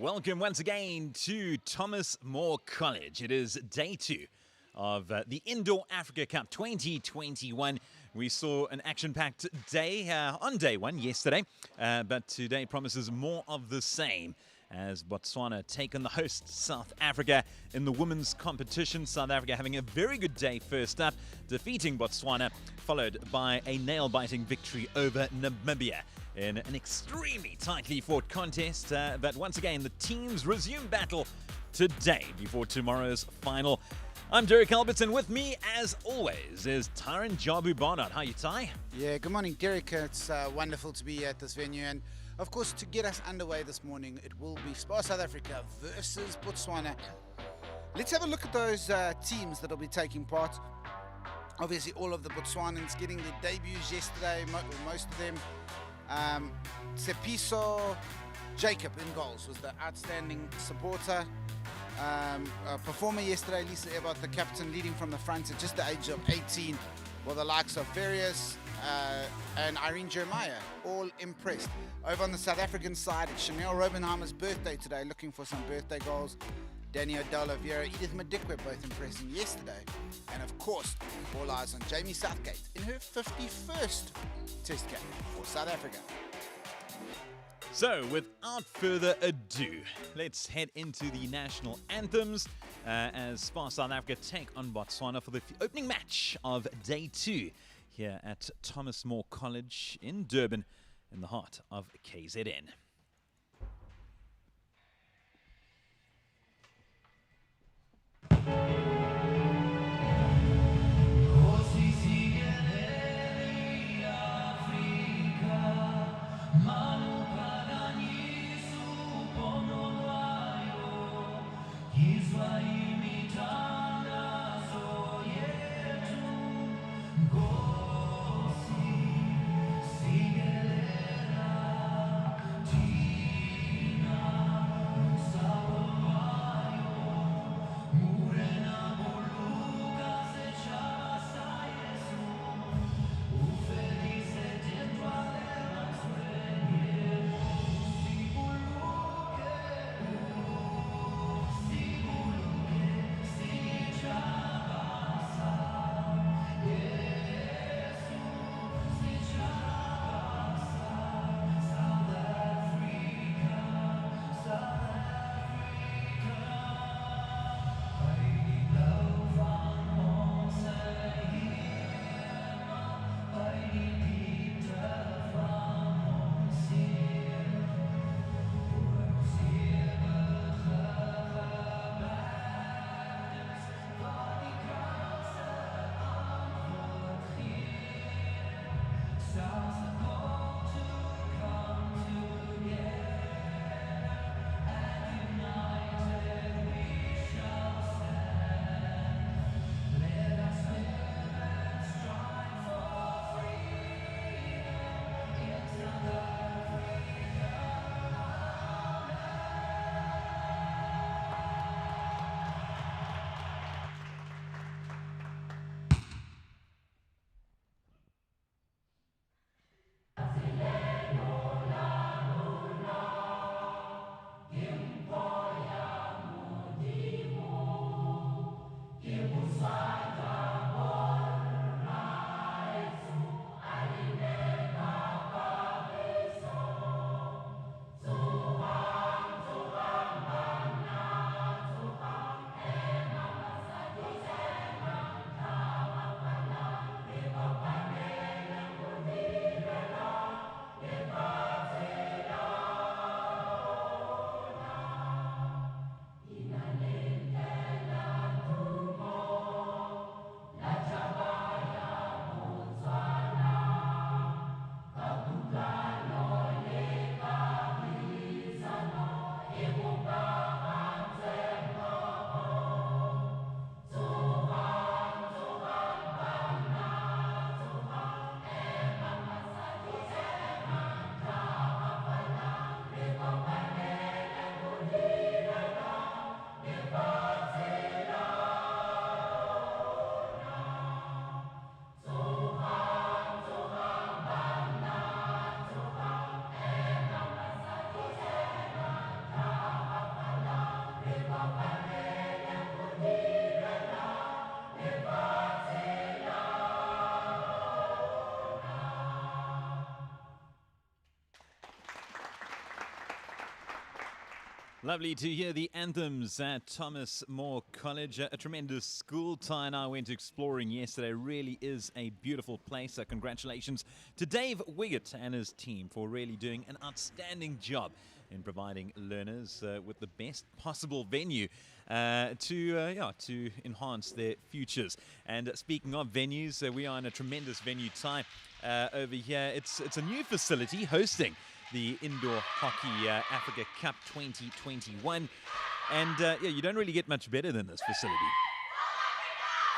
Welcome once again to Thomas More College. It is day 2 of the Indoor Africa Cup 2021. We saw an action-packed day on day 1 yesterday, but today promises more of the same as Botswana take on the host South Africa in the women's competition. South Africa having a very good day first up, defeating Botswana, followed by a nail-biting victory over Namibia in an extremely tightly fought contest. But once again, the teams resume battle today before tomorrow's final. I'm Derek Alberts, and with me, as always, is Tyron Jabu Barnard. How are you, Ty? Yeah, good morning, Derek. It's wonderful to be at this venue. And, of course, to get us underway this morning, it will be Spar South Africa versus Botswana. Let's have a look at those teams that will be taking part. Obviously, all of the Botswanans getting their debuts yesterday, most of them. Sepiso Jacob in goals was the outstanding supporter. Performer yesterday, Lisa Ebert, the captain, leading from the front at just the age of 18, while the likes of Farias and Irene Jeremiah all impressed. Over on the South African side, it's Chanel Robenheimer's birthday today, looking for some birthday goals. Danny O'Dell-Oliveira, Edith Madikwe both impressing yesterday. And of course, all eyes on Jamie Southgate in her 51st Test cap for South Africa. So, without further ado, let's head into the national anthems as Spar South Africa take on Botswana for the opening match of day 2 here at Thomas More College in Durban, in the heart of KZN. Lovely to hear the anthems at Thomas More College. A tremendous school. Ty and I went exploring yesterday. Really is a beautiful place. Congratulations to Dave Wiggett and his team for really doing an outstanding job in providing learners with the best possible venue to enhance their futures. And speaking of venues, we are in a tremendous venue, Ty, over here. It's a new facility hosting the Indoor Hockey Africa Cup 2021. And you don't really get much better than this facility.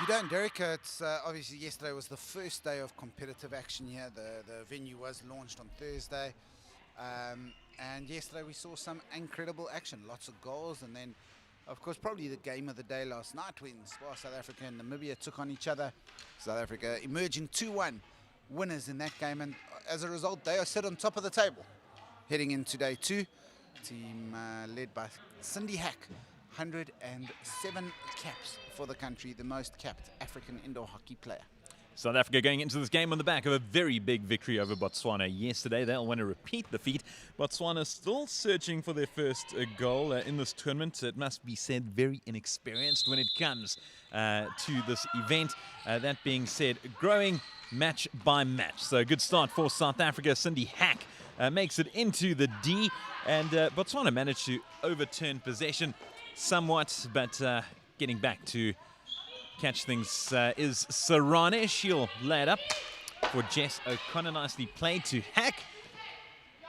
You don't, Derek. It's obviously yesterday was the first day of competitive action here. The venue was launched on Thursday. And yesterday we saw some incredible action, lots of goals, and then, of course, probably the game of the day last night when South Africa and Namibia took on each other. South Africa emerging 2-1 winners in that game, and as a result, they are set on top of the table. Heading into day 2, team led by Cindy Hack, 107 caps for the country, the most capped African indoor hockey player. South Africa going into this game on the back of a very big victory over Botswana yesterday. They'll want to repeat the feat. Botswana still searching for their first goal in this tournament. It must be said, very inexperienced when it comes to this event. That being said, growing match by match. So a good start for South Africa. Cindy Hack makes it into the D, and Botswana managed to overturn possession somewhat, but getting back to catch things is Sarane. She'll lay it up for Jess O'Connor. Nicely played to Hack,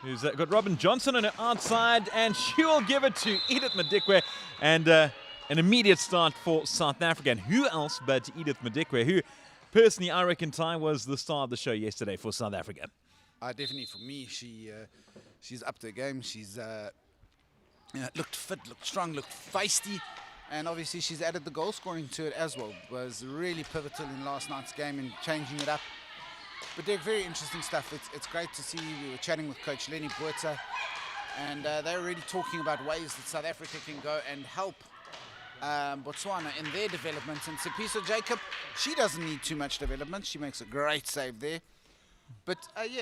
who's got Robin Johnson on her outside, and she'll give it to Edith Madikwe, and an immediate start for South Africa. And who else but Edith Madikwe, who personally I reckon Ty was the star of the show yesterday for South Africa. Definitely for me, she's up to the game. She's looked fit, looked strong, looked feisty, and obviously she's added the goal scoring to it as well. Was really pivotal in last night's game in changing it up. But they're very interesting stuff. It's great to see. We were chatting with Coach Lenny Buerta, and they're already talking about ways that South Africa can go and help Botswana in their development. And Sepiso Jacob, she doesn't need too much development. She makes a great save there. But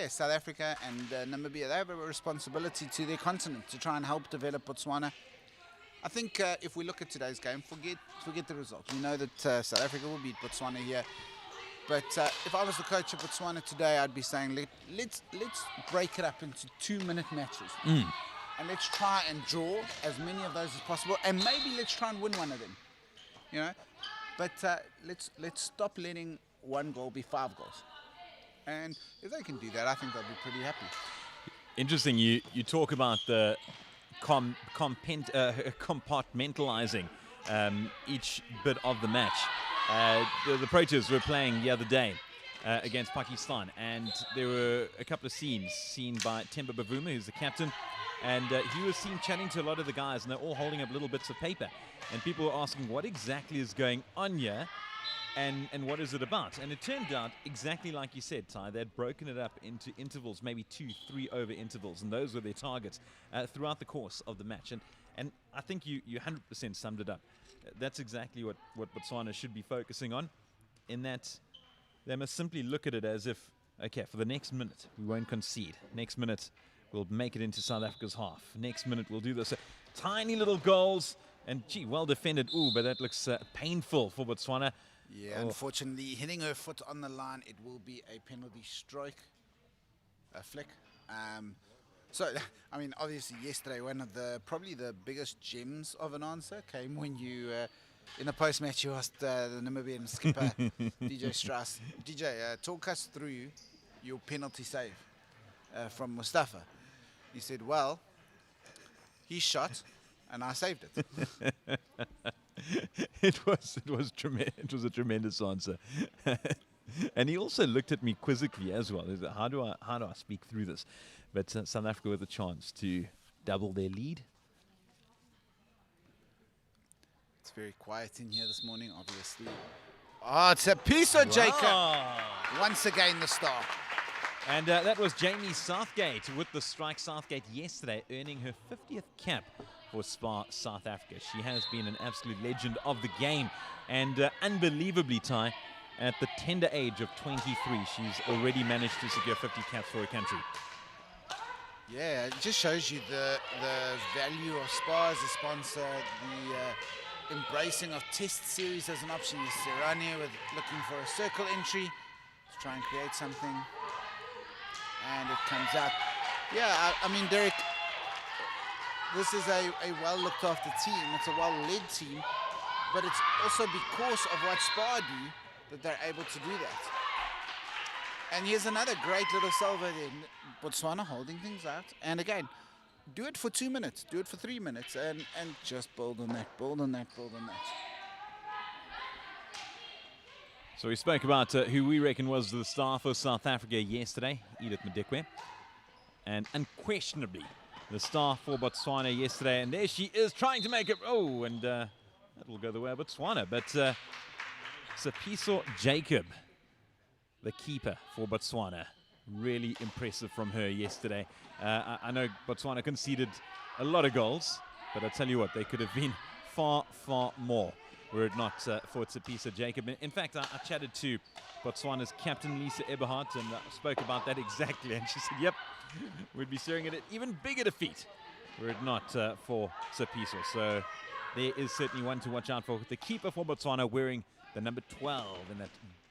South Africa and Namibia, they have a responsibility to their continent to try and help develop Botswana. I think if we look at today's game, forget the result. We know that South Africa will beat Botswana here. But if I was the coach of Botswana today, I'd be saying let's break it up into 2-minute matches. And let's try and draw as many of those as possible. And maybe let's try and win one of them. You know? But let's stop letting one goal be 5 goals. And if they can do that, I think they'll be pretty happy. Interesting, you talk about the compartmentalizing each bit of the match. The Proteas were playing the other day against Pakistan, and there were a couple of scenes seen by Temba Bavuma, who's the captain, and he was seen chatting to a lot of the guys, and they're all holding up little bits of paper. And people were asking what exactly is going on here. And what is it about? And it turned out exactly like you said, Ty. They'd broken it up into intervals, maybe 2-3 over intervals, and those were their targets throughout the course of the match. And I think you 100% summed it up. That's exactly what Botswana should be focusing on, in that they must simply look at it as if, okay, for the next minute, we won't concede. Next minute, we'll make it into South Africa's half. Next minute, we'll do this. Tiny little goals, and gee, well defended. Ooh, but that looks painful for Botswana. Yeah, unfortunately, hitting her foot on the line, it will be a penalty strike, a flick. So, I mean, obviously yesterday, one of probably the biggest gems of an answer came when you, in the post-match, you asked the Namibian skipper, DJ Strauss, DJ, talk us through your penalty save from Mustafa. He said, well, he shot and I saved it. It was a tremendous answer. And he also looked at me quizzically as well. He said, how do I speak through this? But South Africa with a chance to double their lead. It's very quiet in here this morning, obviously. Oh, it's a piece of Jacob. Once again, the star. And that was Jamie Southgate with the strike. Southgate yesterday earning her 50th cap for SPAR South Africa. She has been an absolute legend of the game. And unbelievably, Ty, at the tender age of 23, she's already managed to secure 50 caps for her country. Yeah, it just shows you the value of Spa as a sponsor, the embracing of test series as an option. You see Serrani with looking for a circle entry to try and create something, and it comes out. Yeah, I mean, Derek, this is a well looked after team. It's a well led team, but it's also because of what Spa do that they're able to do that. And here's another great little salvo there. Botswana holding things out. And again, do it for 2 minutes, do it for 3 minutes, and just build on that, build on that, build on that. So we spoke about who we reckon was the star for South Africa yesterday, Edith Madikwe. And unquestionably, the star for Botswana yesterday. And there she is trying to make it. Oh, and that will go the way of Botswana. But Sipiso Jacob, the keeper for Botswana. Really impressive from her yesterday. I know Botswana conceded a lot of goals, but I tell you what, they could have been far, far more were it not for Sipiso Jacob. In fact, I chatted to Botswana's captain, Lisa Eberhardt, and spoke about that exactly. And she said, yep, we'd be staring at an even bigger defeat were it not for Sipiso. So there is certainly one to watch out for. The keeper for Botswana wearing the number 12 in that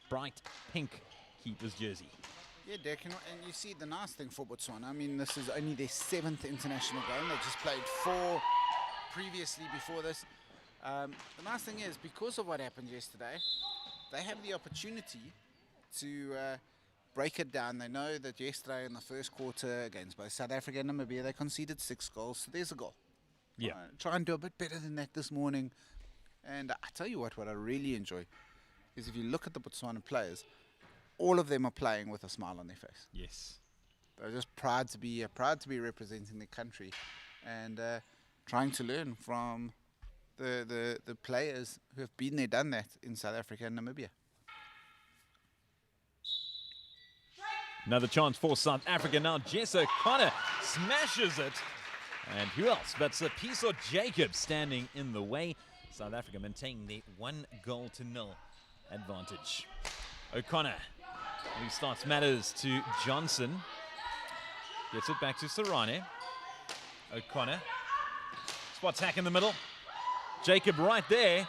bright pink keeper's jersey. Yeah, Derek, and you see the nice thing for Botswana, I mean, this is only their 7th international game. They just played 4 previously before this. The nice thing is, because of what happened yesterday, they have the opportunity to break it down. They know that yesterday in the first quarter against both South Africa and Namibia, they conceded 6 goals, so there's a goal. Yeah. Try and do a bit better than that this morning. And I tell you what I really enjoy is if you look at the Botswana players, all of them are playing with a smile on their face. Yes. They're just proud to be representing their country, and trying to learn from the players who have been there, done that in South Africa and Namibia. Another chance for South Africa now. Jess O'Connor smashes it. And who else but Sipiso Jacob standing in the way. South Africa maintaining the 1-0 advantage. O'Connor restarts matters to Johnson. Gets it back to Serrani. O'Connor. Spot tack in the middle. Jacob right there.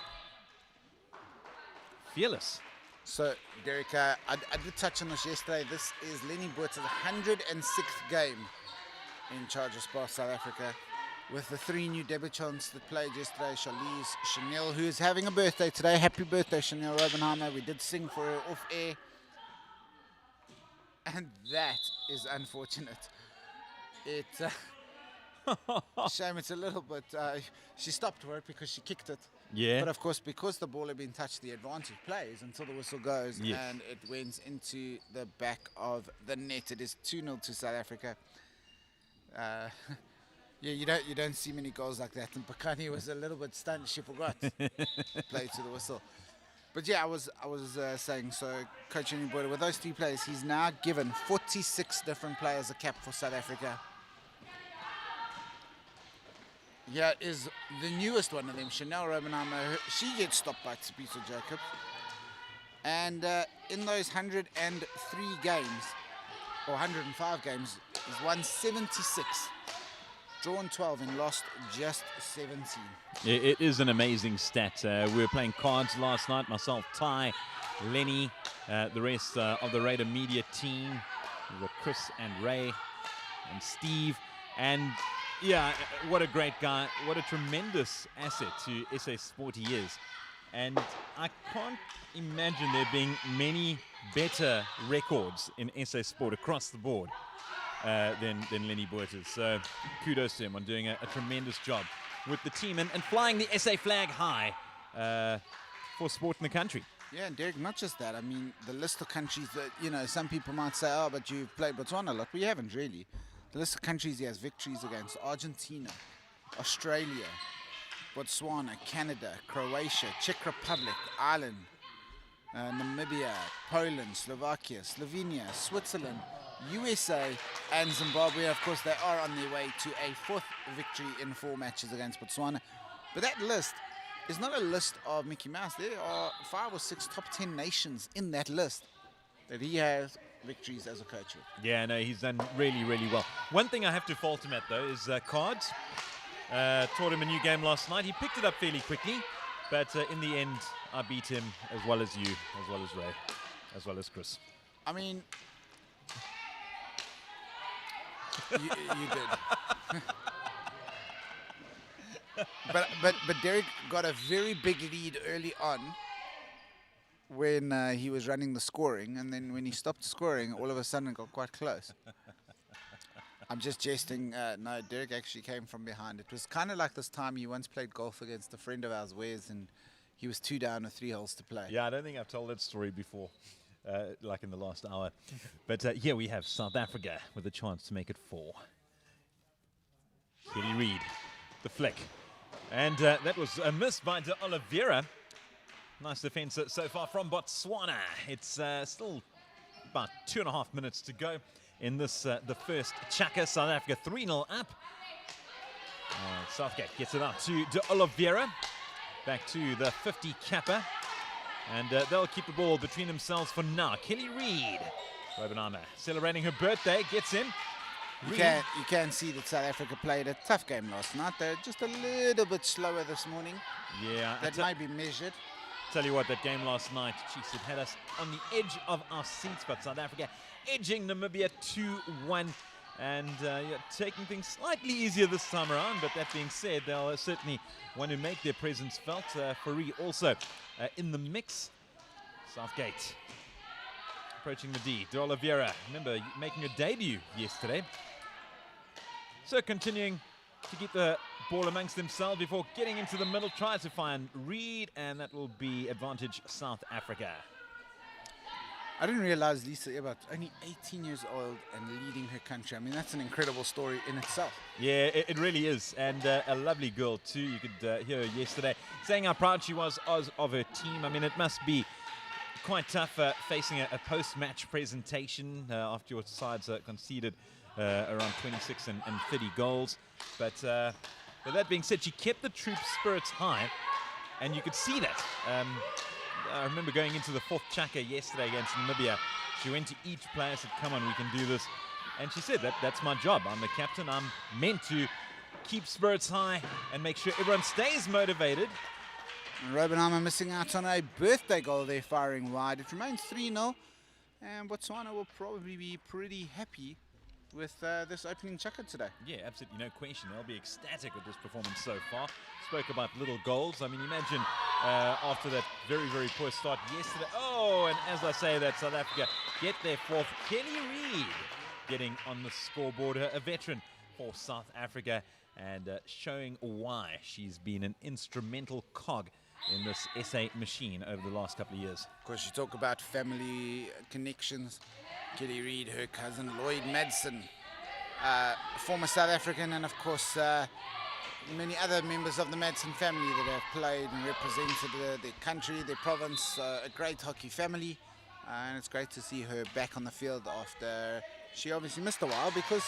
Fearless. So, Derek, I did touch on this yesterday. This is Lenny Boert's 106th game in charge of Spa South Africa, with the 3 new debutants that played yesterday. Charlize Chanel, who is having a birthday today. Happy birthday, Chanel Robenheimer. We did sing for her off air. And that is unfortunate. Shame it's a little bit. She stopped work because she kicked it. Yeah. But of course, because the ball had been touched, the advantage plays until the whistle goes, yes, and it went into the back of the net. It is 2-0 to South Africa. Yeah, you don't see many goals like that. And Pakani was a little bit stunned. She forgot to play to the whistle. But yeah, I was saying, so Coach Lenny Boert, with those 3 players, he's now given 46 different players a cap for South Africa. Here is the newest one of them, Chanel Robenheimer. She gets stopped by Sipiso Jacob. And in those 103 games, or 105 games, he's won 76. Drawn 12 and lost just 17. It is an amazing stat. We were playing cards last night, myself, Ty, Lenny, the rest of the Rayder media team. We've got Chris and Ray and Steve. And yeah, what a great guy. What a tremendous asset to SA Sport he is. And I can't imagine there being many better records in SA Sport across the board than Lenny Boert's. So kudos to him on doing a tremendous job with the team and flying the SA flag high for sport in the country. Yeah, and Derek, not just that. I mean, the list of countries that, some people might say, oh, but you've played Botswana a lot. But you haven't really. The list of countries he has victories against: Argentina, Australia, Botswana, Canada, Croatia, Czech Republic, Ireland, Namibia, Poland, Slovakia, Slovenia, Switzerland, USA, and Zimbabwe. Of course, they are on their way to a 4th victory in 4 matches against Botswana. But that list is not a list of Mickey Mouse. There are 5 or 6 top 10 nations in that list that he has victories as a coach with. Yeah, no, he's done really, really well. One thing I have to fault him at, though, is cards. Taught him a new game last night. He picked it up fairly quickly, but in the end, I beat him as well as you, as well as Ray, as well as Chris. I mean, you did. but Derek got a very big lead early on when he was running the scoring, and then when he stopped scoring, all of a sudden it got quite close. I'm just jesting. No, Derek actually came from behind. It was kind of like this time he once played golf against a friend of ours, Wes, and he was 2 down with 3 holes to play. Yeah, I don't think I've told that story before, like in the last hour. But here we have South Africa with a chance to make it 4. Kelly Reid, the flick. And that was missed by De Oliveira. Nice defense so far from Botswana. It's still about 2.5 minutes to go in this, the first chaka. South Africa 3-0 up. Southgate gets it out to De Oliveira. Back to the 50 kappa. And they'll keep the ball between themselves for now. Kelly Reid. Robinama celebrating her birthday. Gets in. You can see that South Africa played a tough game last night. They're just a little bit slower this morning. Yeah. That might be measured. Tell you what, that game last night, jeez, it had us on the edge of our seats, but South Africa edging Namibia 2-1 and taking things slightly easier this time around. But that being said, they'll certainly want to make their presence felt. Fourie also in the mix. Southgate approaching the D. De Oliveira, remember, making a debut yesterday. So continuing to keep the ball amongst themselves before getting into the middle, tries to find Reid, and that will be advantage South Africa. I didn't realize Lisa Ebert, only 18 years old and leading her country. I mean, that's an incredible story in itself. Yeah, it really is, and a lovely girl too. You could hear her yesterday saying how proud she was of her team. I mean, it must be quite tough facing a post-match presentation after your sides conceded around 26 and 30 goals. But with that being said, she kept the troops' spirits high, and you could see that. I remember going into the 4th chaka yesterday against Namibia. She went to each player, said, come on, we can do this. And she said, that's my job. I'm the captain. I'm meant to keep spirits high and make sure everyone stays motivated. And Robinama missing out on a birthday goal there, firing wide. It remains 3-0, and Botswana will probably be pretty happy with this opening chaka today. Yeah, absolutely, no question. They'll be ecstatic with this performance so far. Spoke about little goals. I mean, imagine after that very, very poor start yesterday. Oh, and as I say that, South Africa get their 4th. Kelly Reid getting on the scoreboard, a veteran for South Africa, and showing why she's been an instrumental cog in this SA machine over the last couple of years. Of course, you talk about family connections. Kelly Reid, her cousin Lloyd Madsen, former South African, and of course many other members of the Madsen family that have played and represented their country, their province, a great hockey family, and it's great to see her back on the field after she obviously missed a while because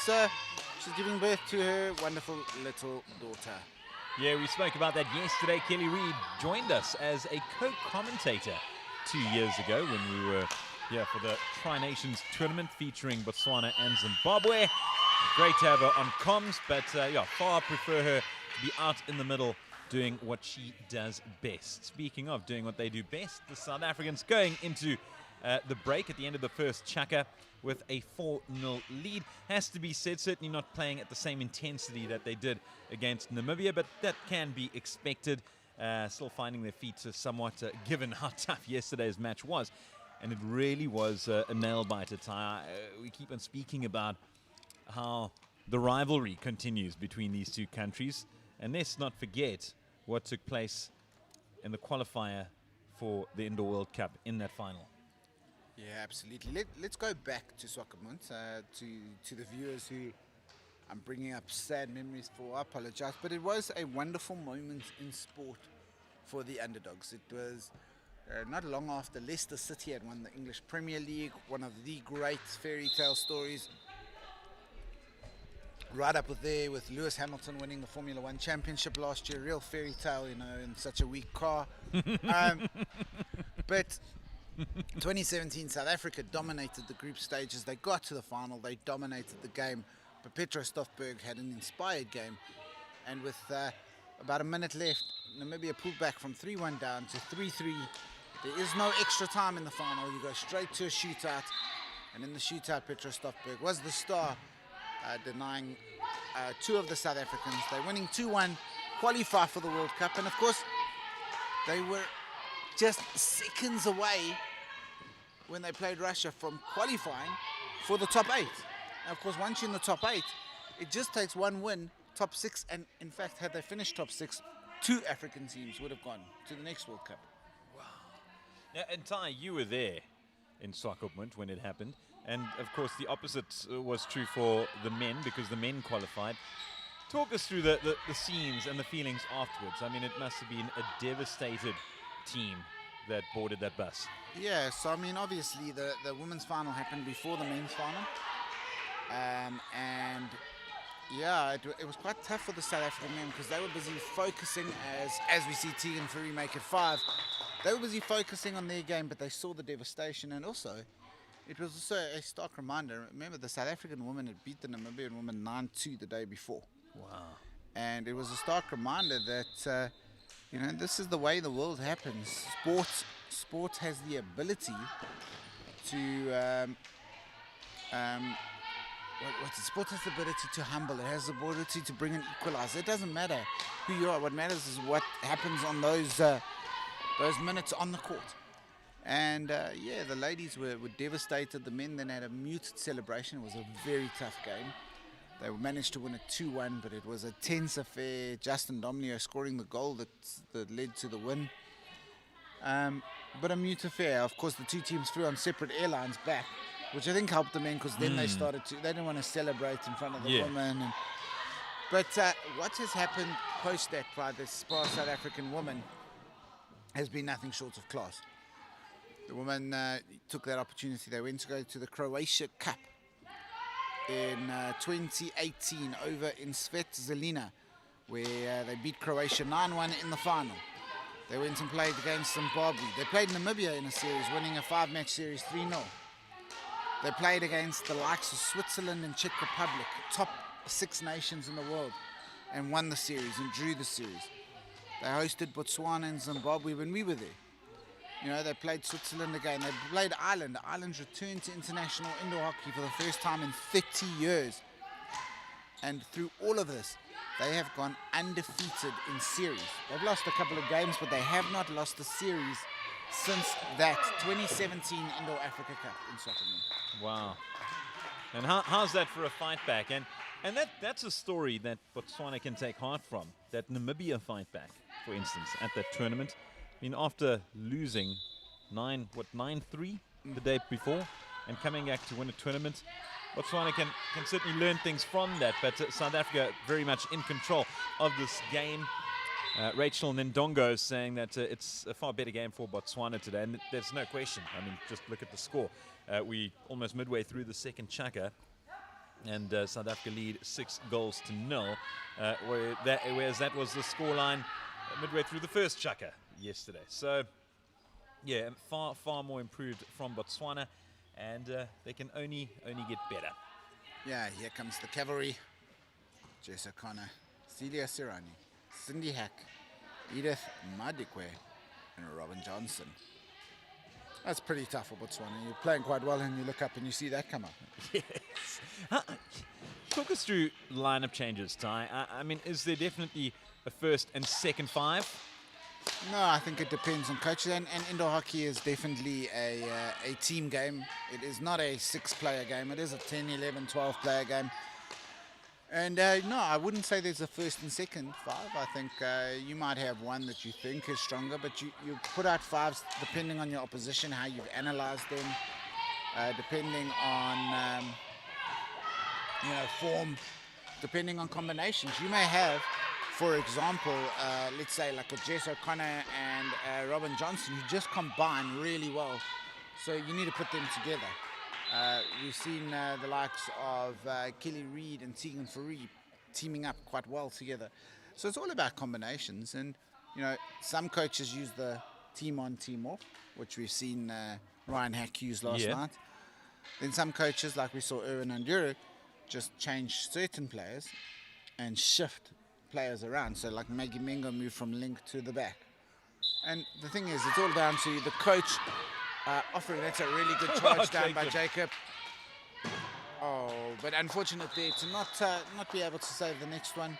she's giving birth to her wonderful little daughter. Yeah, we spoke about that yesterday. Kelly Reid joined us as a co-commentator 2 years ago when we were here for the Tri-Nations tournament featuring Botswana and Zimbabwe. Great to have her on comms, but far prefer her to be out in the middle doing what she does best. Speaking of doing what they do best, the South Africans going into the break at the end of the first chaka with a 4-0 lead. Has to be said, certainly not playing at the same intensity that they did against Namibia, but that can be expected. Still finding their feet somewhat, given how tough yesterday's match was. And it really was a nail-biter tie. We keep on speaking about how the rivalry continues between these two countries. And let's not forget what took place in the qualifier for the Indoor World Cup in that final. Yeah, absolutely. Let's go back to Swakopmund, to the viewers who I'm bringing up sad memories for. I apologize, but it was a wonderful moment in sport for the underdogs. It was not long after Leicester City had won the English Premier League, one of the great fairy tale stories. Right up with Lewis Hamilton winning the Formula One championship last year. Real fairy tale, in such a weak car. But 2017, South Africa dominated the group stages. They got to the final. They dominated the game. But Petro Stoffberg had an inspired game. And with about a minute left, Namibia pulled back from 3-1 down to 3-3. There is no extra time in the final. You go straight to a shootout. And in the shootout, Petro Stoffberg was the star, denying two of the South Africans. They're winning 2-1, qualify for the World Cup. And of course, they were just seconds away when they played Russia from qualifying for the top 8. And of course, once you're in the top 8, it just takes one win, top 6. And in fact, had they finished top 6, 2 African teams would have gone to the next World Cup. Wow. Now, and Ty, you were there in Swakopmund when it happened. And of course, the opposite was true for the men, because the men qualified. Talk us through the scenes and the feelings afterwards. I mean, it must have been a devastated team that boarded that bus. Yeah, so I mean, obviously the women's final happened before the men's final. And yeah, it was quite tough for the South African men, because they were busy focusing, as we see Tegan Fourie make it 5. They were busy focusing on their game, but they saw the devastation. And also, it was also a stark reminder. Remember, the South African women had beat the Namibian women 9-2 the day before. Wow. And it was a stark reminder that, this is the way the world happens. Sport has the ability to, sport has the ability to humble. It has the ability to bring an equalizer. It doesn't matter who you are. What matters is what happens on those minutes on the court. And the ladies were devastated. The men then had a muted celebration. It was a very tough game. They managed to win it 2-1, but it was a tense affair. Justin Domnio scoring the goal that led to the win. But a mute affair. Of course, the two teams flew on separate airlines back, which I think helped the men, because then they didn't want to celebrate in front of the women. But what has happened post that by the South African woman has been nothing short of class. The women took that opportunity. They went to go to the Croatia Cup in 2018 over in Svetlana, where they beat Croatia 9-1 in the final. They went and played against Zimbabwe. They played Namibia in a series, winning a 5-match series 3-0. They played against the likes of Switzerland and Czech Republic, top 6 nations in the world, and won the series and drew the series. They hosted Botswana and Zimbabwe when we were there. They played Switzerland again. They played Ireland. Ireland's returned to international indoor hockey for the first time in 30 years. And through all of this, they have gone undefeated in series. They've lost a couple of games, but they have not lost a series since that 2017 Indoor Africa Cup in Swakopmund. Wow. And how's that for a fight back? And that's a story that Botswana can take heart from. That Namibia fight back, for instance, at that tournament. I mean, after losing 9-3 the day before and coming back to win a tournament, Botswana can certainly learn things from that. But South Africa very much in control of this game. Rachel Ndongo saying that it's a far better game for Botswana today, and there's no question. I mean, just look at the score. We almost midway through the second chukka, and South Africa lead 6-0, whereas that was the scoreline midway through the first chukka yesterday. So, yeah, far more improved from Botswana, and they can only get better. Yeah, here comes the cavalry. Jess O'Connor, Celia Serrani, Cindy Hack, Edith Madikwe, and Robin Johnson. That's pretty tough for Botswana. You're playing quite well, and you look up and you see that come up. Yes. Talk us through lineup changes, Ty. I mean, is there definitely a first and second 5? No, I think it depends on coaches, and indoor hockey is definitely a team game. It is not a 6-player game. It is a 10, 11, 12-player game. And no, I wouldn't say there's a first and second 5. I think you might have one that you think is stronger, but you put out 5s depending on your opposition, how you've analysed them, depending on form, depending on combinations. You may have, for example, let's say like a Jess O'Connor and Robin Johnson, who just combine really well. So you need to put them together. We've seen the likes of Kelly Reid and Tegan Fourie teaming up quite well together. So it's all about combinations. And, some coaches use the team on, team off, which we've seen Ryan Hack use last Yeah. night. Then some coaches, like we saw Erwin Anduro, just change certain players and shift players around. So like Maggie Mengo moved from link to the back. And the thing is, it's all down to the coach offering. That's a really good charge down by Jacob. Oh, but unfortunately to not be able to save the next one.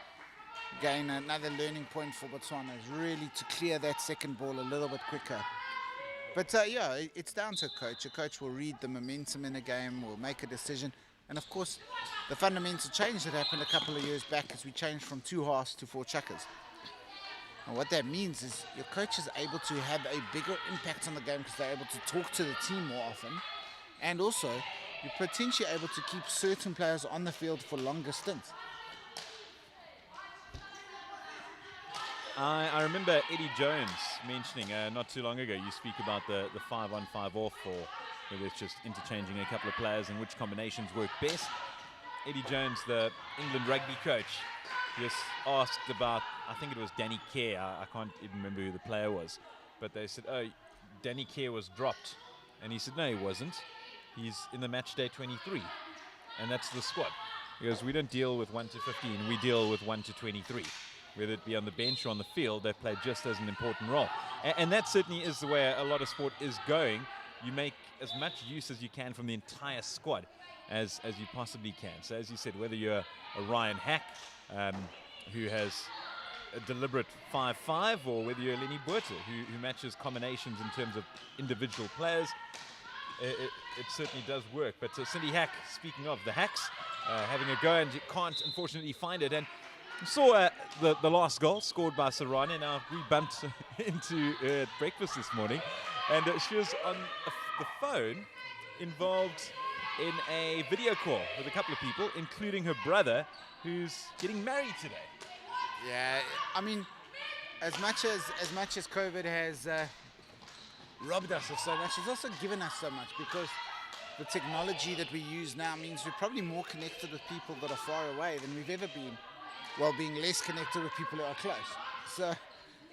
Again, another learning point for Botswana is really to clear that second ball a little bit quicker. But yeah, it's down to a coach. A coach will read the momentum in a game, will make a decision. And of course, the fundamental change that happened a couple of years back is we changed from 2 halves to 4 chuckers. And what that means is your coach is able to have a bigger impact on the game because they're able to talk to the team more often. And also, you're potentially able to keep certain players on the field for longer stints. I remember Eddie Jones mentioning not too long ago, you speak about the 5 on 5 off, or whether it's just interchanging a couple of players and which combinations work best. Eddie Jones, the England rugby coach, just asked about, I think it was Danny Kerr, I can't even remember who the player was, but they said, oh, Danny Kerr was dropped. And he said, no, he wasn't. He's in the match day 23, and that's the squad. Because we don't deal with 1 to 15, we deal with 1 to 23. Whether it be on the bench or on the field, they play just as an important role. And that certainly is the way a lot of sport is going. You make as much use as you can from the entire squad as you possibly can. So as you said, whether you're a Ryan Hack, who has a deliberate 5-5, or whether you're Lenny Buerta, who matches combinations in terms of individual players, it certainly does work. But Cindy Hack, speaking of the Hacks, having a go, and you can't unfortunately find it. And we saw the last goal scored by Sarani. Now we bumped into her at breakfast this morning, and she was on the phone, involved in a video call with a couple of people, including her brother, who's getting married today. Yeah, I mean, as much as COVID has robbed us of so much, it's also given us so much, because the technology that we use now means we're probably more connected with people that are far away than we've ever been, while being less connected with people who are close. So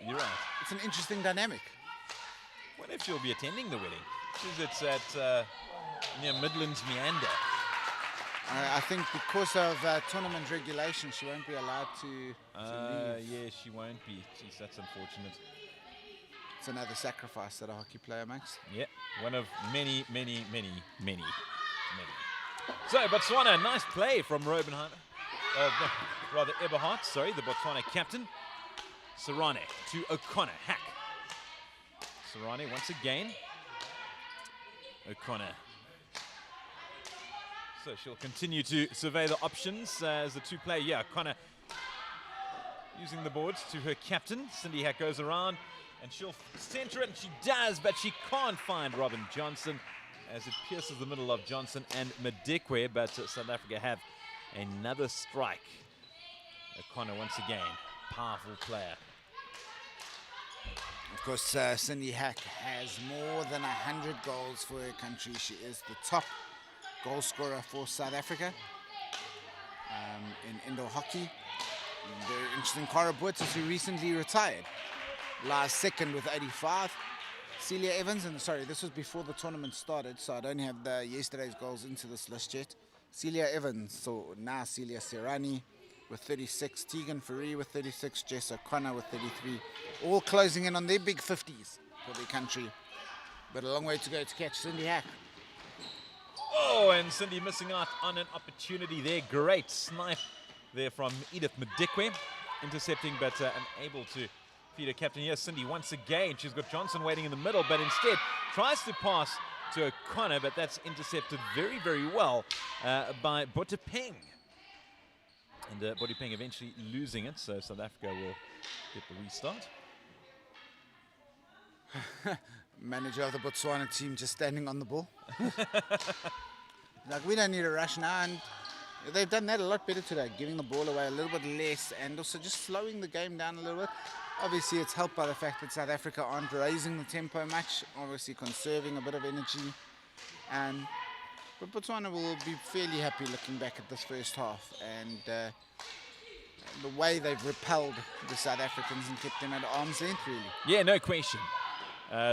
You're right. it's an interesting dynamic. Wonder if she'll be attending the wedding. It's at near Midlands Meander. I think because of tournament regulations, she won't be allowed to leave. Yeah, she won't be. Jeez, that's unfortunate. It's another sacrifice that a hockey player makes. Yeah, one of many. So, Botswana, nice play from Eberhardt, the Botswana captain. Sarane to O'Connor, Hack. Sarane once again. O'Connor. So she'll continue to survey the options as the two play. Yeah, O'Connor using the boards to her captain. Cindy Hack goes around and she'll center it, and she does, but she can't find Robin Johnson as it pierces the middle of Johnson and Madikwe, but South Africa have another strike. O'Connor once again, powerful player. Of course, Cindy Hack has more than 100 goals for her country. She is the top goal scorer for South Africa in indoor hockey. Very interesting. Cara Buertas, who recently retired, lies second with 85. Celia Evans, and sorry, this was before the tournament started, so I don't have yesterday's goals into this list yet. Celia Evans, so now Celia Serrani with 36, Tegan Ferree with 36, Jess O'Connor with 33, all closing in on their big 50s for their country. But a long way to go to catch Cindy Hack. Oh, and Cindy missing out on an opportunity there. Great snipe there from Edith Madikwe, intercepting but unable to feed her captain. Here, Cindy once again. She's got Johnson waiting in the middle, but instead tries to pass to O'Connor, but that's intercepted very, very well by Botapeng. And Botapeng eventually losing it, so South Africa will get the restart. Manager of the Botswana team just standing on the ball. Like, we don't need a rush now, and they've done that a lot better today, giving the ball away a little bit less and also just slowing the game down a little bit. Obviously, it's helped by the fact that South Africa aren't raising the tempo much, obviously conserving a bit of energy. But Botswana will be fairly happy looking back at this first half, and the way they've repelled the South Africans and kept them at arm's length, really. Yeah, no question.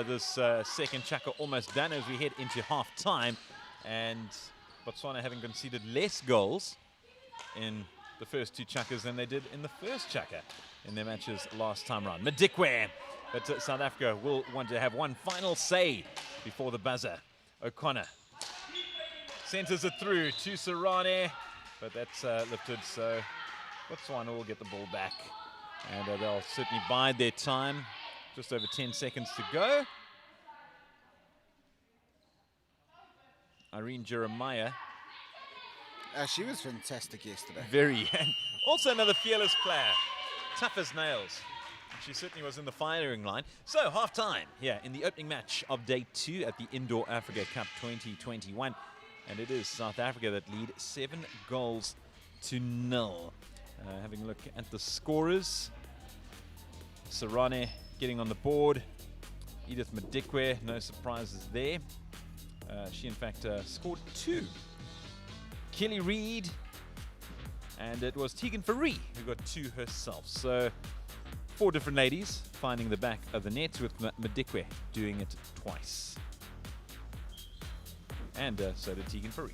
this second chukka almost done as we head into half-time. And Botswana having conceded less goals in the first two chukkas than they did in the first chukka in their matches last time round. Madikwe, but South Africa will want to have one final say before the buzzer. O'Connor centers it through to Sarane, but that's lifted, so Botswana will get the ball back. And they'll certainly bide their time. Just over 10 seconds to go. Irene Jeremiah. She was fantastic yesterday. Very. And also another fearless player. Tough as nails. She certainly was in the firing line. So, half-time here in the opening match of day 2 at the Indoor Africa Cup 2021. And it is South Africa that lead 7 goals to 0. Having a look at the scorers. Sarane getting on the board. Edith Madikwe, no surprises there. She, in fact, scored 2. Kelly Reid. And it was Tegan Fourie who got 2 herself. So 4 different ladies finding the back of the net, with Madikwe doing it twice. And so did Tegan Fourie.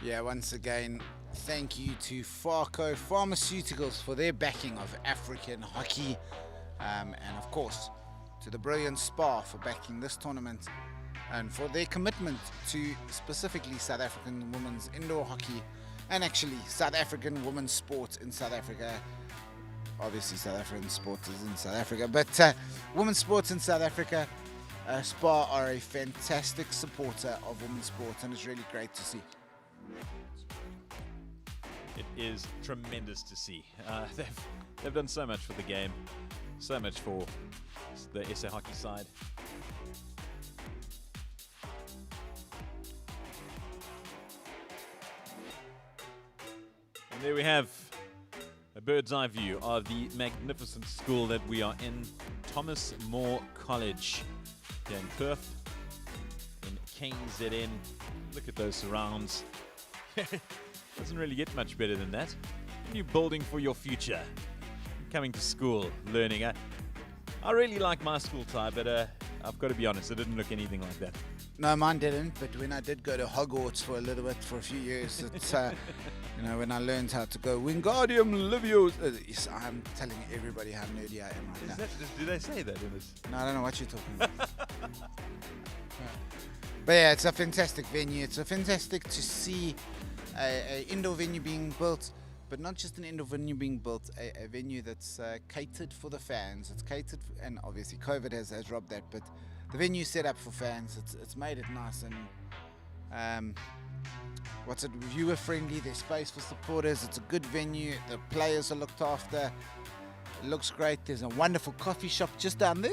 Yeah, once again, thank you to Farco Pharmaceuticals for their backing of African hockey. And of course, to the Brilliant Spa for backing this tournament and for their commitment to specifically South African women's indoor hockey and actually South African women's sport in South Africa. Obviously, South African sport is in South Africa, but women's sports in South Africa, Spa are a fantastic supporter of women's sports, and it's really great to see. It is tremendous to see. They've done so much for the game, so much for the SA hockey side. And there we have a bird's eye view of the magnificent school that we are in, Thomas More College here in Perth, in KZN. Look at those surrounds. Doesn't really get much better than that. A new building for your future. Coming to school, learning. I really like my school tie, but I've got to be honest, it didn't look anything like that. No, mine didn't, but when I did go to Hogwarts for a little bit, for a few years, it's, you know, when I learned how to go Wingardium Leviosa, I'm telling everybody how nerdy I am right now. Do they say that in this? No, I don't know what you're talking about. But yeah, it's a fantastic venue. It's a fantastic to see a indoor venue being built, but not just an indoor venue being built, a venue that's catered for the fans. It's catered, and obviously COVID has robbed that, but the venue set up for fans. It's made it nice and viewer friendly. There's space for supporters. It's a good venue. The players are looked after. It looks great. There's a wonderful coffee shop just down there,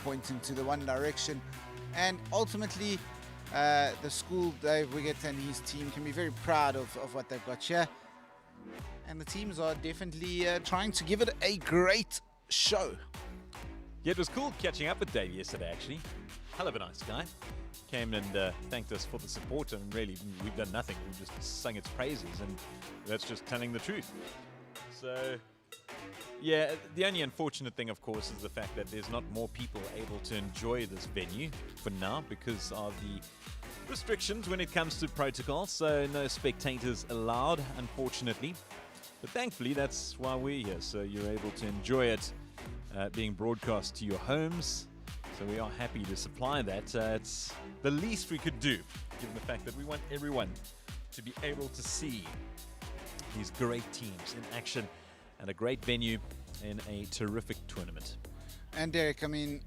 pointing to the one direction. And ultimately, the school, Dave Wiggett and his team can be very proud of what they've got here. And the teams are definitely trying to give it a great show. Yeah, it was cool catching up with Dave yesterday, actually. Hell of a nice guy. Came and thanked us for the support, and really, we've done nothing. We've just sung its praises, and that's just telling the truth. So, yeah, the only unfortunate thing, of course, is the fact that there's not more people able to enjoy this venue for now because of the restrictions when it comes to protocol. So, no spectators allowed, unfortunately. But thankfully, that's why we're here, so you're able to enjoy it being broadcast to your homes. So we are happy to supply that. It's the least we could do, given the fact that we want everyone to be able to see these great teams in action and a great venue in a terrific tournament. And Derek, I mean,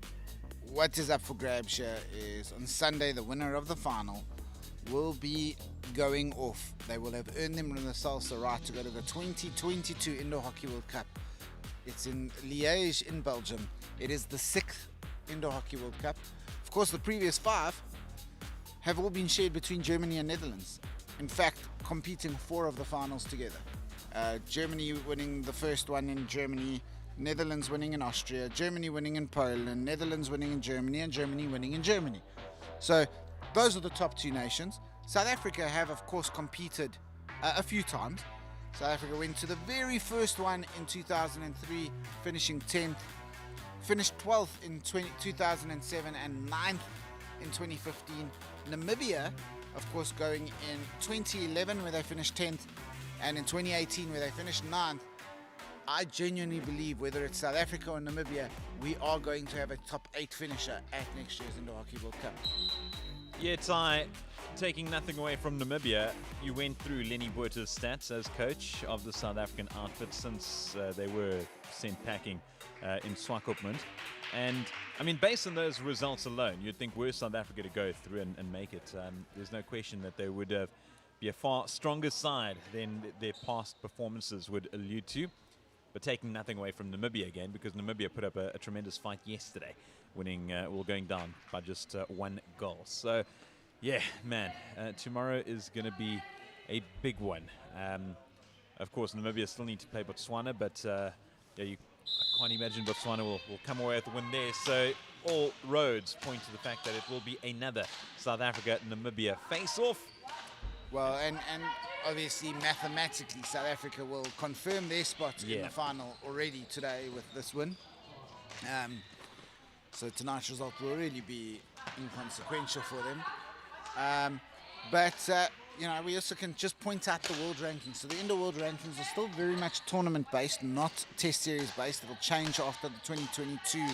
what is up for grabs here is on Sunday, the winner of the final will be going off. They will have earned themselves the right to go to the 2022 Indoor Hockey World Cup. It's in Liège in Belgium. It is the 6th Indoor Hockey World Cup. Of course, the previous 5 have all been shared between Germany and Netherlands. In fact, competing 4 of the finals together. Germany winning the first one in Germany, Netherlands winning in Austria, Germany winning in Poland, Netherlands winning in Germany, and Germany winning in Germany. So those are the top 2 nations. South Africa have, of course, competed a few times. South Africa went to the very first one in 2003, finishing 10th. finished 12th in 2007 and 9th in 2015. Namibia, of course, going in 2011 where they finished 10th, and in 2018 where they finished 9th. I genuinely believe, whether it's South Africa or Namibia, we are going to have a top 8 finisher at next year's Indoor Hockey World Cup. Yeah, Ty, taking nothing away from Namibia, you went through Lenny Botha's stats as coach of the South African outfit since they were sent packing in Swakopmund. And, I mean, based on those results alone, you'd think were South Africa to go through and make it. There's no question that they would be a far stronger side than their past performances would allude to. But taking nothing away from Namibia again, because Namibia put up a tremendous fight yesterday, winning, going down by just 1 goal. So, yeah, man, tomorrow is going to be a big one. Of course, Namibia still need to play Botswana, but yeah, I can't imagine Botswana will come away with the win there. So all roads point to the fact that it will be another South Africa-Namibia face-off. Well, and obviously mathematically South Africa will confirm their spot in the final already today with this win. So tonight's result will really be inconsequential for them. But you know, we also can just point out the world rankings. So the Indoor World Rankings are still very much tournament-based, not Test Series-based. It'll change after the 2022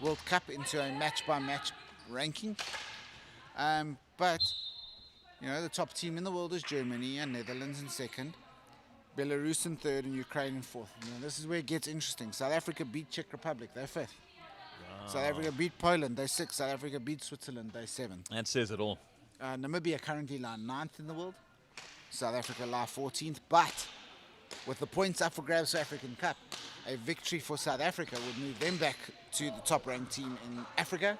World Cup into a match-by-match ranking. But you know, the top team in the world is Germany and Netherlands in second, Belarus in third, and Ukraine in fourth. You know, this is where it gets interesting. South Africa beat Czech Republic, they're fifth. Wow. South Africa beat Poland, they're sixth. South Africa beat Switzerland, they're seventh. That says it all. Namibia currently lie 9th in the world. South Africa lie 14th. But with the points up for grabs for African Cup, a victory for South Africa would move them back to the top-ranked team in Africa,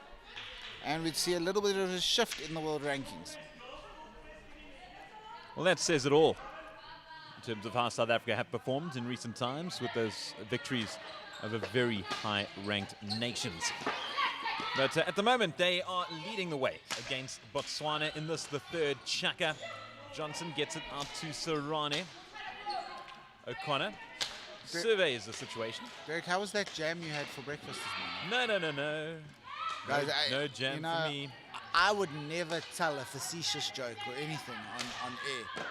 and we'd see a little bit of a shift in the world rankings. Well, that says it all in terms of how South Africa have performed in recent times with those victories over very high-ranked nations. But at the moment, they are leading the way against Botswana in this, the third chaka. Johnson gets it out to Sarane. O'Connor surveys the situation. Derek, how was that jam you had for breakfast this morning? No. Guys, no jam for me. I would never tell a facetious joke or anything on air.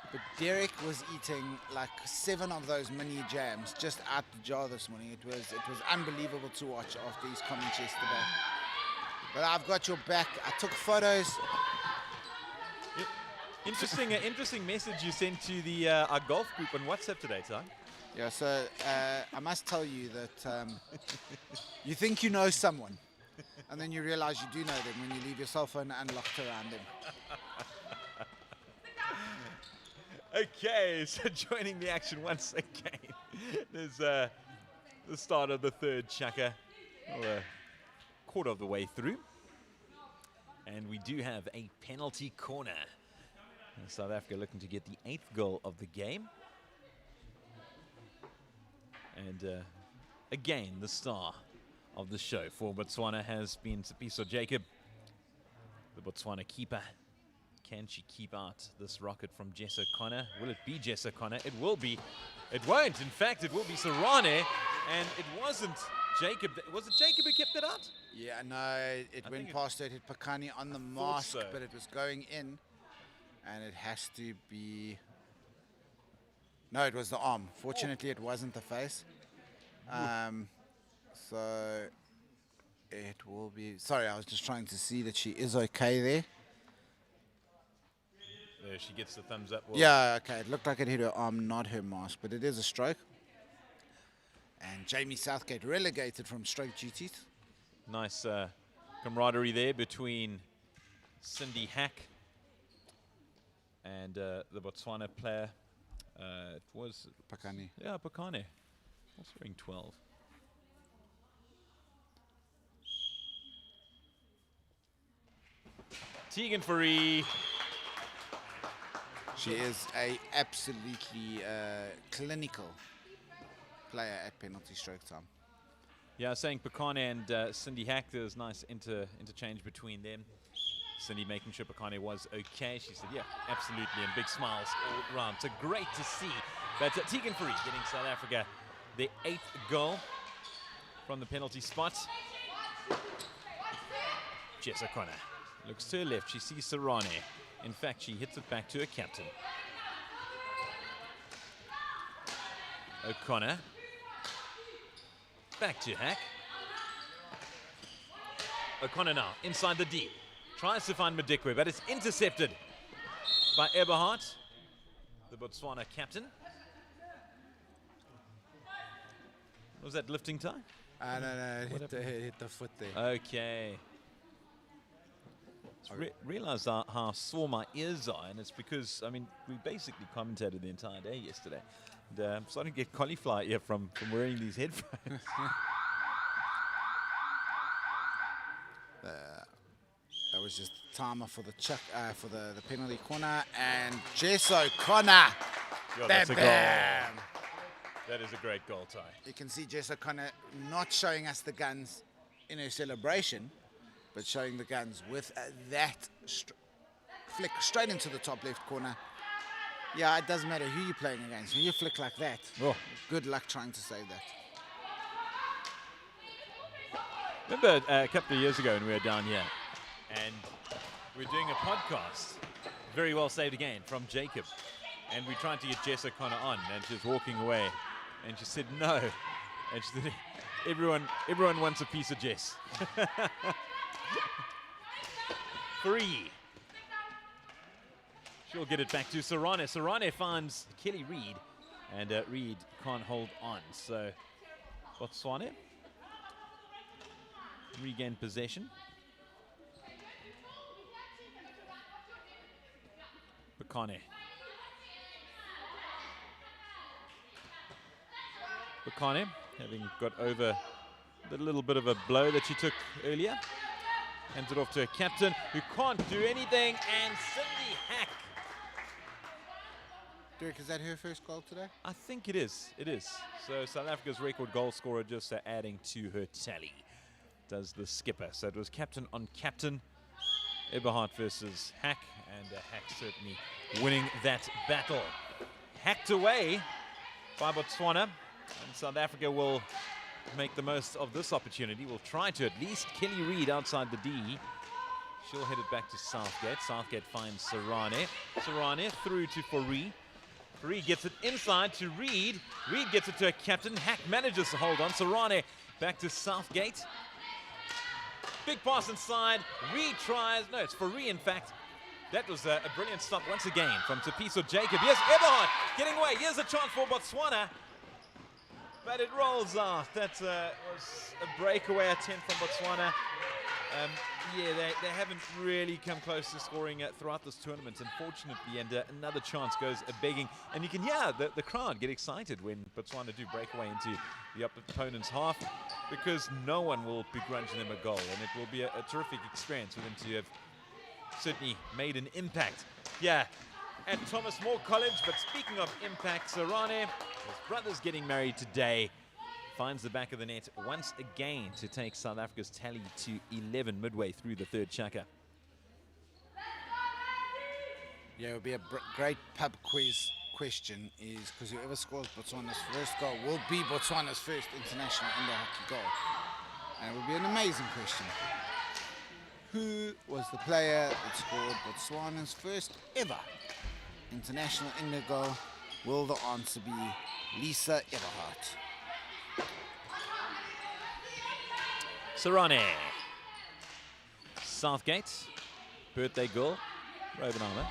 But Derek was eating like 7 of those mini jams just out the jar this morning. It was unbelievable to watch after his comments yesterday. But I've got your back. I took photos. Interesting message you sent to the our golf group on WhatsApp today, Ty. Yeah, so I must tell you that you think you know someone, and then you realize you do know them when you leave your cell phone unlocked around them. Okay, so joining the action once again, there's the start of the third chaka, a quarter of the way through. And we do have a penalty corner. And South Africa looking to get the 8th goal of the game. And again, the star of the show for Botswana has been Sipiso Jacob, the Botswana keeper. Can she keep out this rocket from Jess O'Connor? Will it be Jess O'Connor? It will be. It won't. In fact, it will be Sarane. And it wasn't Jacob. Was it Jacob who kept it out? Yeah, no, it went past it. It hit Pakani on the mask, so. But it was going in. And it has to be... No, it was the arm. Fortunately, it wasn't the face. So it will be... Sorry, I was just trying to see that she is okay there. There she gets the thumbs up. Well, yeah, okay. It looked like it hit her arm, not her mask, but it is a stroke. And Jamie Southgate relegated from stroke duties. Nice camaraderie there between Cindy Hack and the Botswana player. It was Pakani. Yeah, Pakani. Also wearing 12. Tegan Fourie. She is a absolutely clinical player at penalty stroke time. Yeah, saying Pakane and Cindy Hack, there's nice interchange between them. Cindy making sure Pakane was okay. She said, yeah, absolutely, and big smiles all around. So great to see. But Tegan Fourie getting South Africa their 8th goal. from the penalty spot. Jess O'Connor looks to her left. She sees Sarane. In fact, she hits it back to her captain. O'Connor. Back to Hack. O'Connor now inside the D. Tries to find Madikwe, but it's intercepted by Eberhard, the Botswana captain. Was that lifting time? No, hit the foot there. Okay. Realised how sore my ears are, and it's because, I mean, we basically commentated the entire day yesterday. And, I'm starting to get cauliflower ear from wearing these headphones. That was just the timer for the for the penalty corner, and Jess O'Connor. That's a goal. That is a great goal, Ty. You can see Jess O'Connor not showing us the guns in her celebration, but showing the guns with that flick straight into the top left corner. Yeah, it doesn't matter who you're playing against. When you flick like that, good luck trying to save that. Remember a couple of years ago when we were down here and we were doing a podcast, very well saved again, from Jacob. And we tried to get Jess O'Connor on, and she was walking away. And she said no. And she said, everyone wants a piece of Jess. Free. She'll get it back to Sarane. Sarane finds Kelly Reid, and Reid can't hold on. So Botswana regain possession. Bakane. Bakane, having got over the little bit of a blow that she took earlier, hands it off to her captain, who can't do anything, and Cindy Hack. Derek, is that her first goal today? I think it is. It is. So South Africa's record goal scorer just adding to her tally. Does the skipper. So it was captain on captain. Eberhard versus Hack, and Hack certainly winning that battle. Hacked away by Botswana, and South Africa will make the most of this opportunity. We'll try to at least Kelly Reid outside the D. She'll head it back to Southgate. Southgate finds Sarane. Sarane through to Fourie. Fourie gets it inside to Reid. Reid gets it to a captain. Hack manages to hold on. Sarane back to Southgate. Big pass inside. Reid tries. No, it's Fourie, in fact. That was a brilliant stop once again from Tapiso Jacob. Yes, Eberhard getting away. Here's a chance for Botswana. But it rolls off. That was a breakaway attempt from Botswana. Yeah, they haven't really come close to scoring throughout this tournament, unfortunately, and another chance goes begging. And you can hear the crowd get excited when Botswana do break away into the opponent's half, because no one will begrudge them a goal, and it will be a terrific experience for them to have certainly made an impact. Yeah, at Thomas More College. But speaking of impact, Sarane, his brother's getting married today, finds the back of the net once again to take South Africa's tally to 11 midway through the third chaka. Yeah, it would be a great pub quiz question, is because whoever scores Botswana's first goal will be Botswana's first international indoor hockey goal. And it would be an amazing question. Who was the player that scored Botswana's first ever international indoor goal? Will the answer be Lisa Eberhard? Sarane. Southgate. Birthday girl. Ravenala.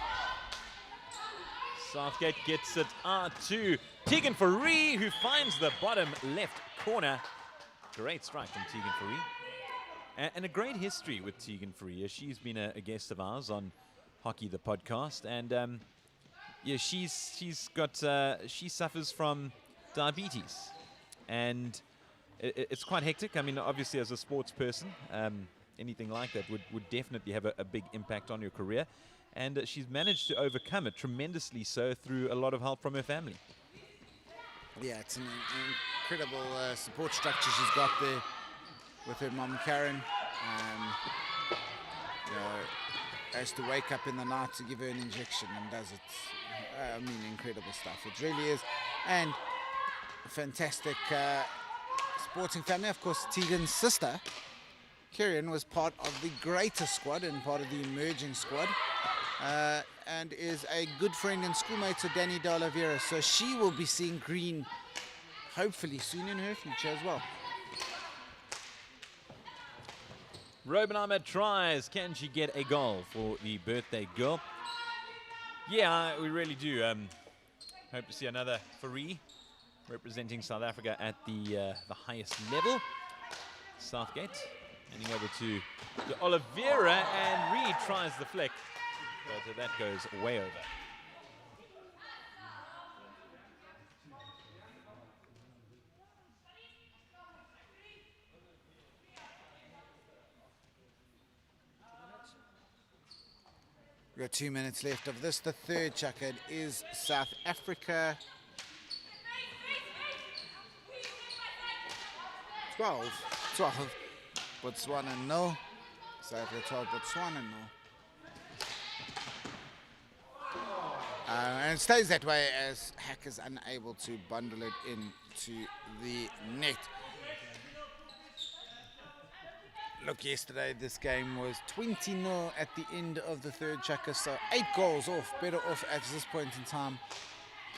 Southgate gets it out to Tegan Fourie, who finds the bottom left corner. Great strike from Tegan Fourie. And a great history with Tegan Fourie. She's been a guest of ours on Hockey the Podcast. And yeah, she suffers from diabetes. And it's quite hectic. I mean, obviously, as a sports person, anything like that would definitely have a big impact on your career. And she's managed to overcome it tremendously so through a lot of help from her family. Yeah, it's an incredible support structure she's got there with her mom, Karen. You know, has to wake up in the night to give her an injection and does it. I mean, incredible stuff. It really is. And a fantastic sporting family. Of course, Tegan's sister, Kieran, was part of the greater squad and part of the emerging squad, and is a good friend and schoolmate to Danny De Oliveira. So she will be seeing green hopefully soon in her future as well. Robin Ahmed tries. Can she get a goal for the birthday girl? Yeah, we really do. Hope to see another Fourie representing South Africa at the highest level. Southgate handing over to Oliveira, and Reed tries the flick, but that goes way over. We've got 2 minutes left of this. The third chucker is South Africa. 12. Botswana, no. South Africa 12, Botswana, no. And it stays that way as Hack is unable to bundle it into the net. Look, yesterday this game was 20-0 at the end of the third chukker, so 8 goals off, better off at this point in time.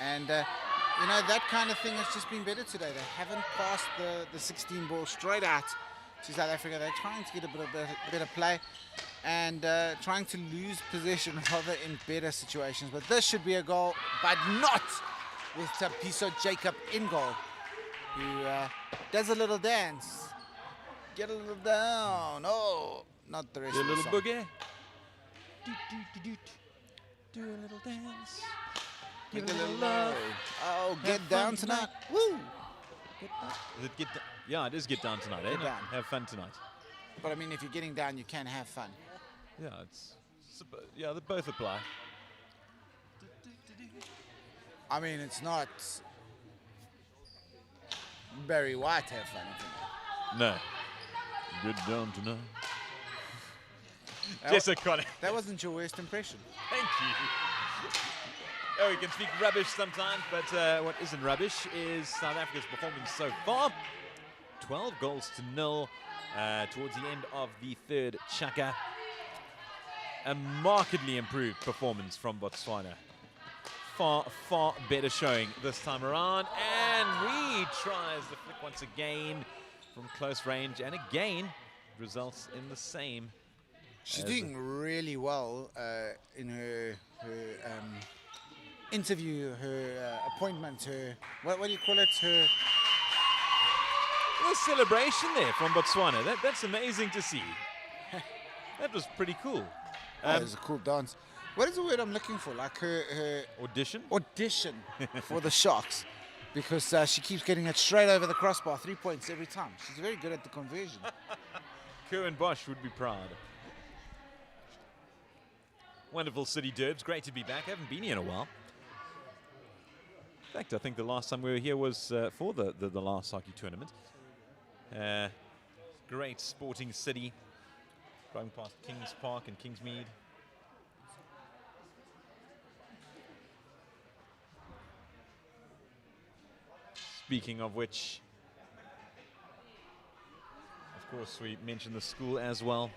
And, you know, that kind of thing has just been better today. They haven't passed the 16 ball straight out to South Africa. They're trying to get a bit of better play and trying to lose possession rather in better situations. But this should be a goal, but not with Tapiso Jacob in goal, who does a little dance. Get a little down. Oh, not the rest Do a of the little song. boogie. Do a little dance. Give Give it a little love. Oh, Have get fun down tonight. Woo! Is it yeah, it is get down tonight, eh? Get down. Have fun tonight. But I mean, if you're getting down, you can have fun. Yeah, yeah, they both apply. I mean, it's not Barry White have fun tonight. No. Get down tonight. Jessica Connor. That wasn't your worst impression. Thank you. Oh, we can speak rubbish sometimes, but what isn't rubbish is South Africa's performance so far. 12 goals to 0 towards the end of the third chukker. A markedly improved performance from Botswana. Far, far better showing this time around. And Reed tries the flick once again from close range, and again results in the same. She's doing really well in her interview, her appointment, her what do you call it? Her little celebration there from Botswana. That's amazing to see. That was pretty cool. it was a cool dance. What is the word I'm looking for? Like her Audition? audition for the Sharks, because she keeps getting it straight over the crossbar, 3 points every time. She's very good at the conversion. Kerwin Bosch would be proud. Wonderful City Derbs. Great to be back. Haven't been here in a while. In fact, I think the last time we were here was for the last hockey tournament. Great sporting city. Driving past Kings Park and Kingsmead. Speaking of which, of course, we mentioned the school as well.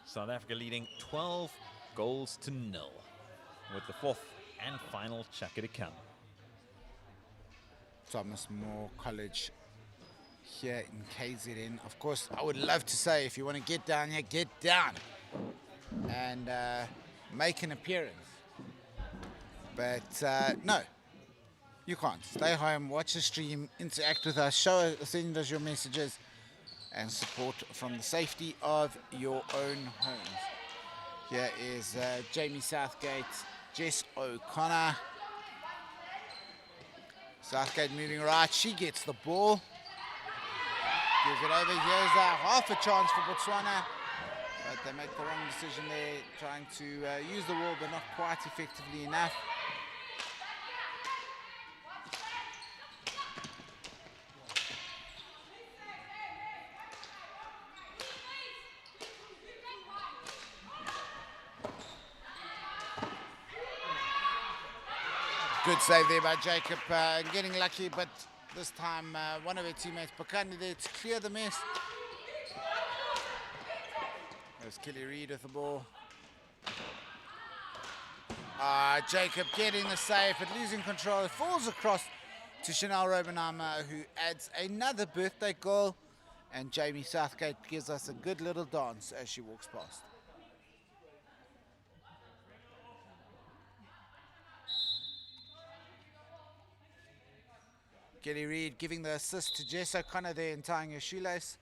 South Africa leading 12 goals to 0 with the fourth and final chukker to come. Thomas More College here in KZN. Of course, I would love to say if you want to get down here, get down and make an appearance. But no, you can't. Stay home, watch the stream, interact with us, send us your messages, and support from the safety of your own homes. Here is Jamie Southgate, Jess O'Connor. Southgate moving right, she gets the ball. Gives it over, here's half a chance for Botswana. But they make the wrong decision there, trying to use the wall, but not quite effectively enough. Good save there by Jacob, getting lucky, but this time one of her teammates, Pakani, there to clear the mess. There's Kelly Reid with the ball. Jacob getting the save, but losing control. It falls across to Chanel Robenheimer, who adds another birthday goal. And Jamie Southgate gives us a good little dance as she walks past. Kelly Reid giving the assist to Jess O'Connor there and tying her shoelace.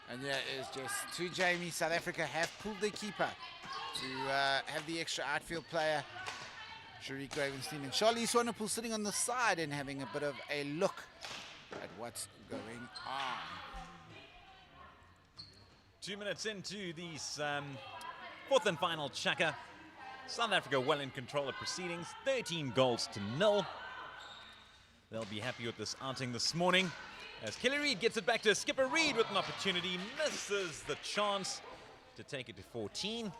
And yeah, it is just to Jamie. South Africa have pulled their keeper to have the extra outfield player, Sharique Gravenstein, and Charlie Swanepoel sitting on the side and having a bit of a look at what's going on. 2 minutes into these fourth and final chaka. South Africa well in control of proceedings, 13-0. They'll be happy with this outing this morning. As Kelly Reid gets it back to skipper Reid with an opportunity, misses the chance to take it to 14.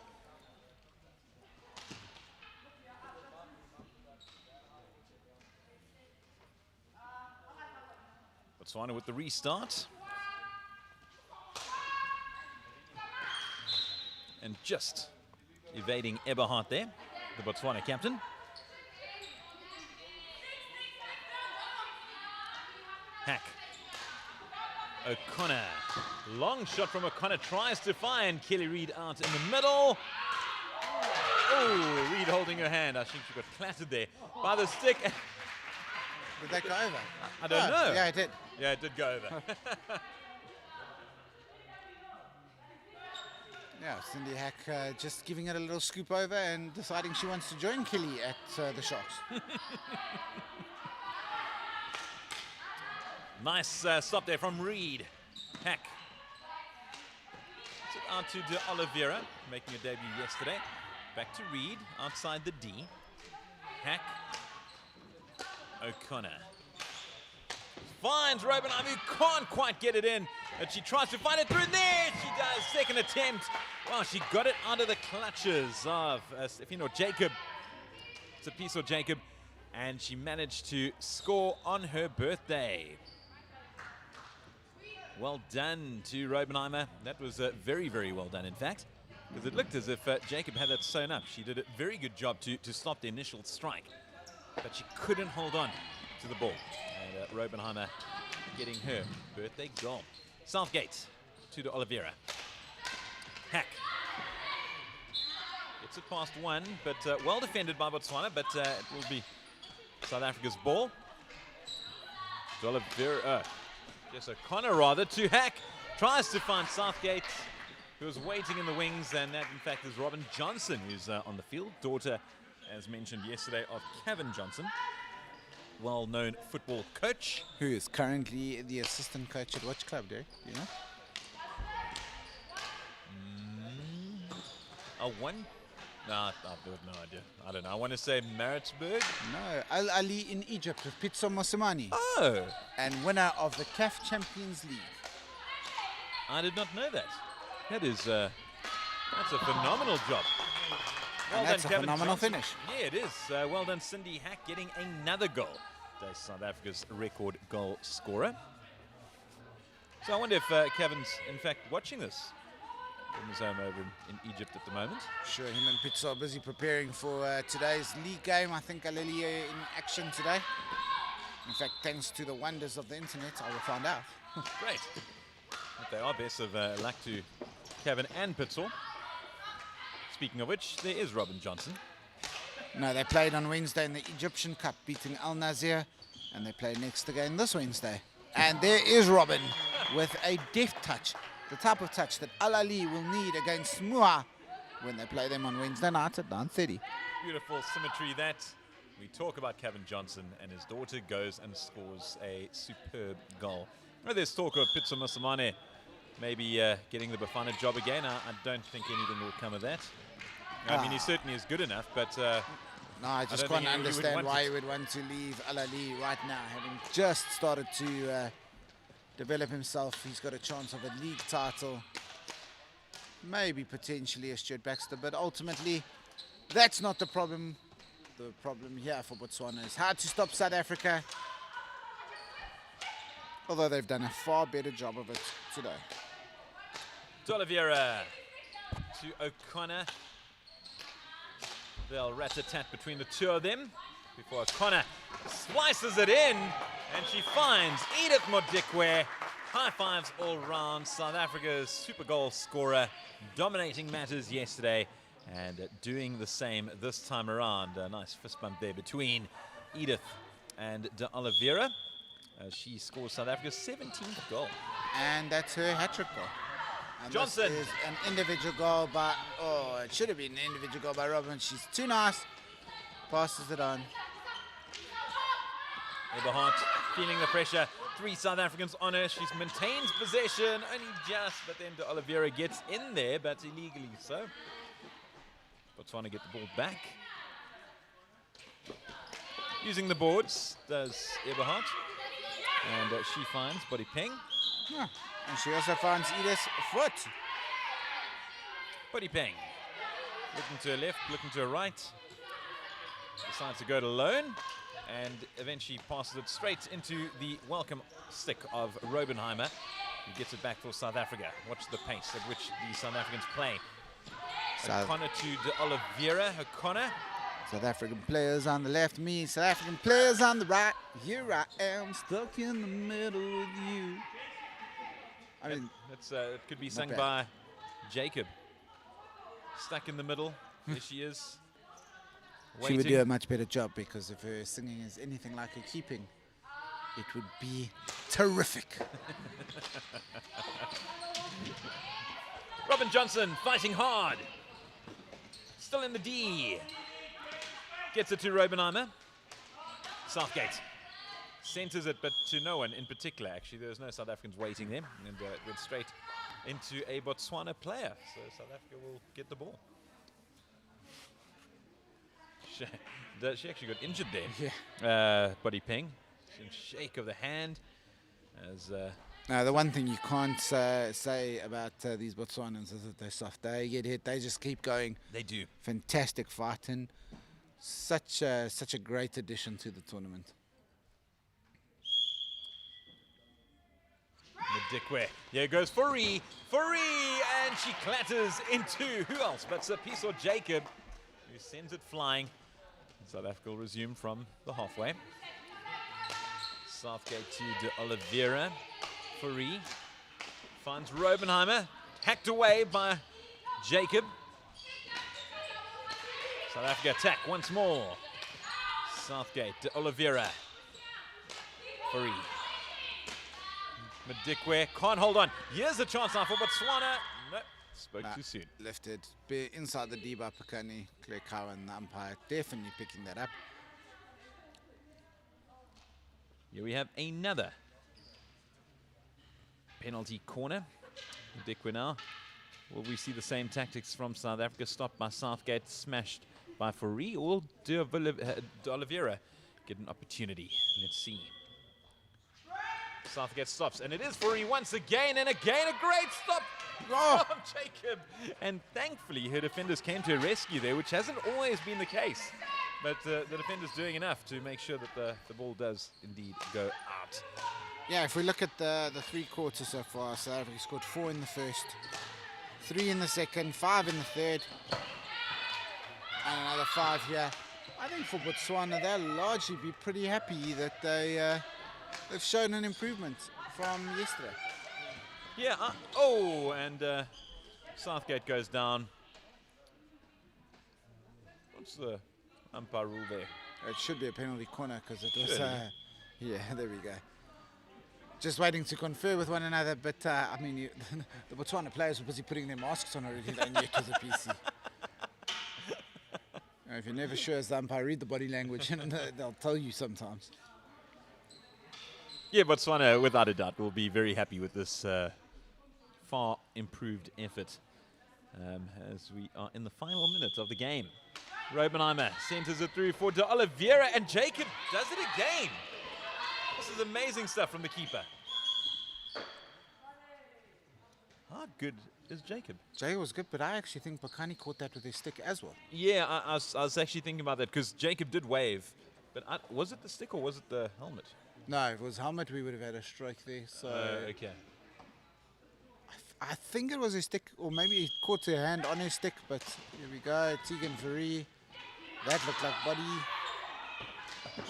Botswana with the restart. And just evading Eberhardt there, the Botswana captain. Hack. O'Connor. Long shot from O'Connor, tries to find Kelly Reid out in the middle. Oh, Reid holding her hand. I think she got clattered there by the stick. Did that go over? I don't know. Yeah, it did. Yeah, it did go over. Yeah, Cindy Hack just giving it a little scoop over and deciding she wants to join Kelly at the Sharks. Nice stop there from Reid. Hack. It's out to De Oliveira, making a debut yesterday. Back to Reid, outside the D. Hack. O'Connor. Finds Robenheimer, who can't quite get it in. But she tries to find it through there. She does. Second attempt. Wow, she got it out of the clutches of Stefino Jacob. It's a piece of Jacob. And she managed to score on her birthday. Well done to Robenheimer. That was very, very well done, in fact. Because it looked as if Jacob had that sewn up. She did a very good job to stop the initial strike. But she couldn't hold on to the ball. And Robenheimer getting her birthday goal. Southgate to De Oliveira. Hack. Gets it past one, but well defended by Botswana, but it will be South Africa's ball. De Oliveira, Jess O'Connor rather, to Hack. Tries to find Southgate, who was waiting in the wings, and that in fact is Robin Johnson, who's on the field. Daughter, as mentioned yesterday, of Kevin Johnson. Well-known football coach. Who is currently the assistant coach at which club, Derek? Do you know? No, I've got no idea. I don't know. I want to say Maritzburg. No, Al Ali in Egypt with Pitso Mosimane. Oh! And winner of the CAF Champions League. I did not know that. That is, that's a phenomenal job. Well and that's done, a Kevin phenomenal Johnson. finish. Yeah, it is. Well done, Cindy Hack, getting another goal. That's South Africa's record goal scorer. So I wonder if Kevin's, in fact, watching this in his home over in Egypt at the moment. Sure, him and Pitso are busy preparing for today's league game. I think Alili in action today. In fact, thanks to the wonders of the internet, I will find out. Great. But they are best of luck to Kevin and Pitso. Speaking of which, there is Robin Johnson. No, they played on Wednesday in the Egyptian Cup, beating Al Nazir, and they play next again this Wednesday. And there is Robin with a deft touch, the type of touch that Al Ali will need against Smua when they play them on Wednesday night at 9:30. Beautiful symmetry that. We talk about Kevin Johnson, and his daughter goes and scores a superb goal. Oh, there's talk of Pitso Mosimane maybe getting the Bafana job again. I don't think anything will come of that. I mean, he certainly is good enough, but... no, I just can't understand why he would want to leave Al Ali right now, having just started to develop himself. He's got a chance of a league title. maybe potentially a Stuart Baxter, but ultimately that's not the problem. The problem here for Botswana is how to stop South Africa, although they've done a far better job of it today. D'Oliveira to O'Connor. They'll rat-a-tat between the two of them before O'Connor slices it in, and she finds Edith Modikwe. High fives all round. South Africa's super goal scorer, dominating matters yesterday and doing the same this time around. A nice fist bump there between Edith and D'Oliveira. She scores South Africa's 17th goal. And that's her hat-trick goal. And Johnson. This is an individual goal by, oh, it should have been an individual goal by Robin. She's too nice. Passes it on. Eberhardt feeling the pressure. 3 South Africans on her. She maintains possession, only just, but then D'Oliveira gets in there, but illegally so. Botswana get the ball back. Using the boards does Eberhardt. And she finds Body Peng. Yeah. And she also finds Edith's foot. Body Peng. Looking to her left, looking to her right. Decides to go it alone. And eventually passes it straight into the welcome stick of Robenheimer, who gets it back for South Africa. Watch the pace at which the South Africans play. O'Connor to D'Oliveira. O'Connor. South African players on the left, me. South African players on the right. Here I am, stuck in the middle with you. I mean, it could be sung bad. by Jacob. Stuck in the middle. There she is. She would do a much better job, because if her singing is anything like her keeping, it would be terrific. Robin Johnson fighting hard. Still in the D. Gets it to Robenheimer. Southgate centers it, but to no one in particular, actually. There was no South Africans waiting there, and it went straight into a Botswana player. So South Africa will get the ball. She actually got injured there. Yeah. Body Peng. Some shake of the hand. As Now, the one thing you can't say about these Botswanans is that they're soft. They get hit, they just keep going. they do. Fantastic fighting. Such a great addition to the tournament. Modikwe. Here goes Fourie. Fourie! And she clatters into who else but Sapiso Jacob, who sends it flying. South Africa will resume from the halfway. Southgate to D'Oliveira. Fourie finds Robenheimer. Hacked away by Jacob. South Africa attack once more. Southgate to D'Oliveira. Fourie. Modikwe can't hold on. Here's a chance now for Botswana. No, spoke too soon. Lifted. Be inside the D by Pakani. Claire Cowan, the umpire, definitely picking that up. Here we have another penalty corner. Modikwe now. Will we see the same tactics from South Africa? Stopped by Southgate, smashed by Fourie, or D'Oliveira get an opportunity? Let's see. Southgate stops, and it is Fourie once again, and again a great stop from Jacob. And thankfully her defenders came to a rescue there, which hasn't always been the case. But the defenders doing enough to make sure that the ball does indeed go out. Yeah, if we look at the 3 quarters so far, South Africa scored 4 in the first, 3 in the second, 5 in the third, and another 5 here. I think for Botswana, they'll largely be pretty happy that they've shown an improvement from yesterday. Yeah, and Southgate goes down. What's the umpire rule there? It should be a penalty corner, because it was, yeah, there we go. Just waiting to confer with one another, but I mean, the Botswana players were busy putting their masks on already. They knew it was a PC. If you're never sure as the umpire, read the body language, and they'll tell you sometimes. Yeah, Botswana, without a doubt, will be very happy with this far improved effort as we are in the final minute of the game. Robenheimer centers it through for D'Oliveira, and Jacob does it again. This is amazing stuff from the keeper. How good is Jacob? Jay was good, but I actually think Bakani caught that with his stick as well. Yeah, I was actually thinking about that because Jacob did wave. But was it the stick or was it the helmet? No, if it was helmet, we would have had a strike there. So Okay. I think it was his stick, or maybe he caught her hand on his stick. But here we go, Tegan Fourie. That looked like body.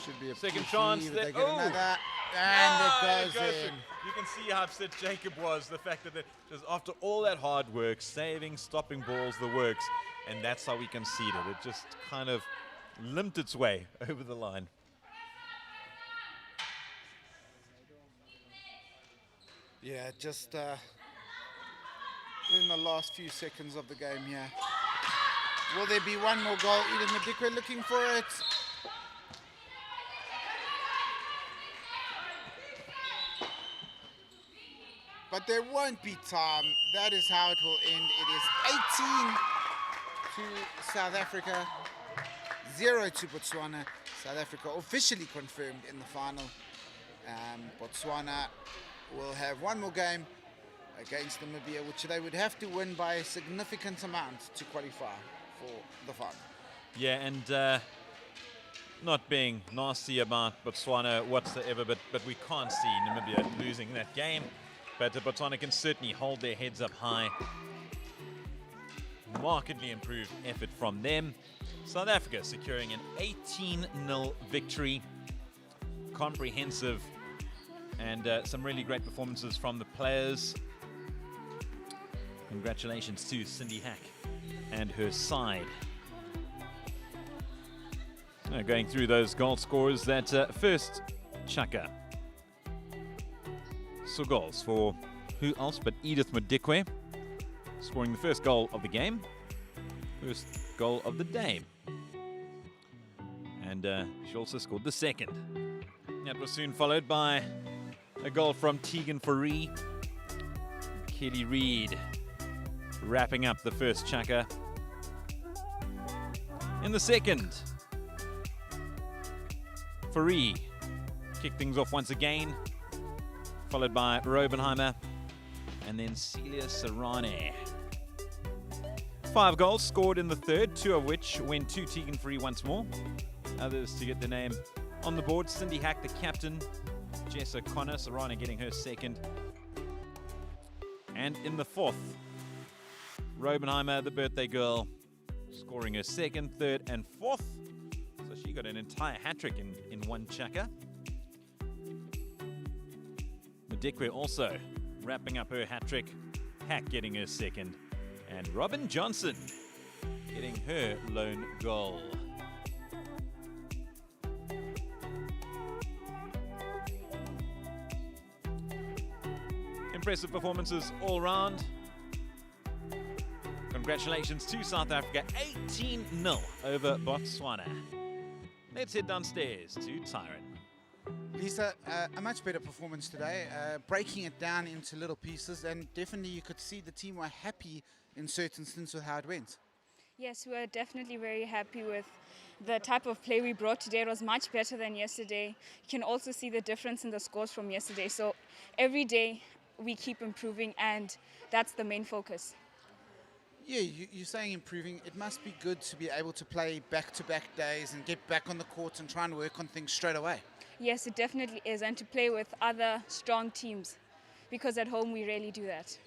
Should be a Second PT, chance. but That, they get another, and it goes in. You can see how upset Jacob was. The fact that just after all that hard work, saving, stopping balls, the works, and that's how we conceded. It just kind of limped its way over the line. Yeah, just in the last few seconds of the game here. Will there be one more goal? Edith Madikwe looking for it. But there won't be time. That is how it will end. It is 18 to South Africa, 0 to Botswana. South Africa officially confirmed in the final. Botswana will have one more game against Namibia, which they would have to win by a significant amount to qualify for the final. Yeah, and not being nasty about Botswana whatsoever, but we can't see Namibia losing that game. But Botswana can certainly hold their heads up high. Markedly improved effort from them. South Africa securing an 18-0 victory. Comprehensive and some really great performances from the players. Congratulations to Cindy Hack and her side. Now going through those goal scorers, that first Chaka. So goals for who else but Edith Madikwe, scoring the first goal of the game, first goal of the day. And she also scored the second. That was soon followed by a goal from Tegan Fourie. Kelly Reid wrapping up the first Chaka. In the second, Fourie kicked things off once again, followed by Robenheimer and then Celia Serrane. 5 goals scored in the third, 2 of which went to Tegan Fourie once more. Others to get the name on the board: Cindy Hack, the captain, Jess O'Connor, Serrane getting her second. And in the fourth, Robenheimer, the birthday girl, scoring her second, third and fourth. So she got an entire hat-trick in one Chaka. Madikwe also wrapping up her hat-trick, Hack getting her second, and Robin Johnson getting her lone goal. Impressive performances all round. Congratulations to South Africa, 18-0 over Botswana. Let's head downstairs to Tyron. Lisa, a much better performance today, breaking it down into little pieces, and definitely you could see the team were happy in certain instances with how it went. Yes, we were definitely very happy with the type of play we brought today. It was much better than yesterday. You can also see the difference in the scores from yesterday. So every day we keep improving, and that's the main focus. Yeah, you're saying improving. It must be good to be able to play back-to-back days and get back on the court and try and work on things straight away. Yes, it definitely is, and to play with other strong teams, because at home we rarely do that.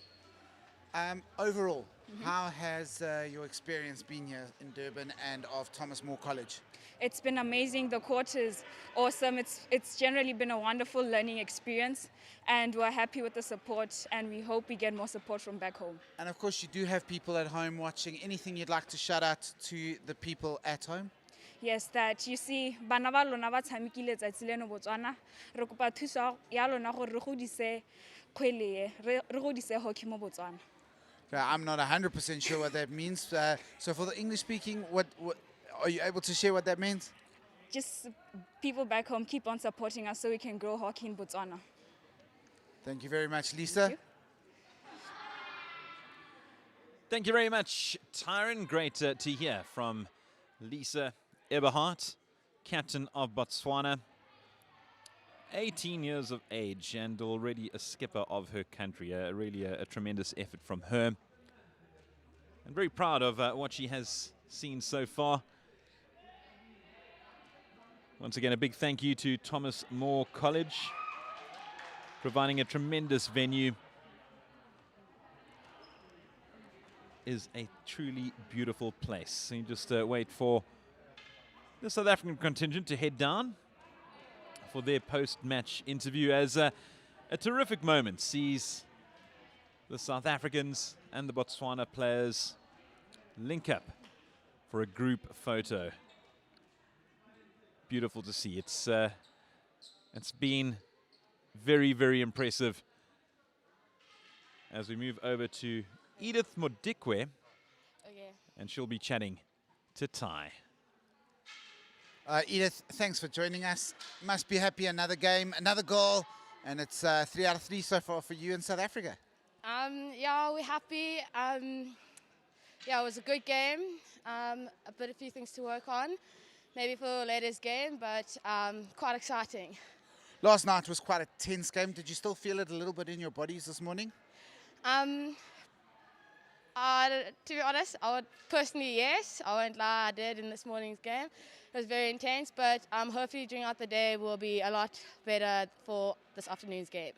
Overall, how has your experience been here in Durban and of Thomas More College? It's been amazing. The court is awesome. It's generally been a wonderful learning experience, and we're happy with the support, and we hope we get more support from back home. And of course, you do have people at home watching. Anything you'd like to shout out to the people at home? Yes, that you see, bana ba lona ba tshamekile tsatsi leno Botswana. Re kopa thuso ya lona gore re godise kgwele e, re godise hockey mo Botswana. I'm not 100% sure what that means. So for the English speaking, what are you able to share what that means? Just people back home keep on supporting us so we can grow hockey in Botswana. Thank you very much, Lisa. Thank you very much, Tyron. Great to hear from Lisa Eberhardt, captain of Botswana. 18 years of age and already a skipper of her country. Really a tremendous effort from her. And very proud of what she has seen so far. Once again, a big thank you to Thomas More College, providing a tremendous venue. Is a truly beautiful place. So you just wait for the South African contingent to head down for their post-match interview, as a terrific moment sees the South Africans and the Botswana players link up for a group photo. Beautiful to see. It's been very, very impressive. As we move over to Edith Modikwe, and she'll be chatting to Ty. Edith, thanks for joining us. Must be happy, another game, another goal, and it's 3 out of 3 so far for you in South Africa. Yeah, we're happy. Yeah, it was a good game. A few things to work on, maybe for later's game, but quite exciting. Last night was quite a tense game. Did you still feel it a little bit in your bodies this morning? To be honest, I would personally, yes. I won't lie, I did in this morning's game. It was very intense, but hopefully during the day will be a lot better for this afternoon's game.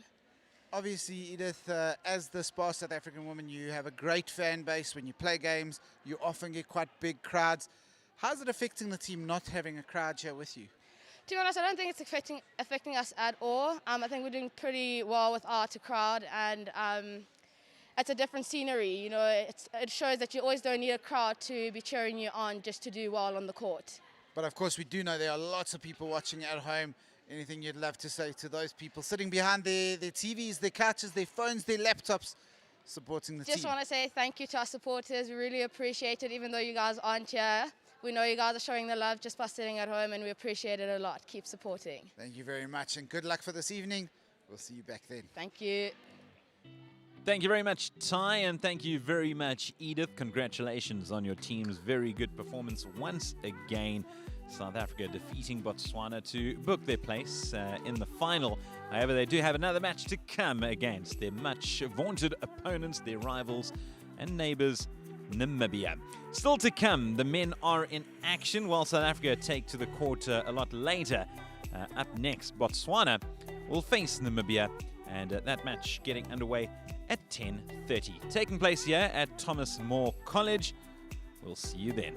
Obviously, Edith, as the Spa South African woman, you have a great fan base. When you play games, you often get quite big crowds. How's it affecting the team not having a crowd here with you? To be honest, I don't think it's affecting us at all. I think we're doing pretty well without a crowd, and it's a different scenery. You know, it shows that you always don't need a crowd to be cheering you on just to do well on the court. But of course, we do know there are lots of people watching at home. Anything you'd love to say to those people sitting behind their TVs, their couches, their phones, their laptops, supporting the team? Just want to say thank you to our supporters. We really appreciate it, even though you guys aren't here. We know you guys are showing the love just by sitting at home, and we appreciate it a lot. Keep supporting. Thank you very much, and good luck for this evening. We'll see you back then. Thank you. Thank you very much, Ty, and thank you very much, Edith. Congratulations on your team's very good performance once again. South Africa defeating Botswana to book their place in the final. However, they do have another match to come against their much vaunted opponents, their rivals and neighbours, Namibia. Still to come, the men are in action while South Africa take to the court a lot later. Up next, Botswana will face Namibia, and that match getting underway at 10:30. Taking place here at Thomas More College. We'll see you then.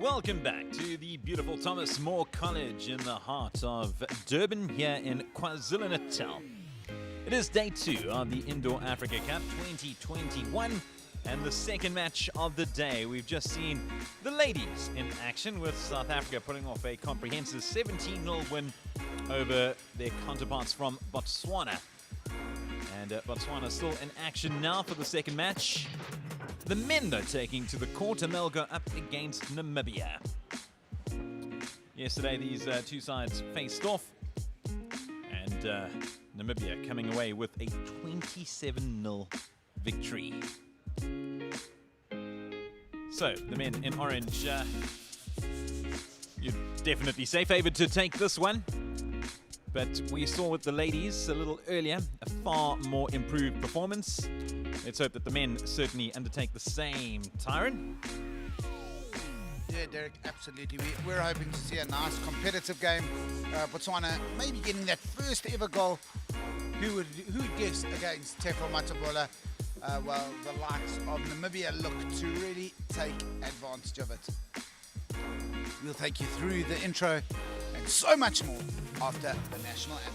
Welcome back to the beautiful Thomas More College in the heart of Durban here in KwaZulu-Natal. It is day 2 of the Indoor Africa Cup 2021 and the second match of the day. We've just seen the ladies in action with South Africa putting off a comprehensive 17-0 win over their counterparts from Botswana. And Botswana still in action now for the second match. The men, though, taking to the court, and they'll go up against Namibia. Yesterday, these two sides faced off, and Namibia coming away with a 27-0 victory. So, the men in orange, you'd definitely say favoured to take this one. But we saw with the ladies a little earlier a far more improved performance. Let's hope that the men certainly undertake the same. Tyron? Yeah, Derek, absolutely. We're hoping to see a nice competitive game. Botswana maybe getting that first ever goal. Who guessed against Tefo Matabola? Well, the likes of Namibia look to really take advantage of it. We'll take you through the intro and so much more after the national anthem.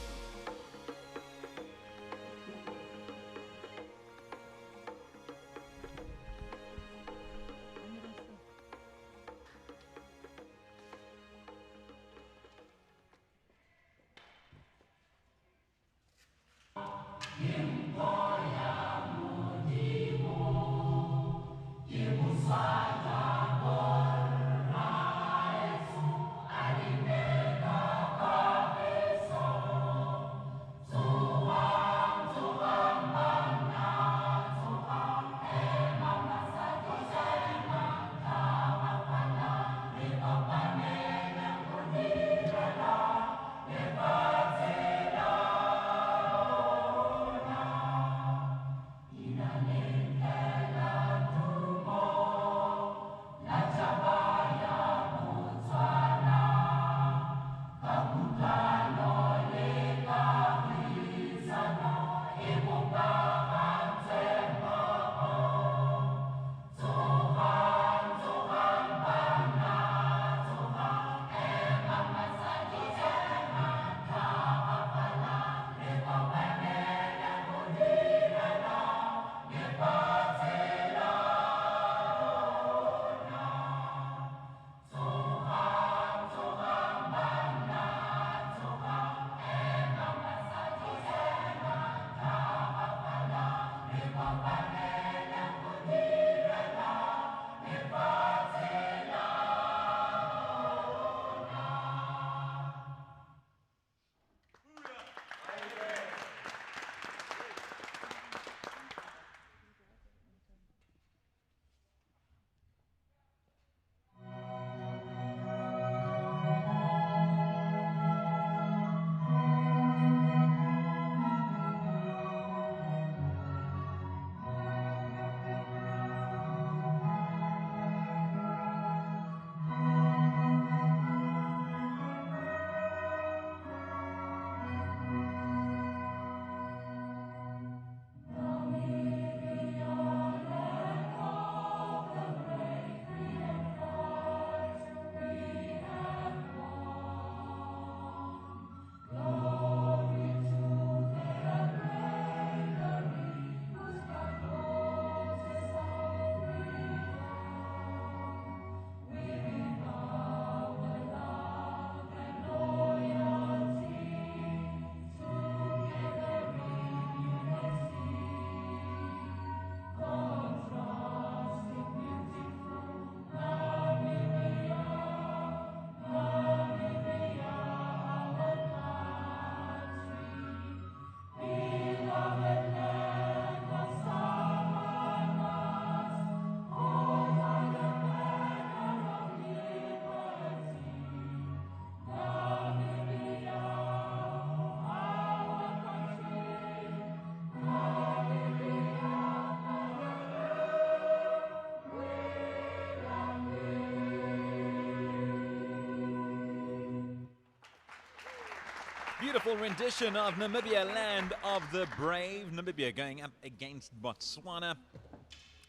Beautiful rendition of Namibia, Land of the Brave. Namibia going up against Botswana.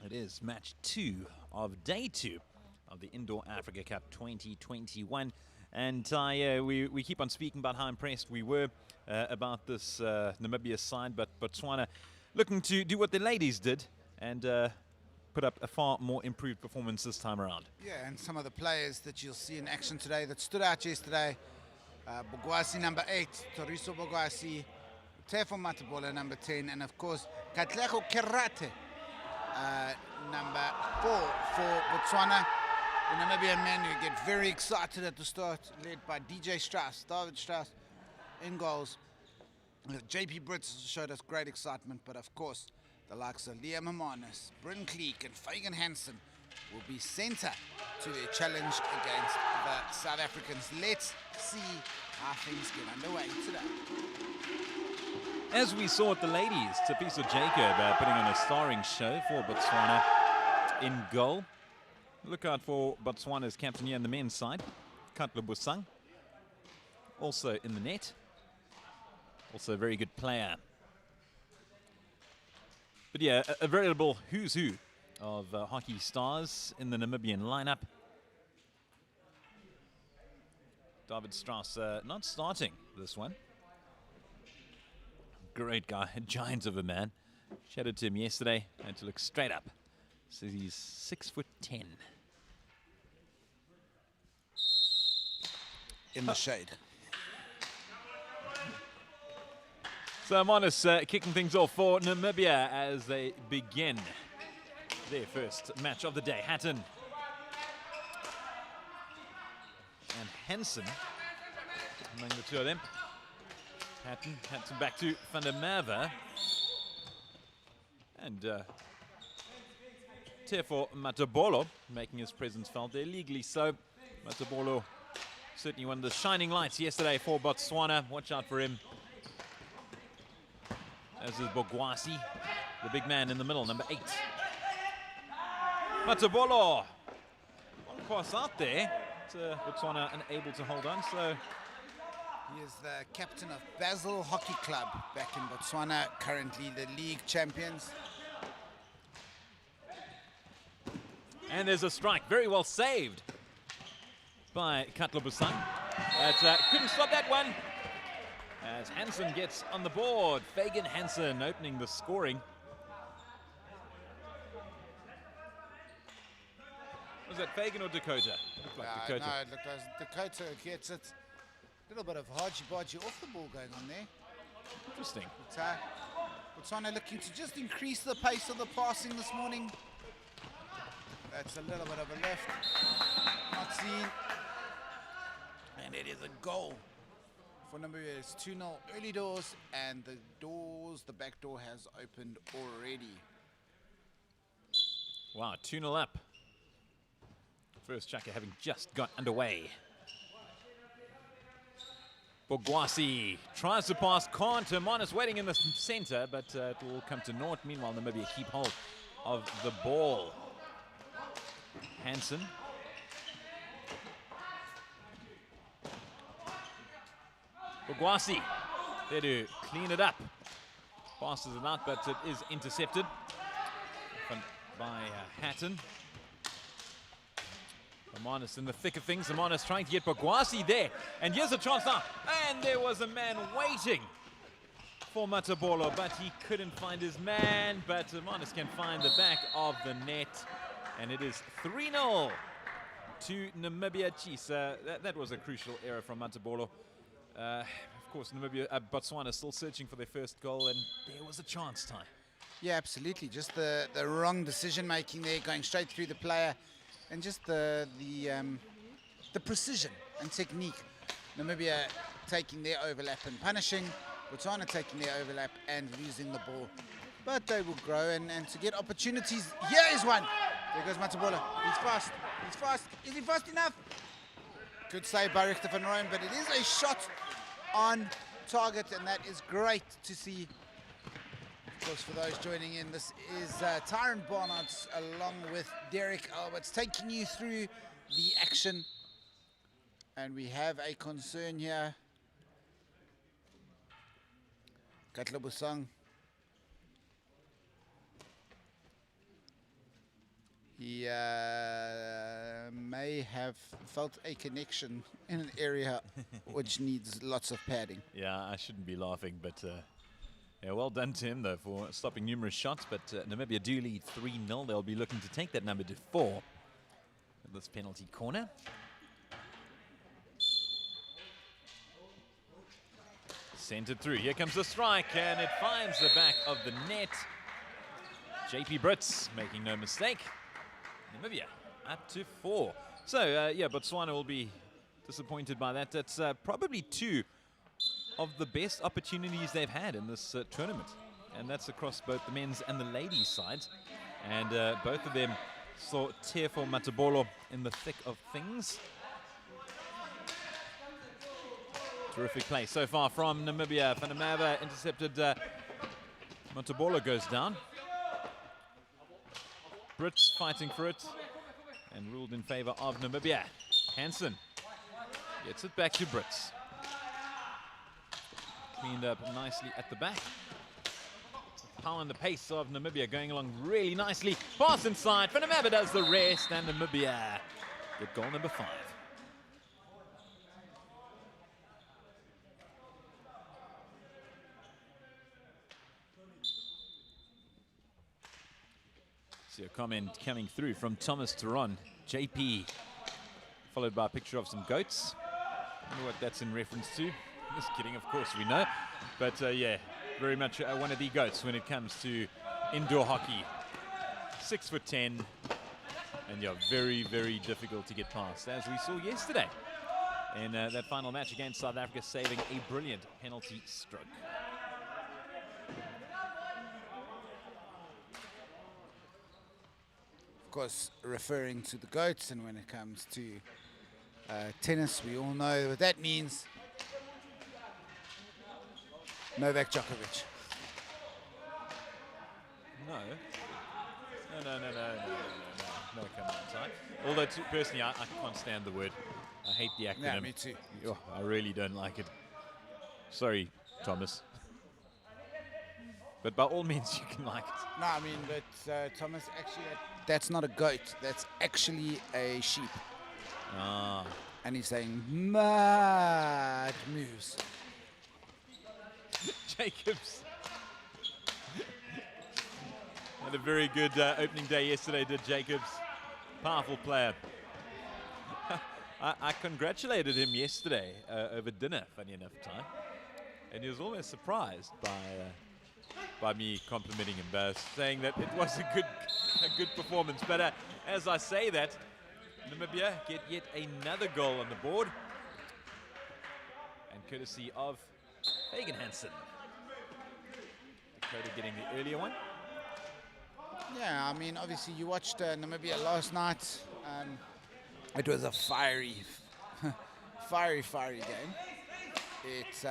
It is match 2 of day 2 of the Indoor Africa Cup 2021. And we keep on speaking about how impressed we were about this Namibia side, but Botswana looking to do what the ladies did and put up a far more improved performance this time around. Yeah, and some of the players that you'll see in action today that stood out yesterday, Bogwasi number 8, Toriso Bogwasi, Tefo Matabola number 10, and of course Katlego Kerate number 4 for Botswana. The Namibian men who get very excited at the start, led by DJ Strauss, David Strauss in goals. JP Brits showed us great excitement, but of course the likes of Liam Amanis, Bryn Cleek and Fagan Hansen will be centre to their challenge against the South Africans. Let's see how things get underway today. As we saw at the ladies, Tapiso Jacob putting on a starring show for Botswana in goal. Look out for Botswana's captain here on the men's side, Katla Busang, also in the net. Also a very good player. But yeah, a veritable who's who of hockey stars in the Namibian lineup. David Strauss not starting this one. Great guy, a giant of a man. Chatted to him yesterday, had to look straight up. Says he's 6'10". In the shade. So Monis kicking things off for Namibia as they begin their first match of the day. Hatton and Hansen among the two of them. Hatton back to Van der Merwe. And Tefo Matabolo making his presence felt there, legally so. Matabolo certainly one of the shining lights yesterday for Botswana. Watch out for him. As is Bogwasi, the big man in the middle, number 8. Matabolo. Long pass out there. Botswana unable to hold on, so... He is the captain of Basel Hockey Club back in Botswana, currently the league champions. And there's a strike, very well saved by Katla Busang. Couldn't stop that one. As Hansen gets on the board. Fagan Hansen opening the scoring. Was that Fagan or Dakota? Looked like Dakota. No, it looked like Dakota gets it. A little bit of hodgy-bodgy off the ball going on there. Interesting. But, Botswana looking to just increase the pace of the passing this morning. That's a little bit of a left. Not seen. And it is a goal for Namibia. It's 2-0 early doors, and the back door has opened already. Wow, 2-0 up. First checker having just got underway. Bogwasi tries to pass, can't. Hermanus waiting in the center, but it will come to naught. Meanwhile, Namibia keep hold of the ball. Hansen. Bogwasi there to clean it up. Passes it out, but it is intercepted by Hatton. Hermanus in the thick of things. Hermanus trying to get Bogwasi there. And here's a chance now. And there was a man waiting for Matabolo, but he couldn't find his man. But Hermanus can find the back of the net. And it is 3-0 to Namibia. Jeez, that was a crucial error from Matabolo. Of course, Botswana still searching for their first goal, and there was a chance time. Yeah, absolutely. Just the wrong decision making there, going straight through the player, and just the precision and technique. Namibia taking their overlap and punishing, Botswana taking their overlap and losing the ball. But they will grow and to get opportunities. Here is one. There goes Matabola. He's fast. He's fast. Is he fast enough? Good save by Richter van Rooyen, but it is a shot on target, and that is great to see. Of course, for those joining in, this is Tyron Barnard along with Derek Alberts taking you through the action. And we have a concern here. Katla Busang. He may have felt a connection in an area which needs lots of padding. Yeah, I shouldn't be laughing, but yeah, well done to him, though, for stopping numerous shots. But Namibia do lead 3-0. They'll be looking to take that number to 4 at this penalty corner. Centered through. Here comes the strike, and it finds the back of the net. JP Brits making no mistake. Namibia up to 4. So, yeah, Botswana will be disappointed by that. That's probably 2 of the best opportunities they've had in this tournament. And that's across both the men's and the ladies' sides. And both of them saw Tearful Matabolo in the thick of things. Terrific play so far from Namibia. Fanamava intercepted. Matabolo goes down. Brits fighting for it and ruled in favor of Namibia. Hansen gets it back to Brits. Cleaned up nicely at the back. Power and the pace of Namibia going along really nicely. Pass inside. Fanamava does the rest, and Namibia get goal number 5. See a comment coming through from Thomas Turon. JP, followed by a picture of some goats. I wonder what that's in reference to. Just kidding, of course we know. But yeah, very much one of the goats when it comes to indoor hockey. 6'10", and yeah, very, very difficult to get past, as we saw yesterday in that final match against South Africa, saving a brilliant penalty stroke. Of course, referring to the goats, and when it comes to tennis, we all know what that means. Novak Djokovic. No, come on, Ty. Although, personally, I can't stand the word. I hate the acronym. Yeah, me too. Oh, I really don't like it. Sorry, Thomas. But by all means, you can like it. No, I mean, but Thomas, actually, that's not a goat. That's actually a sheep. Ah. And he's saying, mad moves. Jacobs had a very good opening day yesterday, did Jacobs. Powerful player. I congratulated him yesterday over dinner, funny enough, Ty. And he was almost surprised by me complimenting him, saying that it was a good performance. But as I say that, Namibia get yet another goal on the board. And courtesy of Fagan Hansen. Dakota getting the earlier one. Yeah, I mean, obviously you watched Namibia last night. It was a fiery game. It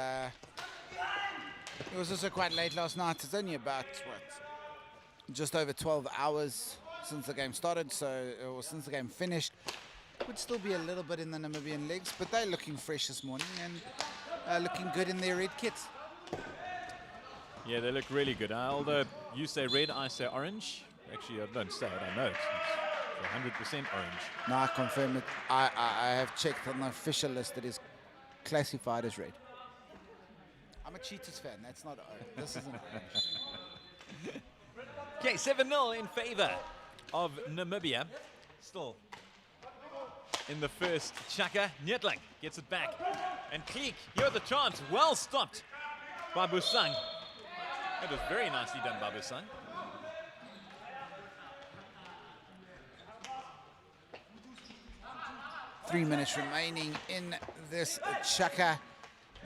was also quite late last night. It's only about, just over 12 hours since the game started, or since the game finished. Would still be a little bit in the Namibian legs, but they're looking fresh this morning and looking good in their red kits. Yeah, they look really good. Although you say red, I say orange. Actually, I don't say it, I know it's 100% orange. No, I confirm it. I have checked on the official list. It is classified as red. I'm a Cheetahs fan. That's not orange. This isn't orange. Okay, 7-0 in favor of Namibia. Still in the first chaka. Nyetling gets it back. And Kleek, here the chance. Well stopped by Busang. That was very nicely done by Busang. Three minutes remaining in this chaka.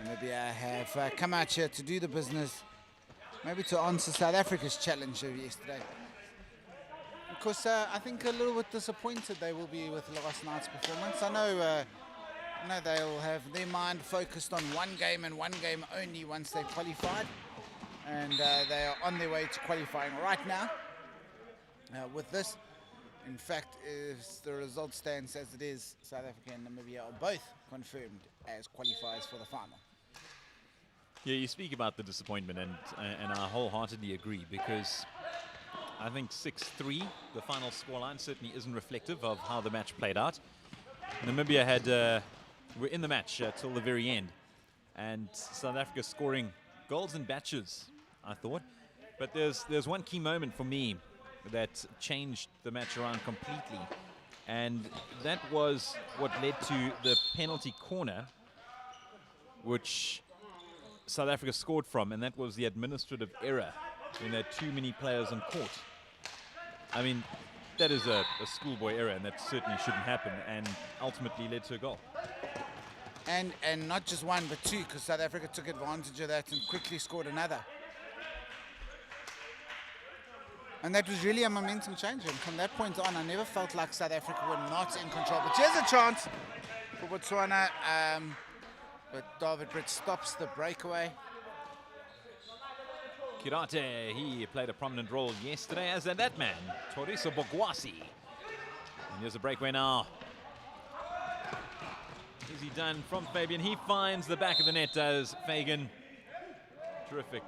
Namibia have come out here to do the business, maybe to answer South Africa's challenge of yesterday. Of course, I think a little bit disappointed they will be with last night's performance. I know they'll have their mind focused on one game and one game only once they've qualified. And they are on their way to qualifying right now with this. In fact, if the result stands as it is, South Africa and Namibia are both confirmed as qualifiers for the final. Yeah, you speak about the disappointment, and I wholeheartedly agree, because I think 6-3. The final scoreline certainly isn't reflective of how the match played out. Namibia were in the match till the very end. And South Africa scoring goals in batches, I thought. But there's one key moment for me that changed the match around completely. And that was what led to the penalty corner, which South Africa scored from, and that was the administrative error when there are too many players on court. I mean, that is a schoolboy error, and that certainly shouldn't happen, and ultimately led to a goal. And not just one, but two, because South Africa took advantage of that and quickly scored another. And that was really a momentum changer. And from that point on, I never felt like South Africa were not in control. But here's a chance for Botswana. But David Britt stops the breakaway. Kirate, he played a prominent role yesterday, as did that man, Toriso Bogwasi. And here's a breakaway now. Easy done from Fabian. He finds the back of the net, does Fagan. Terrific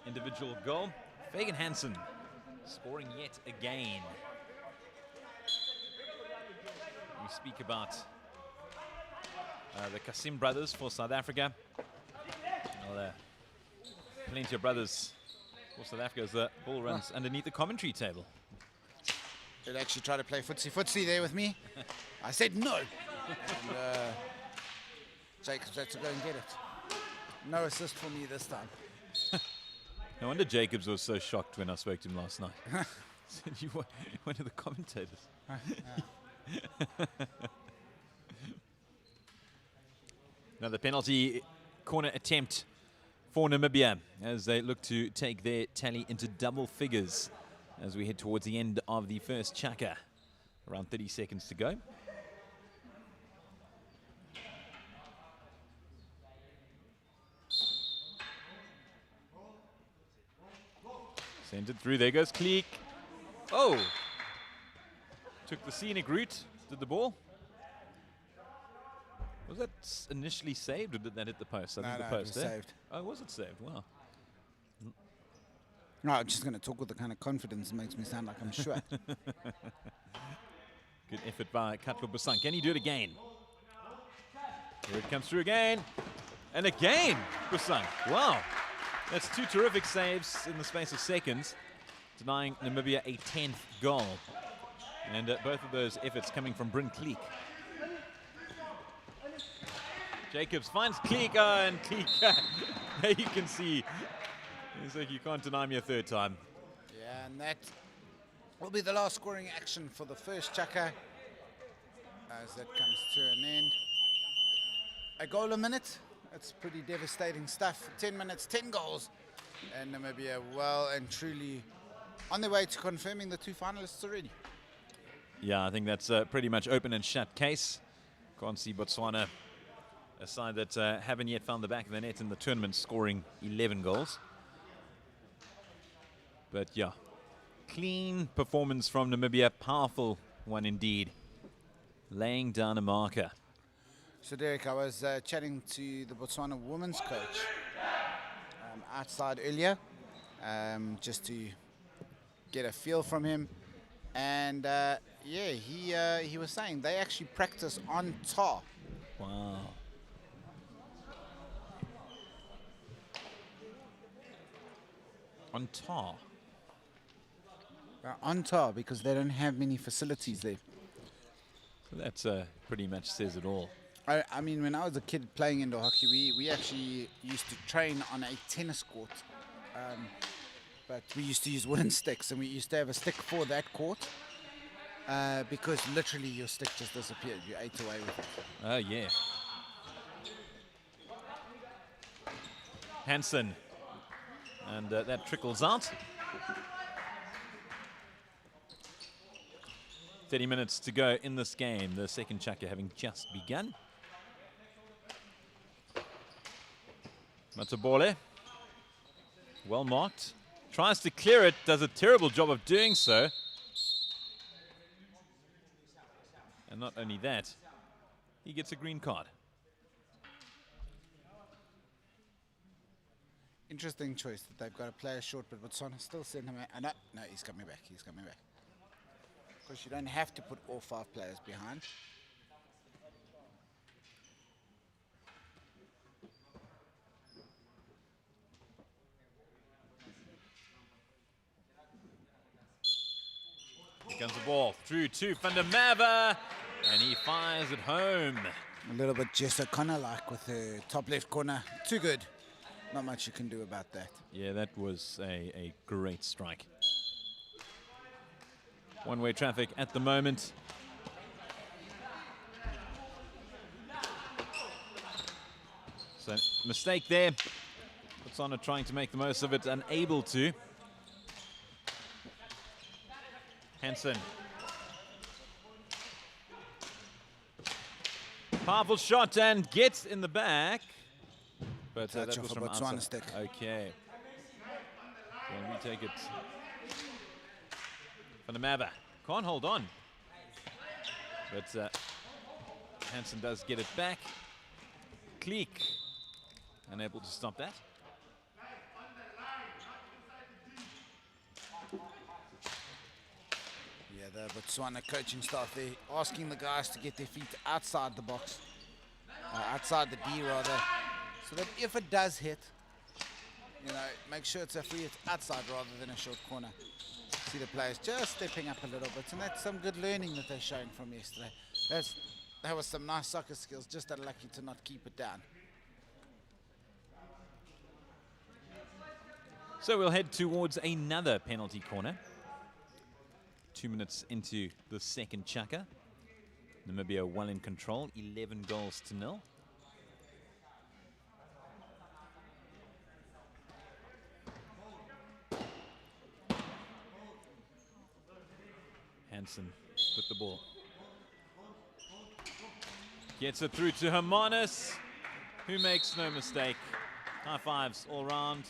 individual goal. Fagan Hansen scoring yet again. We speak about the Kasim brothers for South Africa. Well, plenty of brothers for South Africa as the ball runs underneath the commentary table. They'd actually try to play footsie there with me. I said no. And Jacobs had to go and get it. No assist for me this time. No wonder Jacobs was so shocked when I spoke to him last night. Said, you were one of the commentators. Another penalty corner attempt for Namibia as they look to take their tally into double figures as we head towards the end of the first chaka. Around 30 seconds to go. Sent it through. There goes Kleek. Oh! Took the scenic route. Did the ball? Was that initially saved, or did that hit the post? I think the post, it was saved. Oh, was it saved? Wow. No, I'm just going to talk with the kind of confidence that makes me sound like I'm sure. Good effort by Katlo Busang. Can he do it again? Here it comes through again. And again, Busang. Wow. That's two terrific saves in the space of seconds, denying Namibia a 10th goal. And both of those efforts coming from Bryn Kleek. Jacobs finds Kleek, and Kleek, there you can see, he's like, you can't deny me a third time. Yeah, and that will be the last scoring action for the first chaka as that comes to an end. A goal a minute. That's pretty devastating stuff. 10 minutes, 10 goals. And Namibia well and truly on their way to confirming the two finalists already. Yeah, I think that's pretty much open and shut case. Can't see Botswana, a side that haven't yet found the back of the net in the tournament, scoring 11 goals. But yeah, clean performance from Namibia. Powerful one indeed. Laying down a marker. So Derek, I was chatting to the Botswana women's coach outside earlier, just to get a feel from him. And yeah, he was saying they actually practice on tar. Wow. On tar? On tar, because they don't have many facilities there. So that's pretty much says it all. I mean, when I was a kid playing indoor hockey, we actually used to train on a tennis court. But we used to use wooden sticks, and we used to have a stick for that court because literally your stick just disappeared. You ate away with it. Oh, yeah. Hansen. And that trickles out. 30 minutes to go in this game. The second chaka having just begun. Matabole. Well marked. Tries to clear it. Does a terrible job of doing so. And not only that, he gets a green card. Interesting choice that they've got a player short, but Botswana still send him. No, he's coming back. He's coming back. Because you don't have to put all 5 players behind. Here comes the ball through to Van der Merwe, and he fires it home. A little bit Jess O'Connor-like with the top left corner. Too good. Not much you can do about that. Yeah, that was a great strike. One-way traffic at the moment. So, mistake there. Botswana trying to make the most of it, unable to. Hansen. Powerful shot and gets in the back. But that Touch was off a from Botswana outside. stick. Okay. So we take it. Van der Merwe can't hold on. But Hansen does get it back. Kleek unable to stop that. Yeah, the Botswana coaching staff, they're asking the guys to get their feet outside the box. Outside the D, rather. So that if it does hit, you know, make sure it's a free hit outside rather than a short corner. See the players just stepping up a little bit, and that's some good learning that they're showing from yesterday. That was some nice soccer skills, just unlucky to not keep it down. So we'll head towards another penalty corner. 2 minutes into the second chukka. Namibia well in control, 11 goals to 0. Hansen with the ball. Gets it through to Hermanus, who makes no mistake. High fives all round.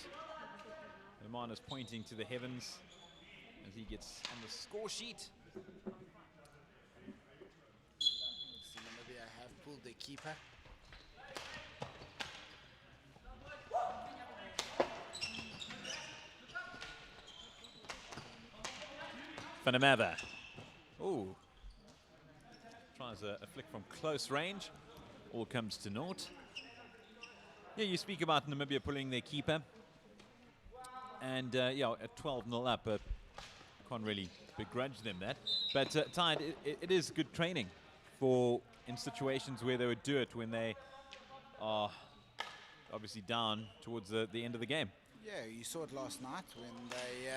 Hermanus pointing to the heavens as he gets on the score sheet. See, Namibia have pulled their keeper. Van der Merwe. Oh, tries a flick from close range. All comes to naught. Yeah, you speak about Namibia pulling their keeper. And yeah, at 12-0 up, can't really begrudge them that. But Tide, it is good training for in situations where they would do it when they are obviously down towards the end of the game. Yeah, you saw it last night when they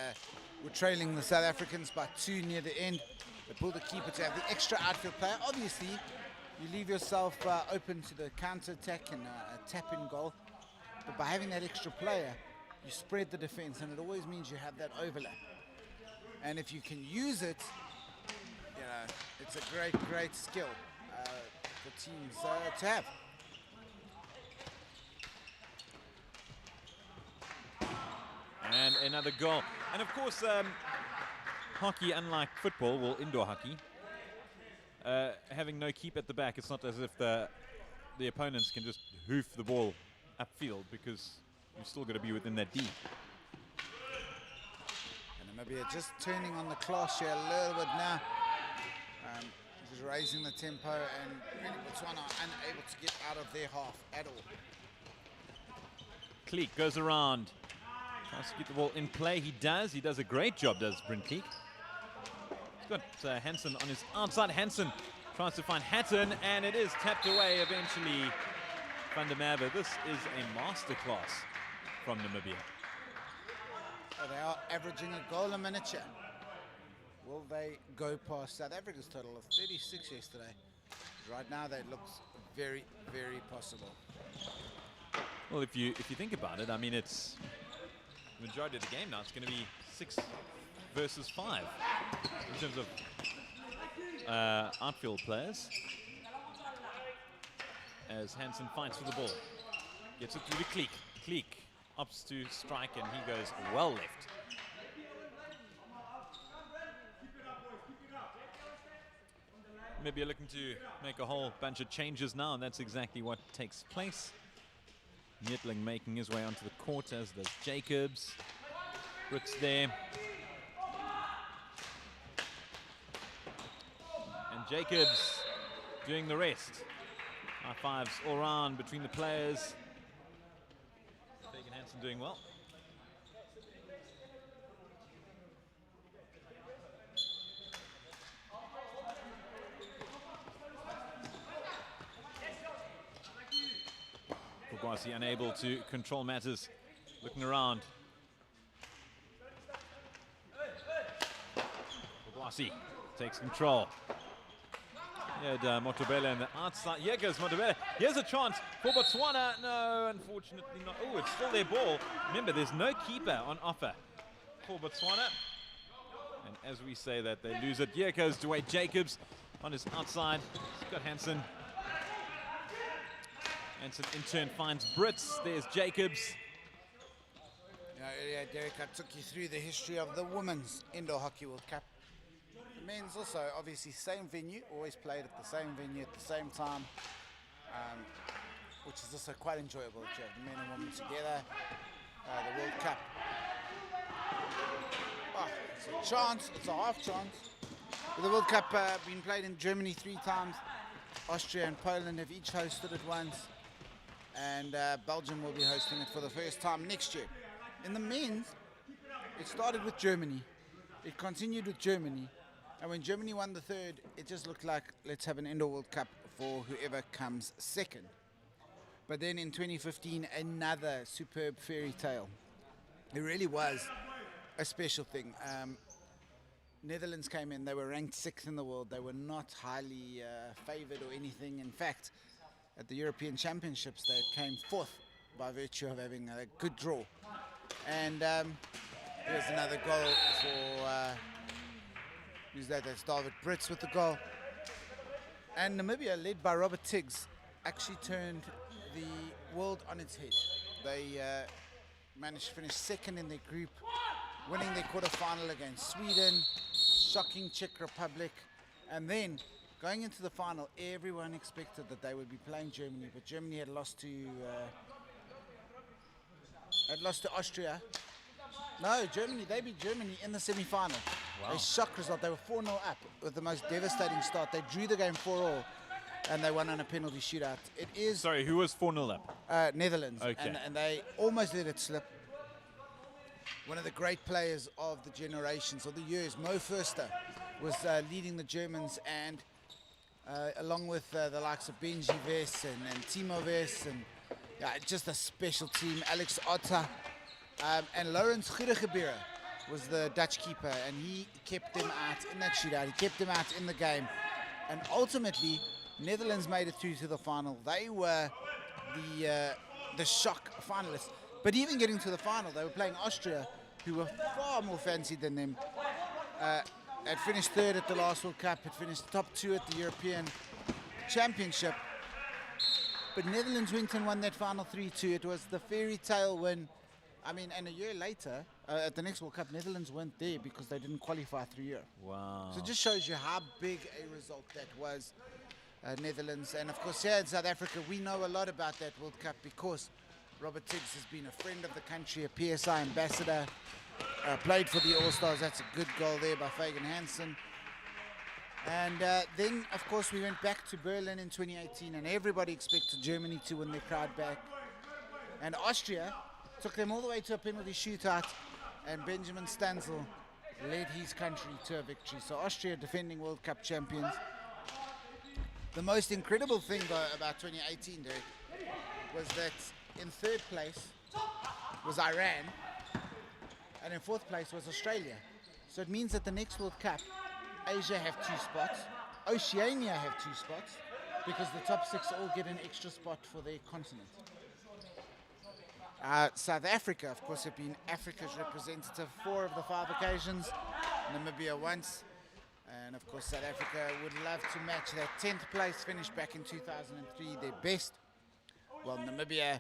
were trailing the South Africans by 2 near the end. They pulled the keeper to have the extra outfield player. Obviously, you leave yourself open to the counter-attack and a tap-in goal. But by having that extra player, you spread the defense, and it always means you have that overlap. And if you can use it, you know, it's a great, great skill for teams to have. And another goal. And of course, hockey, unlike football, well, indoor hockey, having no keep at the back, it's not as if the opponents can just hoof the ball upfield, because you've still got to be within that D. And Namibia just turning on the class here a little bit now. Just raising the tempo, and really Botswana are unable to get out of their half at all. Kleek goes around. Tries to get the ball in play. He does a great job, does Brent Kleek. He's got Hansen on his outside. Hansen tries to find Hatton, and it is tapped away eventually. Van der Merwe. This is a masterclass from Namibia. Oh, they are averaging a goal a minute here. Will they go past South Africa's total of 36 yesterday? Right now, that looks very, very possible. Well, if you think about it, I mean, it's the majority of the game now. It's going to be 6 versus 5 in terms of outfield players. As Hansen fights for the ball, gets it through to Kleek. Kleek opts to strike, and he goes well left. Maybe you're looking to make a whole bunch of changes now, and that's exactly what takes place. Nietling making his way onto the court, as does Jacobs. Brits there. And Jacobs doing the rest. High fives all around between the players. Fagan Hansen doing well. Kogwasi unable to control matters, looking around. Kogwasi takes control. He had Motobele on the outside. Here goes Motobele. Here's a chance for Botswana. No, unfortunately not. Oh, it's still their ball. Remember, there's no keeper on offer for Botswana. And as we say that, they lose it. Here goes Dwayne Jacobs on his outside. Scott Hansen. Hansen in turn finds Brits. There's Jacobs. Earlier, Derek, I took you through the history of the Women's Indoor Hockey World Cup. The men's also, obviously, same venue, always played at the same venue at the same time, which is also quite enjoyable that you have men and women together. The World Cup. Oh, it's a chance, it's a half chance. The World Cup been played in Germany 3 times. Austria and Poland have each hosted it once. And Belgium will be hosting it for the first time next year. In the men's, it started with Germany. It continued with Germany. And when Germany won the 3rd, it just looked like, let's have an Indoor World Cup for whoever comes second. But then in 2015, another superb fairy tale. It really was a special thing. Netherlands came in, they were ranked 6th in the world. They were not highly favored or anything. In fact, at the European Championships, they came 4th by virtue of having a good draw. And here's another goal for, who's that? That's David Brits with the goal. And Namibia, led by Robert Tiggs, actually turned the world on its head. They managed to finish 2nd in their group, winning their quarterfinal against Sweden, shocking Czech Republic, and then going into the final, everyone expected that they would be playing Germany, but Germany had lost to Austria. No, Germany, they beat Germany in the semi-final. Wow. A shock result. They were 4-0 up with the most devastating start. They drew the game 4-4, and they won on a penalty shootout. It is... Sorry, who was 4-0 up? Netherlands. Okay. And they almost let it slip. One of the great players of the generations, or the years, Mo Förster, was leading the Germans, and along with the likes of Benji Vess and Timo Vess, and just a special team. Alex Otter and Lawrence Gidegebera was the Dutch keeper, and he kept them out in that shootout. He kept them out in the game, and ultimately Netherlands made it through to the final. They were the shock finalists. But even getting to the final, they were playing Austria, who were far more fancied than them. Had finished 3rd at the last World Cup, had finished top 2 at the European Championship. But Netherlands went and won that final 3-2. It was the fairy tale win. I mean, and a year later, at the next World Cup, Netherlands weren't there because they didn't qualify through Europe. Wow. So it just shows you how big a result that was, Netherlands. And of course, here in South Africa, we know a lot about that World Cup because Robert Tiggs has been a friend of the country, a PSI ambassador, played for the All-Stars. That's a good goal there by Fagan Hansen. And then, of course, we went back to Berlin in 2018, and everybody expected Germany to win their crowd back. And Austria took them all the way to a penalty shootout, and Benjamin Stanzel led his country to a victory. So Austria, defending World Cup champions. The most incredible thing, though, about 2018, Derek, was that in 3rd place was Iran, and in 4th place was Australia. So it means that the next World Cup, Asia have 2 spots, Oceania have 2 spots, because the top 6 all get an extra spot for their continent. South Africa, of course, have been Africa's representative 4 of the 5 occasions, Namibia once, and of course South Africa would love to match that 10th place finish back in 2003, their best. Well, Namibia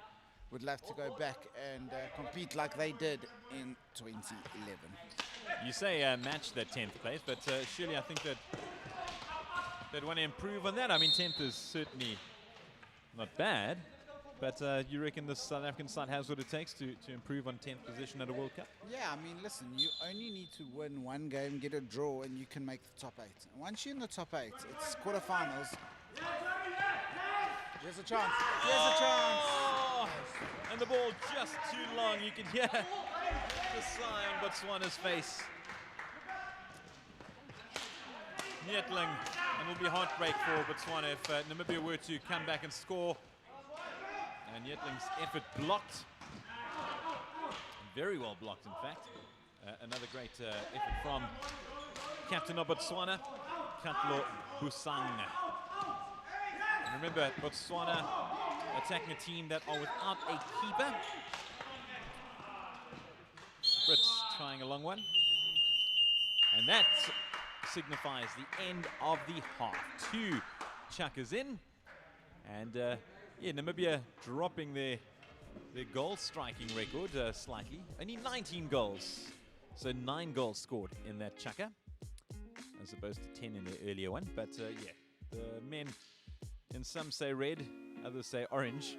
would love to go back and compete like they did in 2011. You say match that 10th place, but surely I think that they'd want to improve on that. I mean, 10th is certainly not bad. But you reckon the South African side has what it takes to improve on 10th position at a World Cup? Yeah, I mean, listen, you only need to win one game, get a draw, and you can make the top 8. And once you're in the top 8, it's quarterfinals. Here's a chance. Here's a chance. Oh, and the ball just too long. You can hear the sigh on Botswana's face. Nyetling, and it'll be heartbreak for Botswana if Namibia were to come back and score. And Nyetling's effort blocked. Very well blocked, in fact. Another great effort from captain of Botswana, Katlo Busang. And remember, Botswana attacking a team that are without a keeper. Brits trying a long one. And that signifies the end of the half. 2 chuckers in. And yeah, Namibia dropping their goal striking record slightly. Only 19 goals. So 9 goals scored in that chucker, as opposed to 10 in the earlier one. But yeah, the men, and some say red, others say orange,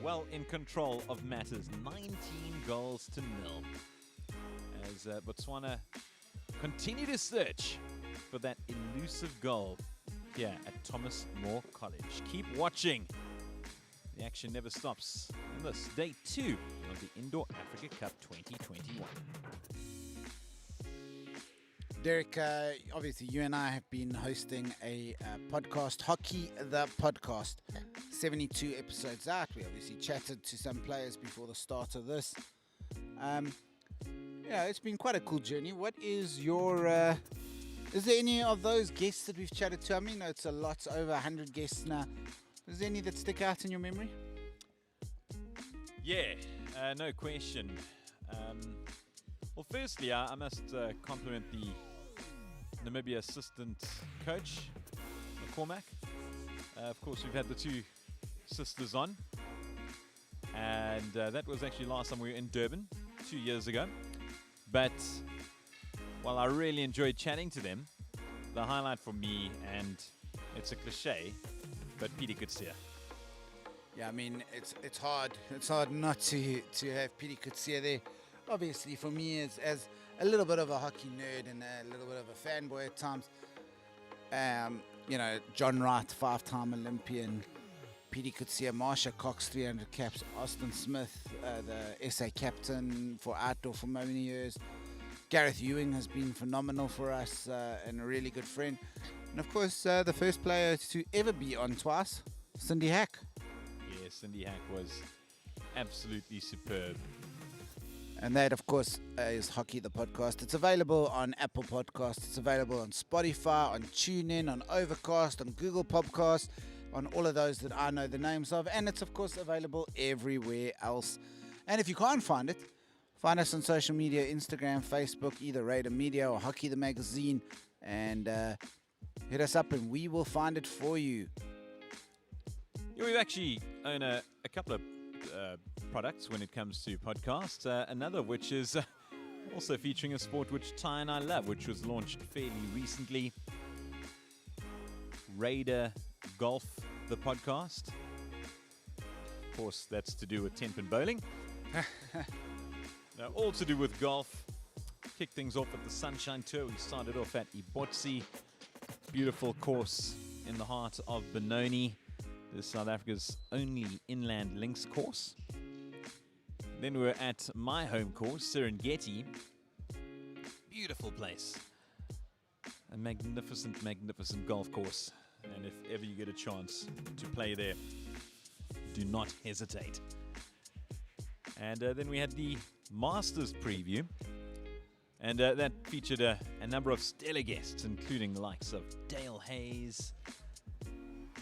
well in control of matters. 19 goals to 0. As Botswana continue to search for that elusive goal here at Thomas More College. Keep watching. The action never stops on this day 2 of the Indoor Africa Cup 2021. Derek, obviously you and I have been hosting a podcast, Hockey the Podcast. 72 episodes out. We obviously chatted to some players before the start of this. Yeah, it's been quite a cool journey. What is your... is there any of those guests that we've chatted to? I mean, it's a lot, over 100 guests now. Is there any that stick out in your memory? Yeah, no question. Well, firstly, I must compliment the Namibia assistant coach, McCormack. Of course, we've had the 2 sisters on. And that was actually last time we were in Durban, 2 years ago. But while I really enjoyed chatting to them, the highlight for me, and it's a cliche, but Pietie Coetzee. Yeah, I mean, it's hard. It's hard not to have Pietie Coetzee there. Obviously, for me, as a little bit of a hockey nerd and a little bit of a fanboy at times, you know, John Wright, 5-time Olympian, Pietie Coetzee, Marsha Cox, 300 caps, Austin Smith, the SA captain for outdoor for many years. Gareth Ewing has been phenomenal for us and a really good friend. And of course, the first player to ever be on twice, Cindy Hack. Yeah, Cindy Hack was absolutely superb. And that, of course, is Hockey the Podcast. It's available on Apple Podcasts. It's available on Spotify, on TuneIn, on Overcast, on Google Podcasts, on all of those that I know the names of. And it's, of course, available everywhere else. And if you can't find it, find us on social media, Instagram, Facebook, either Rayder Media or Hockey the Magazine. And hit us up and we will find it for you. Yeah, we actually own a couple of products when it comes to podcasts. Another of which is also featuring a sport which Ty and I love, which was launched fairly recently. Rayder Golf, the podcast. Of course, that's to do with 10-pin bowling. Now, all to do with golf. Kicked things off at the Sunshine Tour. We started off at Ibotsi. Beautiful course in the heart of Benoni. This is South Africa's only inland links course. Then we were at my home course, Serengeti. Beautiful place. A magnificent, magnificent golf course. And if ever you get a chance to play there, do not hesitate. And then we had the Masters preview. And that featured a number of stellar guests, including the likes of Dale Hayes,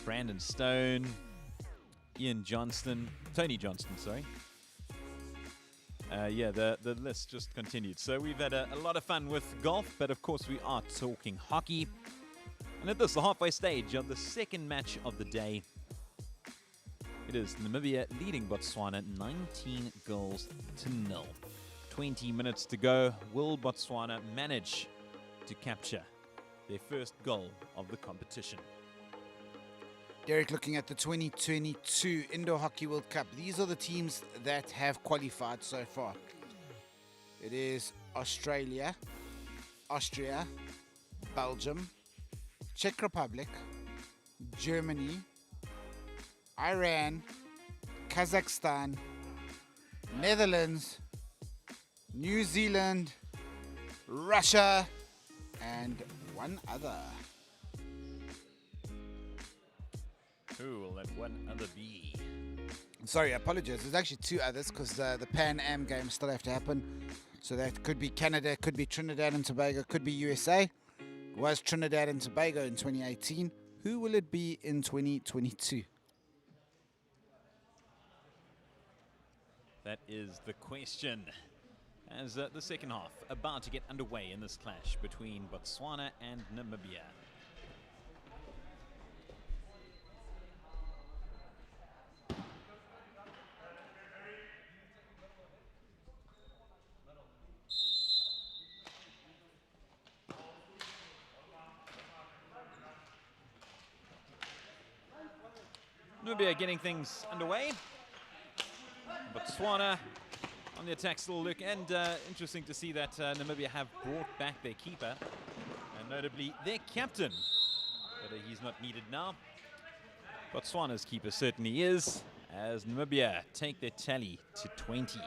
Brandon Stone, Tony Johnston, sorry. Yeah, the list just continued. So we've had a lot of fun with golf, but of course we are talking hockey. And at this, the halfway stage of the second match of the day, it is Namibia leading Botswana 19 goals to 0. 20 minutes to go. Will Botswana manage to capture their first goal of the competition? Derek, looking at the 2022 Indoor Hockey World Cup, these are the teams that have qualified so far. It is Australia, Austria, Belgium, Czech Republic, Germany, Iran, Kazakhstan, Netherlands, New Zealand, Russia, and one other. Who will that one other be? Sorry, I apologize. There's actually two others because the Pan Am games still have to happen. So that could be Canada, could be Trinidad and Tobago, could be USA. It was Trinidad and Tobago in 2018. Who will it be in 2022? That is the question. As the second half about to get underway in this clash between Botswana and Namibia. Namibia getting things underway. Botswana on the attack still look, and interesting to see that Namibia have brought back their keeper, and notably their captain, but he's not needed now. Botswana's keeper certainly is, as Namibia take their tally to 20.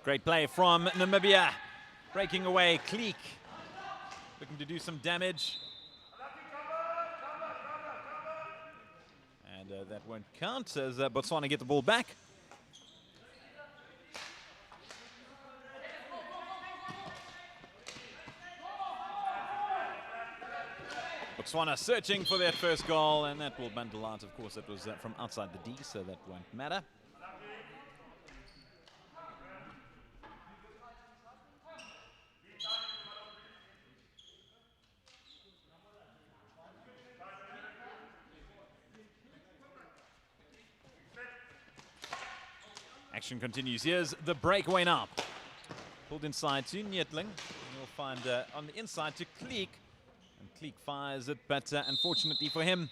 Great play from Namibia, breaking away. Kleek looking to do some damage. And that won't count as Botswana get the ball back. Botswana searching for their first goal, and that will bundle out. Of course, that was from outside the D, so that won't matter. Action continues. Here's the breakaway now. Pulled inside to Nyetling. You'll find on the inside to Kleek. And Kleek fires it, but unfortunately for him,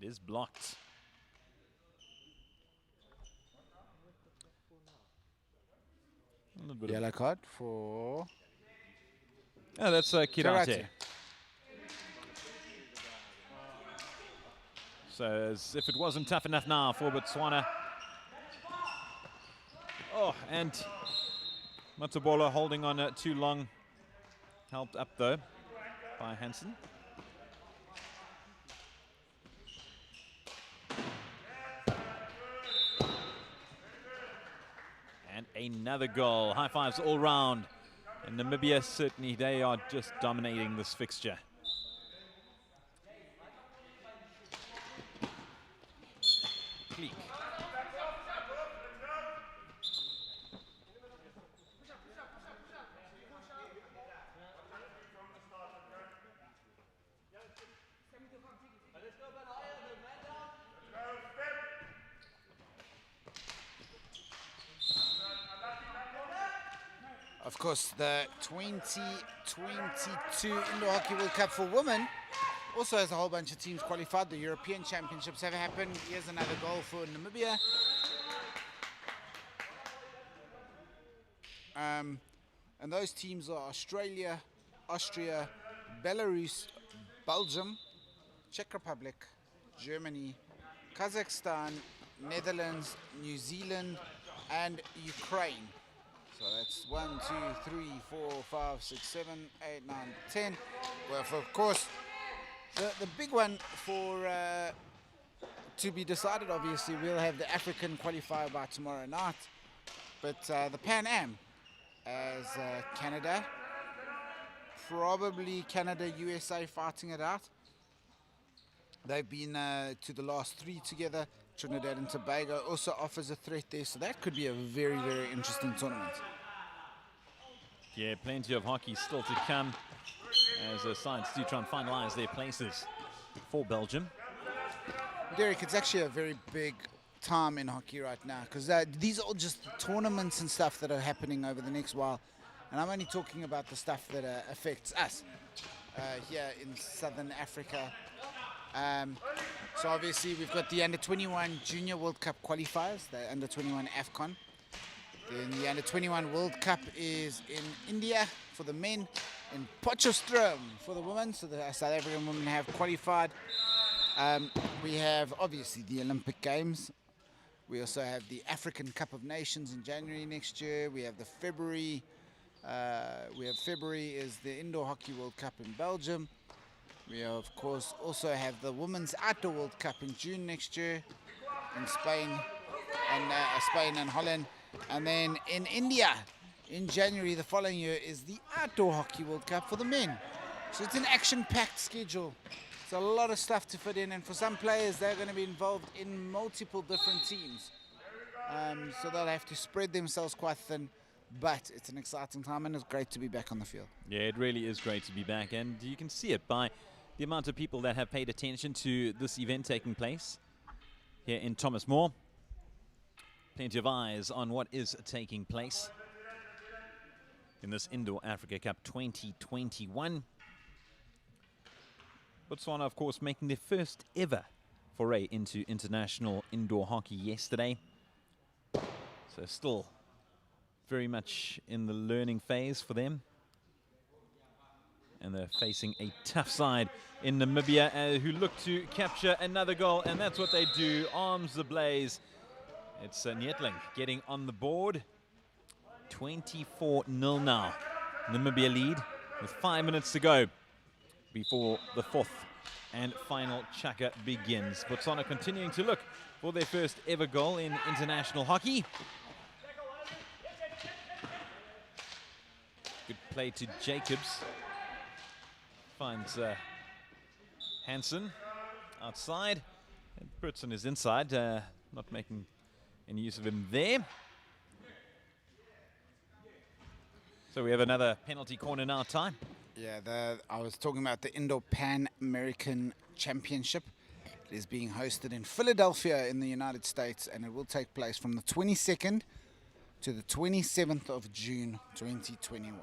it is blocked. A little bit Yellow card for... Oh, that's Kirate. So as if it wasn't tough enough now for Botswana. Oh, and Matabola holding on too long. Helped up, though, by Hansen. And another goal. High fives all round. And Namibia, certainly, they are just dominating this fixture. Kleek. Of course, the 2022 Indoor Hockey World Cup for women also has a whole bunch of teams qualified. The European Championships have happened. Here's another goal for Namibia. And those teams are Australia, Austria, Belarus, Belgium, Czech Republic, Germany, Kazakhstan, Netherlands, New Zealand, and Ukraine. So that's 1, 2, 3, 4, 5, 6, 7, 8, 9, 10. Well, of course, the big one for to be decided, obviously, we'll have the African qualifier by tomorrow night. But the Pan Am, as Canada, probably Canada, USA fighting it out. They've been to the last 3 together. Trinidad and Tobago also offers a threat there, so that could be a very, very interesting tournament. Yeah, plenty of hockey still to come as the sides do try and finalize their places for Belgium. Derek, it's actually a very big time in hockey right now because these are all just tournaments and stuff that are happening over the next while. And I'm only talking about the stuff that affects us here in Southern Africa. So obviously we've got the Under-21 Junior World Cup qualifiers, the Under-21 AFCON. Then the Under-21 World Cup is in India for the men, in Potchefstroom for the women, so the South African women have qualified. We have obviously the Olympic Games. We also have the African Cup of Nations in January next year. We have the February is the Indoor Hockey World Cup in Belgium. We of course also have the Women's Outdoor World Cup in June next year in Spain and Holland. And then in India, in January the following year, is the Outdoor Hockey World Cup for the men. So it's an action-packed schedule. It's a lot of stuff to fit in, and for some players, they're going to be involved in multiple different teams. So they'll have to spread themselves quite thin, but it's an exciting time, and it's great to be back on the field. Yeah, it really is great to be back, and you can see it by the amount of people that have paid attention to this event taking place here in Thomas More. Plenty of eyes on what is taking place in this Indoor Africa Cup 2021. Botswana, of course, making their first ever foray into international indoor hockey yesterday. So still very much in the learning phase for them. And they're facing a tough side in Namibia who look to capture another goal, and that's what they do. Arms ablaze. It's Nyetling getting on the board. 24-0 now. Namibia lead with 5 minutes to go before the fourth and final chukka begins. Botswana continuing to look for their first ever goal in international hockey. Good play to Jacobs. Finds Hansen outside. And Britson is inside, not making any use of him there. So we have another penalty corner now time. Yeah, I was talking about the Indo Pan American Championship. It is being hosted in Philadelphia in the United States, and it will take place from the 22nd to the 27th of June 2021.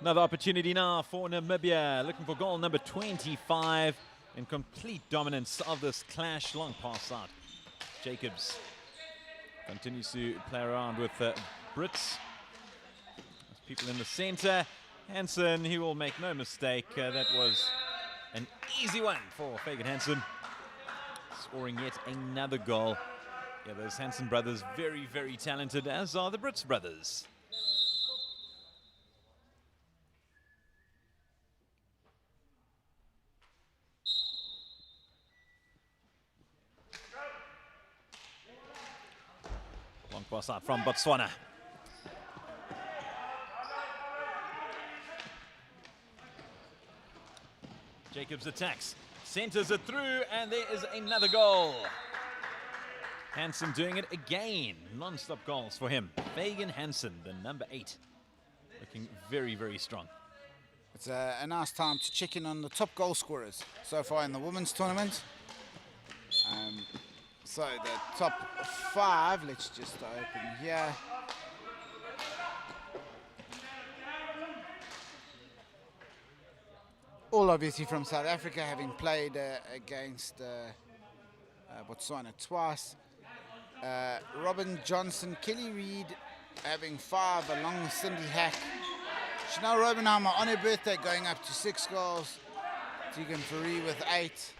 Another opportunity now for Namibia, looking for goal number 25 in complete dominance of this clash. Long pass out. Jacobs continues to play around with Brits. There's people in the center. Hansen, he will make no mistake. That was an easy one for Fagan Hansen. Scoring yet another goal. Yeah, those Hansen brothers, very, very talented, as are the Brits brothers. Long pass out from Botswana. Jacobs attacks, centers it through, and there is another goal. Hansen doing it again. Non-stop goals for him. Fagan Hansen, the number 8, looking very, very strong. It's a nice time to check in on the top goal scorers so far in the women's tournament. So the top 5, let's just open here. All obviously from South Africa, having played against Botswana twice. Robin Johnson, Kelly Reid having 5 along with Cindy Hack. Chanel Robenheimer on her birthday going up to 6 goals. Tegan Fourie with 8.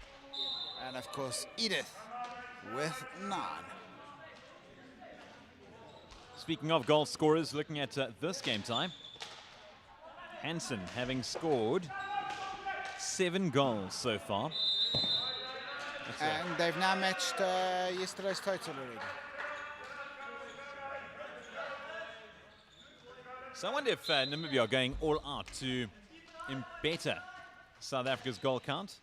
And of course Edith with 9. Speaking of goal scorers, looking at this game time, Hansen having scored 7 goals so far. And they've now matched yesterday's total already. So I wonder if Namibia are going all out to better South Africa's goal count.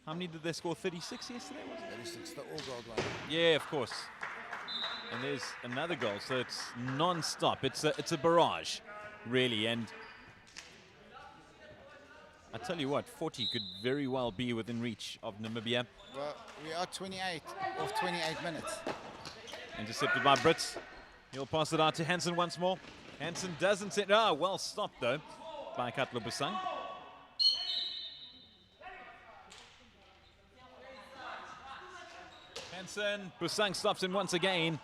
How many did they score? 36 yesterday, was it? 36, the all-goal one. Yeah, of course. And there's another goal, so it's non-stop. It's a barrage, really. And I tell you what, 40 could very well be within reach of Namibia. Well, we are 28 of 28 minutes. Intercepted by Brits. He'll pass it out to Hansen once more. Hansen doesn't set. Ah, well stopped though by Katla Busang. Hansen, Busang stops him once again.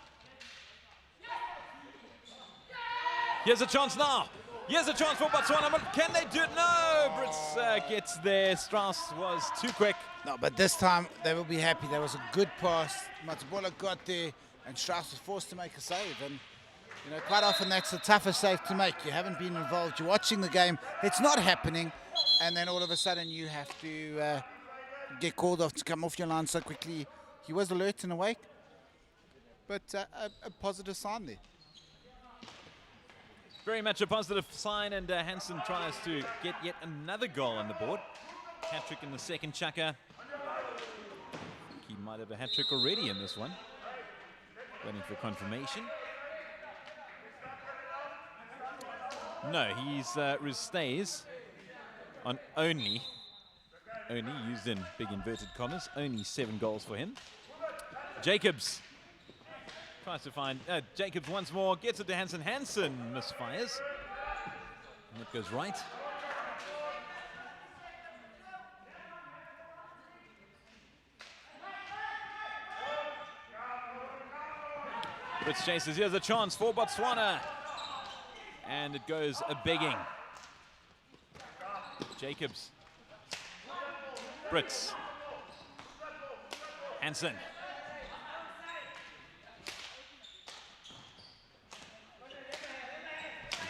Here's a chance now. Here's a chance for Botswana, but can they do it? No, Brits gets there. Strauss was too quick. No, but this time they will be happy. There was a good pass. Matsubola got there, and Strauss was forced to make a save. And you know, quite often that's the toughest save to make. You haven't been involved. You're watching the game. It's not happening, and then all of a sudden you have to get called off to come off your line so quickly. He was alert and awake, but a positive sign there. Very much a positive sign, and Hansen tries to get yet another goal on the board. Hat-trick in the second chucker. He might have a hat-trick already in this one. Waiting for confirmation. No, he's stays on only used in big inverted commas, only 7 goals for him. Jacobs tries to find Jacobs once more, gets it to Hansen. Hansen misfires. And it goes right. Brits chases. Here's a chance for Botswana. And it goes a begging. Jacobs. Brits. Hansen.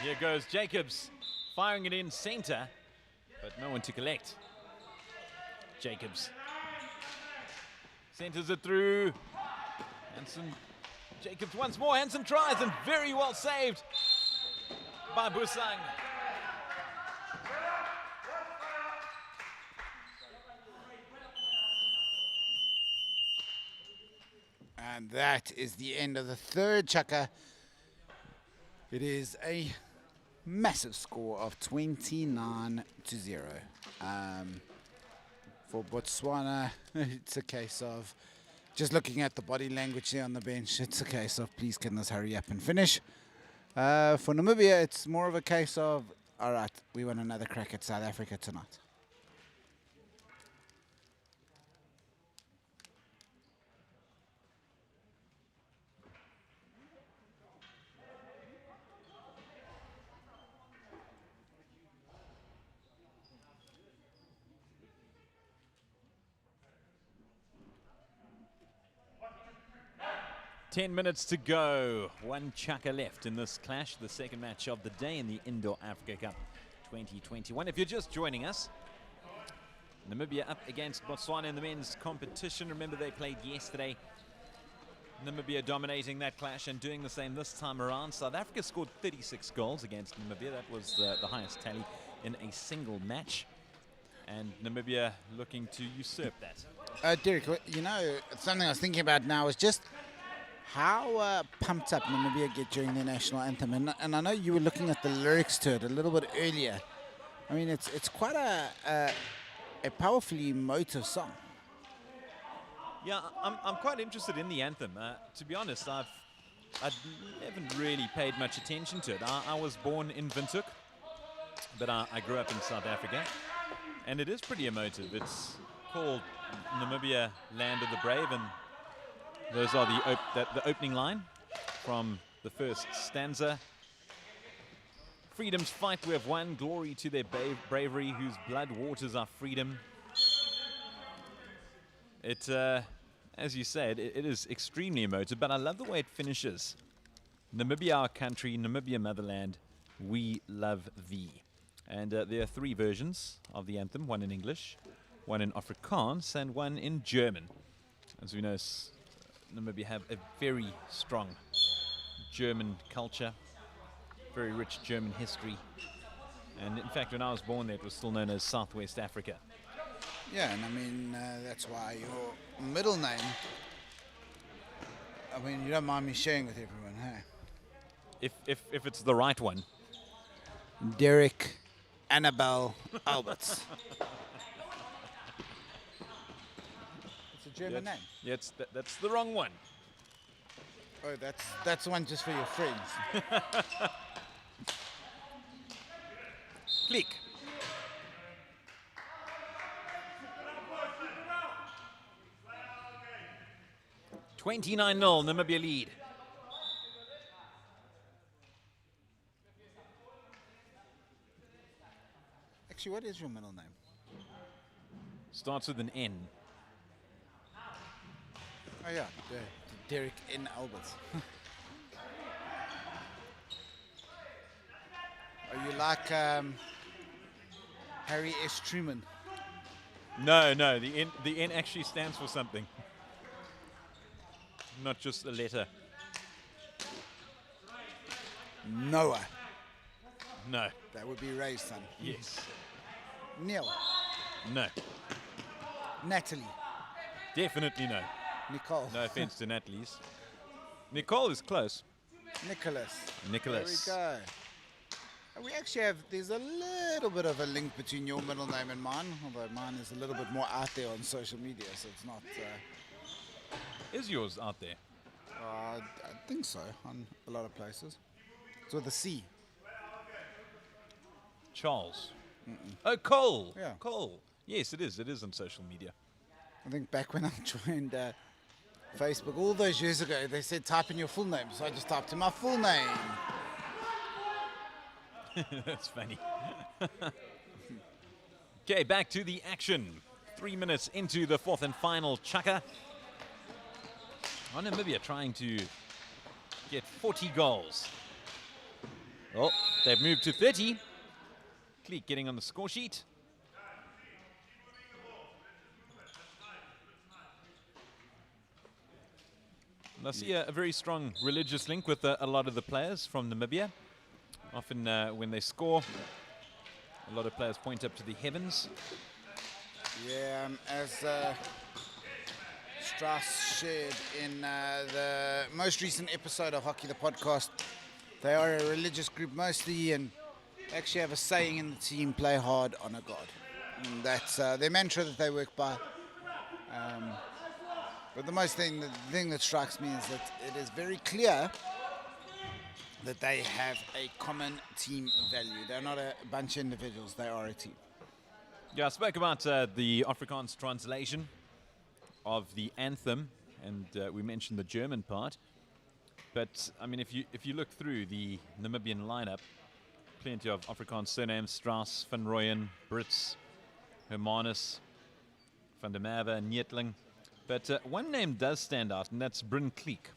Here goes Jacobs, firing it in center, but no one to collect. Jacobs centers it through. Hansen, Jacobs once more. Hansen tries, and very well saved by Busang. And that is the end of the third chukker. It is a massive score of 29-0. For Botswana, it's a case of just looking at the body language there on the bench. It's a case of please can this hurry up and finish. For Namibia, it's more of a case of all right, we want another crack at South Africa tonight. Ten minutes to go. One chukker left in this clash, the second match of the day in the Indoor Africa Cup 2021. If you're just joining us, Namibia up against Botswana in the men's competition. Remember, they played yesterday. Namibia dominating that clash and doing the same this time around. South Africa scored 36 goals against Namibia. That was the highest tally in a single match. And Namibia looking to usurp that. Derek, you know, something I was thinking about now is just how pumped up Namibia get during their national anthem. And I know you were looking at the lyrics to it a little bit earlier. I mean, it's quite a powerfully emotive song. Yeah, I'm quite interested in the anthem. To be honest, I haven't really paid much attention to it. I was born in Windhoek, but I grew up in South Africa. And it is pretty emotive. It's called Namibia, Land of the Brave, and those are the opening line from the first stanza. Freedom's fight we have won, glory to their bravery, whose blood waters our freedom. It, as you said, it is extremely emotive, but I love the way it finishes. Namibia, our country, Namibia, motherland, we love thee. And there are 3 versions of the anthem, one in English, one in Afrikaans, and one in German. As we know, Namibia have a very strong German culture, very rich German history. And in fact, when I was born there, it was still known as Southwest Africa. Yeah, and I mean, that's why your middle name, I mean, you don't mind me sharing with everyone, hey? If it's the right one. Derek Annabelle Alberts. It's a German name. Yeah, that's the wrong one. Oh, that's the one just for your friends. Click. $29-0, Namibia lead. Actually, what is your middle name? Starts with an N. Oh yeah, Derek N. Alberts. Are you like Harry S. Truman? No, the N actually stands for something. Not just a letter. Noah. No. That would be Ray's son. Yes. Neil. No. Natalie. Definitely no. Nicole. No offense to Natalie's. Nicole is close. Nicholas. Nicholas. There we go. We actually have, there's a little bit of a link between your middle name and mine, although mine is a little bit more out there on social media, so it's not... Is yours out there? I think so, on a lot of places. It's with a C. Charles. Oh, Cole. Yeah. Cole. Yes, it is. It is on social media. I think back when I joined Facebook all those years ago, they said type in your full name, so I just typed in my full name. That's funny. Okay, back to the action. 3 minutes into the fourth and final chukka. Namibia trying to get 40 goals. Oh, they've moved to 30. Cleek getting on the score sheet. And I see a very strong religious link with a lot of the players from Namibia. Often when they score, a lot of players point up to the heavens. Yeah, as Strauss shared in the most recent episode of Hockey the Podcast, they are a religious group mostly and actually have a saying in the team, play hard, honor God. And that's their mantra that they work by. But the thing that strikes me is that it is very clear that they have a common team value. They're not a bunch of individuals, they are a team. Yeah, I spoke about the Afrikaans translation of the anthem, and we mentioned the German part. But I mean, if you look through the Namibian lineup, plenty of Afrikaans surnames: Strauss, Van Rooyen, Brits, Hermanus, Van der Merwe, Nietling. But one name does stand out, and that's Bryn Cleek.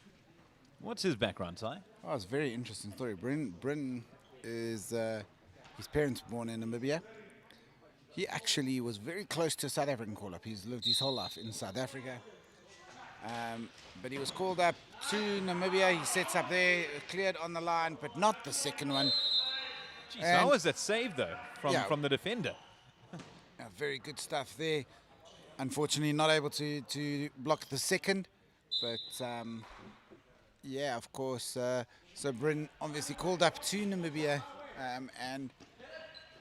What's his background, Ty? Oh, it's a very interesting story. Bryn is his parents were born in Namibia. He actually was very close to a South African call-up. He's lived his whole life in South Africa. But he was called up to Namibia. He sets up there, cleared on the line, but not the second one. Jeez, how was that saved, though, from the defender? Very good stuff there. Unfortunately, not able to block the second. But, yeah, of course. So Bryn obviously called up to Namibia. And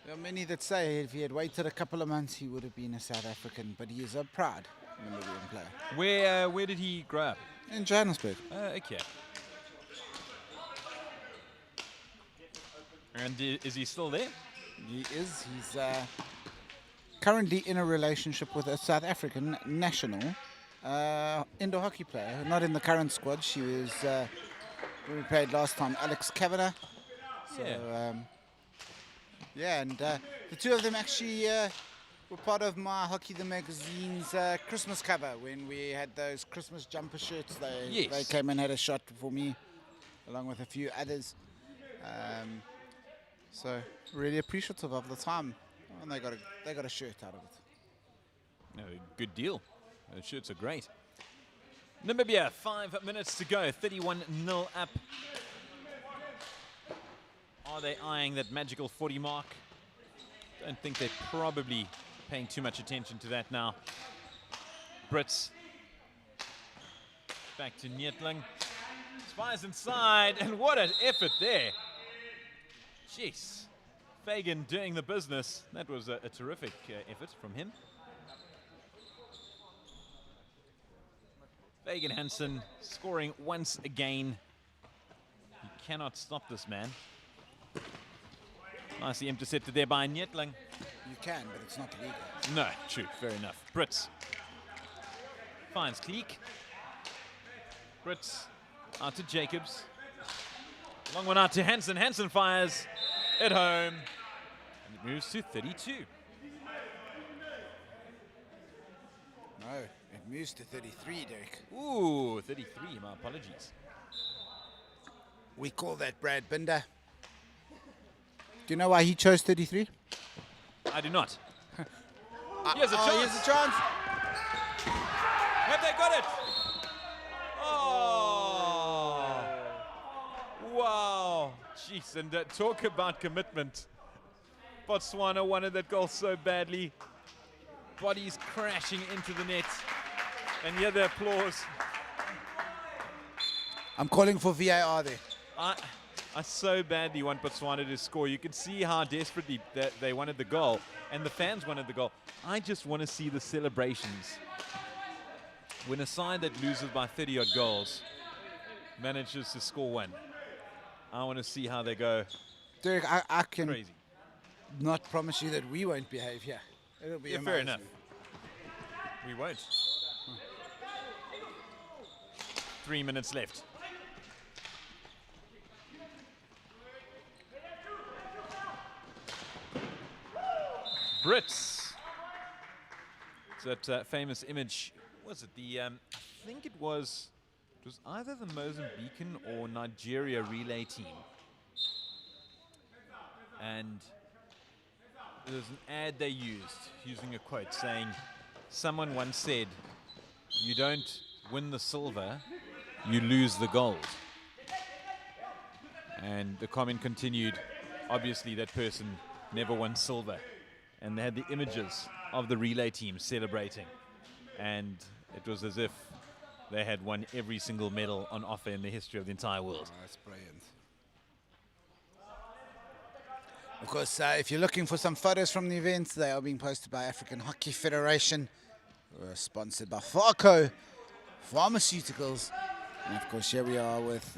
there are many that say if he had waited a couple of months, he would have been a South African. But he is a proud Namibian player. Where did he grow up? In Johannesburg. Okay. And is he still there? He is. He's currently in a relationship with a South African national indoor hockey player. Not in the current squad. She was we played last time, Alex Kavanagh. So, and the two of them actually were part of my Hockey the Magazine's Christmas cover when we had those Christmas jumper shirts. They came and had a shot for me, along with a few others. So really appreciative of the time, and they got a shirt out of it. No, good deal. Those shirts are great. Namibia, 5 minutes to go, 31-0 up Are they eyeing that magical 40 mark? Don't think they're probably paying too much attention to that now. Brits. Back to Nietling. Spies inside, and what an effort there. Jeez. Fagan doing the business. That was a terrific effort from him. Fagan Hansen scoring once again. You cannot stop this man. Nicely intercepted there by Nietling. You can, but it's not legal. No, true, fair enough. Brits finds Kleek. Brits out to Jacobs. Long one out to Hansen. Hansen fires at home. And it moves to 32. No, it moves to 33, Derek. Ooh, 33, my apologies. We call that Brad Binder. Do you know why he chose 33? I do not. Here's a chance. Here's a chance. Have they got it? Oh. Wow. Jeez, and talk about commitment. Botswana wanted that goal so badly. Bodies crashing into the net. And here the applause. I'm calling for VAR there. I so badly want Botswana to score. You can see how desperately they wanted the goal, and the fans wanted the goal. I just want to see the celebrations. When a side that loses by 30-odd goals manages to score one, I want to see how they go. Derek, I can Crazy. not promise you that we won't behave here. It'll be Yeah, amazing. fair enough. We won't. 3 minutes left. Brits. It's that famous image. Was it the? I think it was either the Mozambican or Nigeria relay team, and there's an ad they used using a quote saying, "Someone once said, you don't win the silver, you lose the gold." And the comment continued, obviously that person never won silver. And they had the images of the relay team celebrating. And it was as if they had won every single medal on offer in the history of the entire world. Oh, that's brilliant. Of course, if you're looking for some photos from the events, they are being posted by African Hockey Federation. We're sponsored by Farco Pharmaceuticals. And of course, here we are with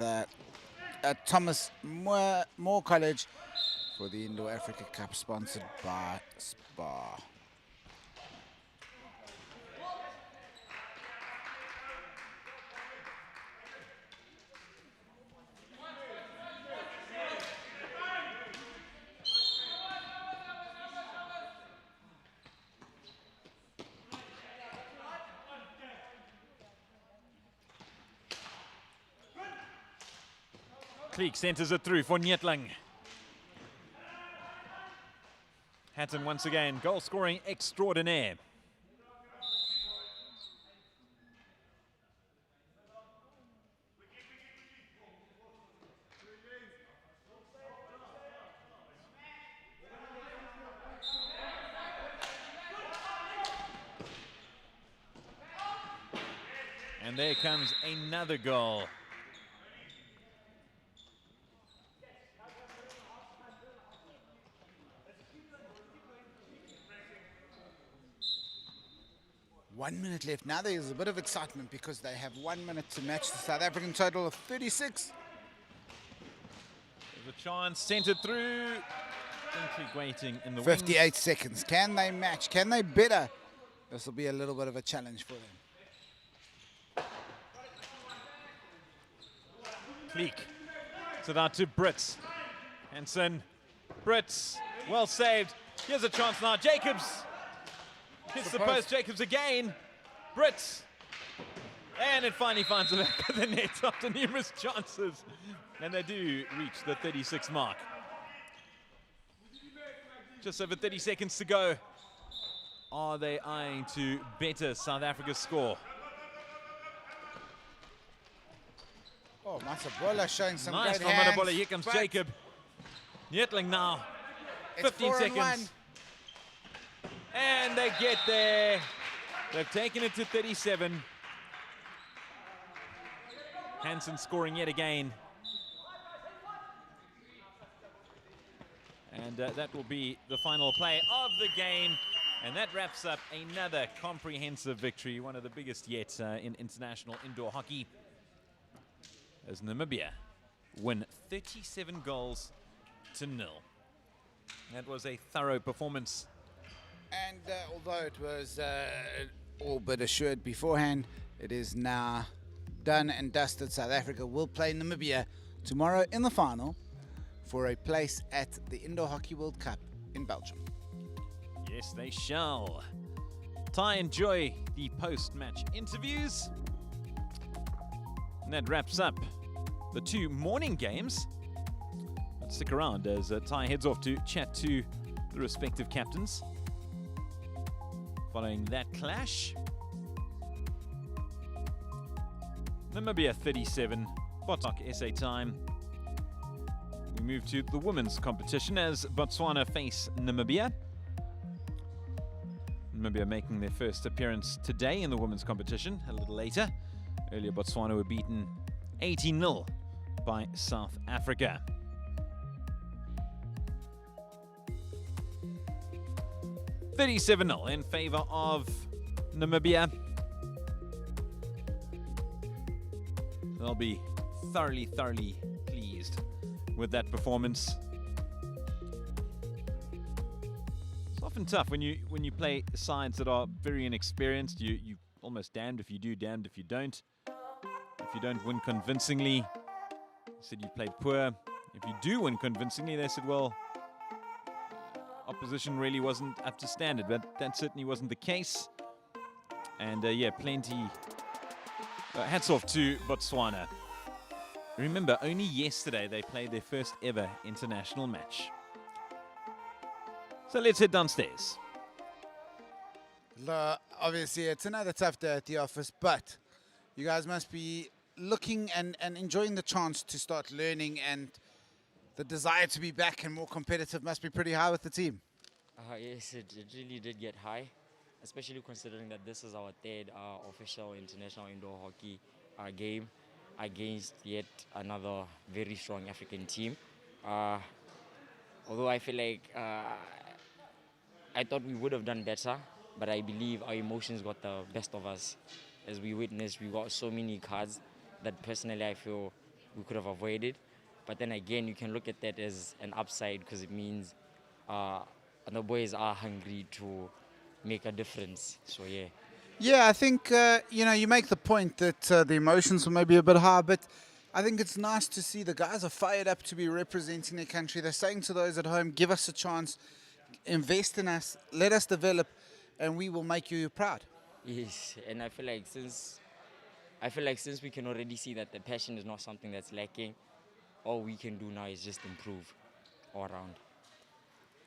Thomas More College for the Indoor Africa Cup, sponsored by Spa. Kleek centers it through for Nietling. Hatton once again, goal scoring extraordinaire. And there comes another goal. One minute left. Now there's a bit of excitement because they have 1 minute to match the South African total of 36. There's a chance, centered through. Kleek waiting in the 58 wings. seconds. Can they match? Can they better? This will be a little bit of a challenge for them. Kleek. So now to Brits. Hansen. Brits. Well saved. Here's a chance now. Jacobs. Hits the post. Jacobs again. Brits. And it finally finds the back of the net after numerous chances. And they do reach the 36 mark. Just over 30 seconds to go. Are they eyeing to better South Africa's score? Oh, Matabola showing some Nice great from hands. Matabola. Here comes but Jacob. Nyetling now. It's 15 4 and 1. seconds. And they get there. They've taken it to 37. Hansen scoring yet again. And that will be the final play of the game. And that wraps up another comprehensive victory, one of the biggest yet in international indoor hockey, as Namibia win 37 goals to 0. That was a thorough performance. And although it was all but assured beforehand, it is now done and dusted. South Africa will play Namibia tomorrow in the final for a place at the Indoor Hockey World Cup in Belgium. Yes, they shall. Ty, enjoy the post-match interviews. And that wraps up the 2 morning games. But stick around as Ty heads off to chat to the respective captains. Following that clash, Namibia 37, Botswana SA time. We move to the women's competition as Botswana face Namibia. Namibia making their first appearance today in the women's competition, a little later. Earlier, Botswana were beaten 18-0 by South Africa. $37-0 in favor of Namibia. They'll be thoroughly pleased with that performance. It's often tough when you play sides that are very inexperienced. You almost damned if you do, damned if you don't. If you don't win convincingly, they said you played poor. If you do win convincingly, they said, well, opposition really wasn't up to standard, but that certainly wasn't the case. And yeah, plenty. Hats off to Botswana. Remember, only yesterday they played their first ever international match. So let's head downstairs. Obviously, it's another tough day at the office, but you guys must be looking and enjoying the chance to start learning, and the desire to be back and more competitive must be pretty high with the team. Yes, it really did get high, especially considering that this is our third official international indoor hockey game against yet another very strong African team. Although I feel like I thought we would have done better, but I believe our emotions got the best of us. As we witnessed, we got so many cards that personally I feel we could have avoided. But then again, you can look at that as an upside because it means the boys are hungry to make a difference. So yeah. Yeah, I think, you make the point that the emotions were maybe a bit high, but I think it's nice to see the guys are fired up to be representing their country. They're saying to those at home, give us a chance, invest in us, let us develop, and we will make you proud. Yes, and I feel like since we can already see that the passion is not something that's lacking, all we can do now is just improve all around.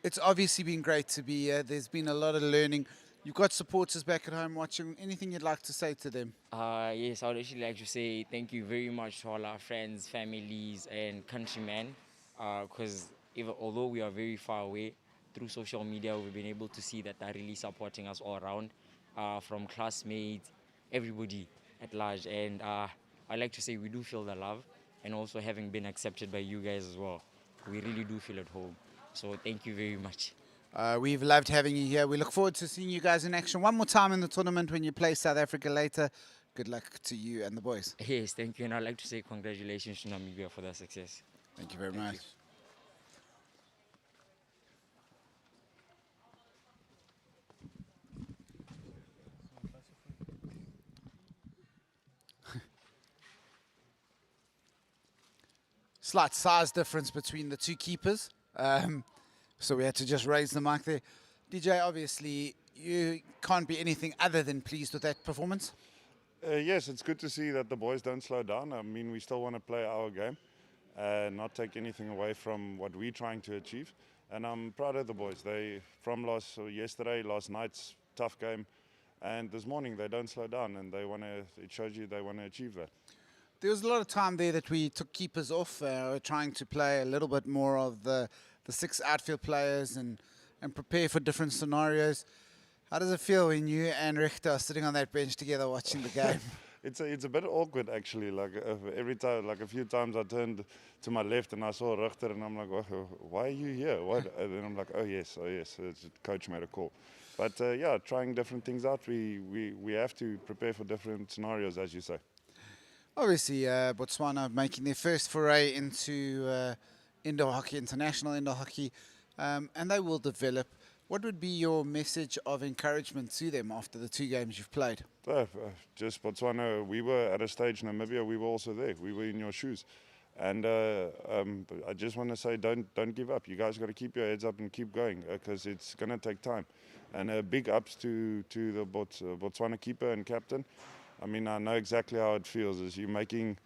It's obviously been great to be here. There's been a lot of learning. You've got supporters back at home watching. Anything you'd like to say to them? Yes, I would actually like to say thank you very much to all our friends, families, and countrymen. Because although we are very far away, through social media, we've been able to see that they're really supporting us all around, from classmates, everybody at large. And I'd like to say we do feel the love, and also having been accepted by you guys as well. We really do feel at home. So thank you very much. We've loved having you here. We look forward to seeing you guys in action one more time in the tournament when you play South Africa later. Good luck to you and the boys. Yes, thank you. And I'd like to say congratulations to Namibia for their success. Thank you very much. Slight size difference between the two keepers. So we had to just raise the mic there. DJ, obviously, you can't be anything other than pleased with that performance. Yes, it's good to see that the boys don't slow down. I mean, we still want to play our game, not take anything away from what we're trying to achieve. And I'm proud of the boys. From yesterday, last night's tough game, and this morning they don't slow down, and it shows you they want to achieve that. There was a lot of time there that we took keepers off, trying to play a little bit more of the the 6 outfield players and prepare for different scenarios. How does it feel when you and Rayder are sitting on that bench together watching the game? It's a bit awkward actually. Like every time, like a few times, I turned to my left and I saw Rayder, and I'm like, "Why are you here?" What? And then I'm like, "Oh yes, the coach made a call." But yeah, trying different things out. We have to prepare for different scenarios, as you say. Obviously, Botswana making their first foray into indoor hockey, international indoor hockey, and they will develop. What would be your message of encouragement to them after the 2 games you've played? Just Botswana, we were at a stage, Namibia, we were also there. We were in your shoes. And I just want to say, don't give up. You guys got to keep your heads up and keep going, because it's going to take time. And big ups to the Botswana keeper and captain. I mean, I know exactly how it feels. As you're making,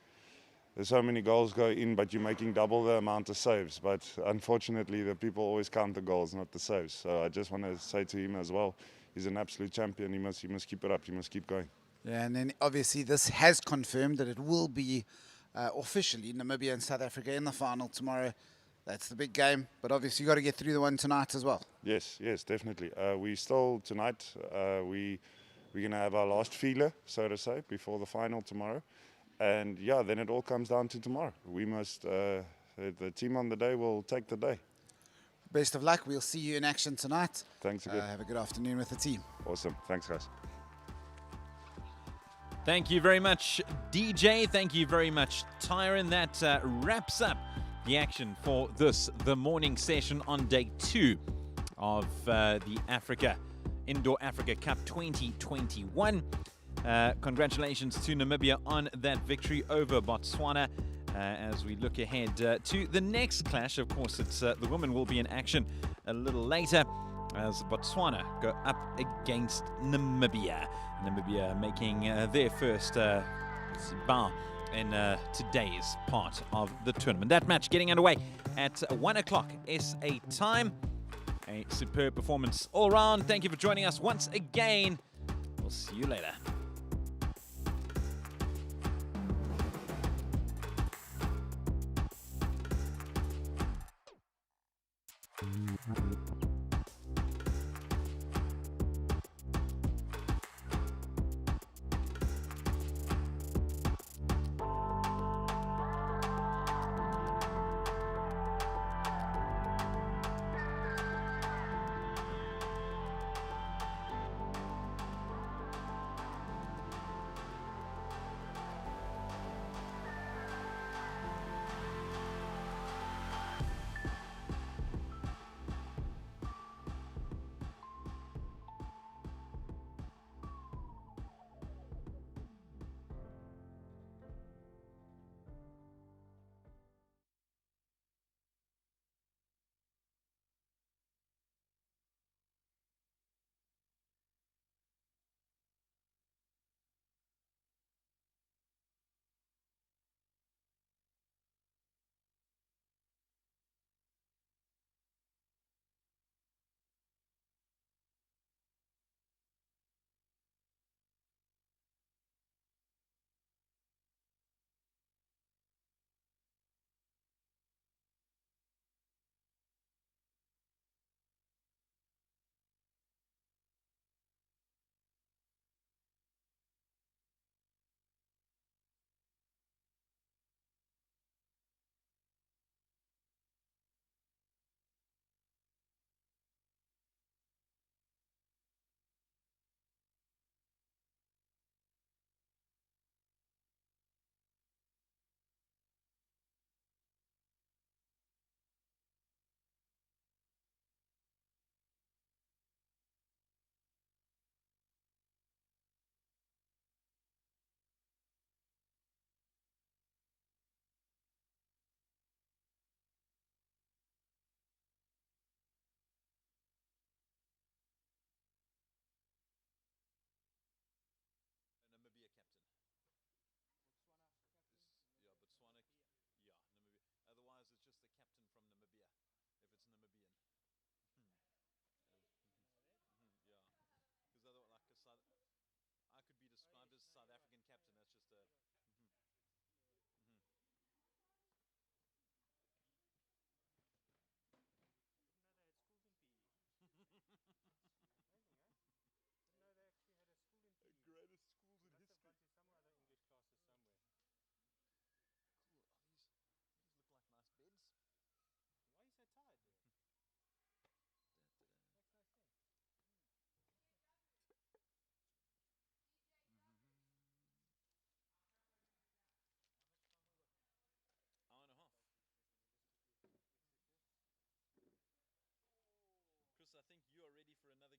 there's so many goals go in, but you're making double the amount of saves. But unfortunately, the people always count the goals, not the saves. So I just want to say to him as well, he's an absolute champion. He must keep it up. He must keep going. Yeah, and then obviously this has confirmed that it will be officially Namibia and South Africa in the final tomorrow. That's the big game, but obviously you got to get through the one tonight as well. Yes, definitely. We still tonight. We're gonna have our last feeler, so to say, before the final tomorrow, and yeah, then it all comes down to tomorrow. We must. The team on the day will take the day. Best of luck. We'll see you in action tonight. Thanks again. Have a good afternoon with the team. Awesome. Thanks, guys. Thank you very much, DJ. Thank you very much, Tyron. That wraps up the action for the morning session on day 2 of the Indoor Africa Cup 2021. Congratulations to Namibia on that victory over Botswana. As we look ahead to the next clash, of course, it's the women will be in action a little later as Botswana go up against Namibia. Namibia making their first bow in today's part of the tournament. That match getting underway at 1 o'clock SA time. A superb performance all round. Thank you for joining us once again. We'll see you later. are ready for another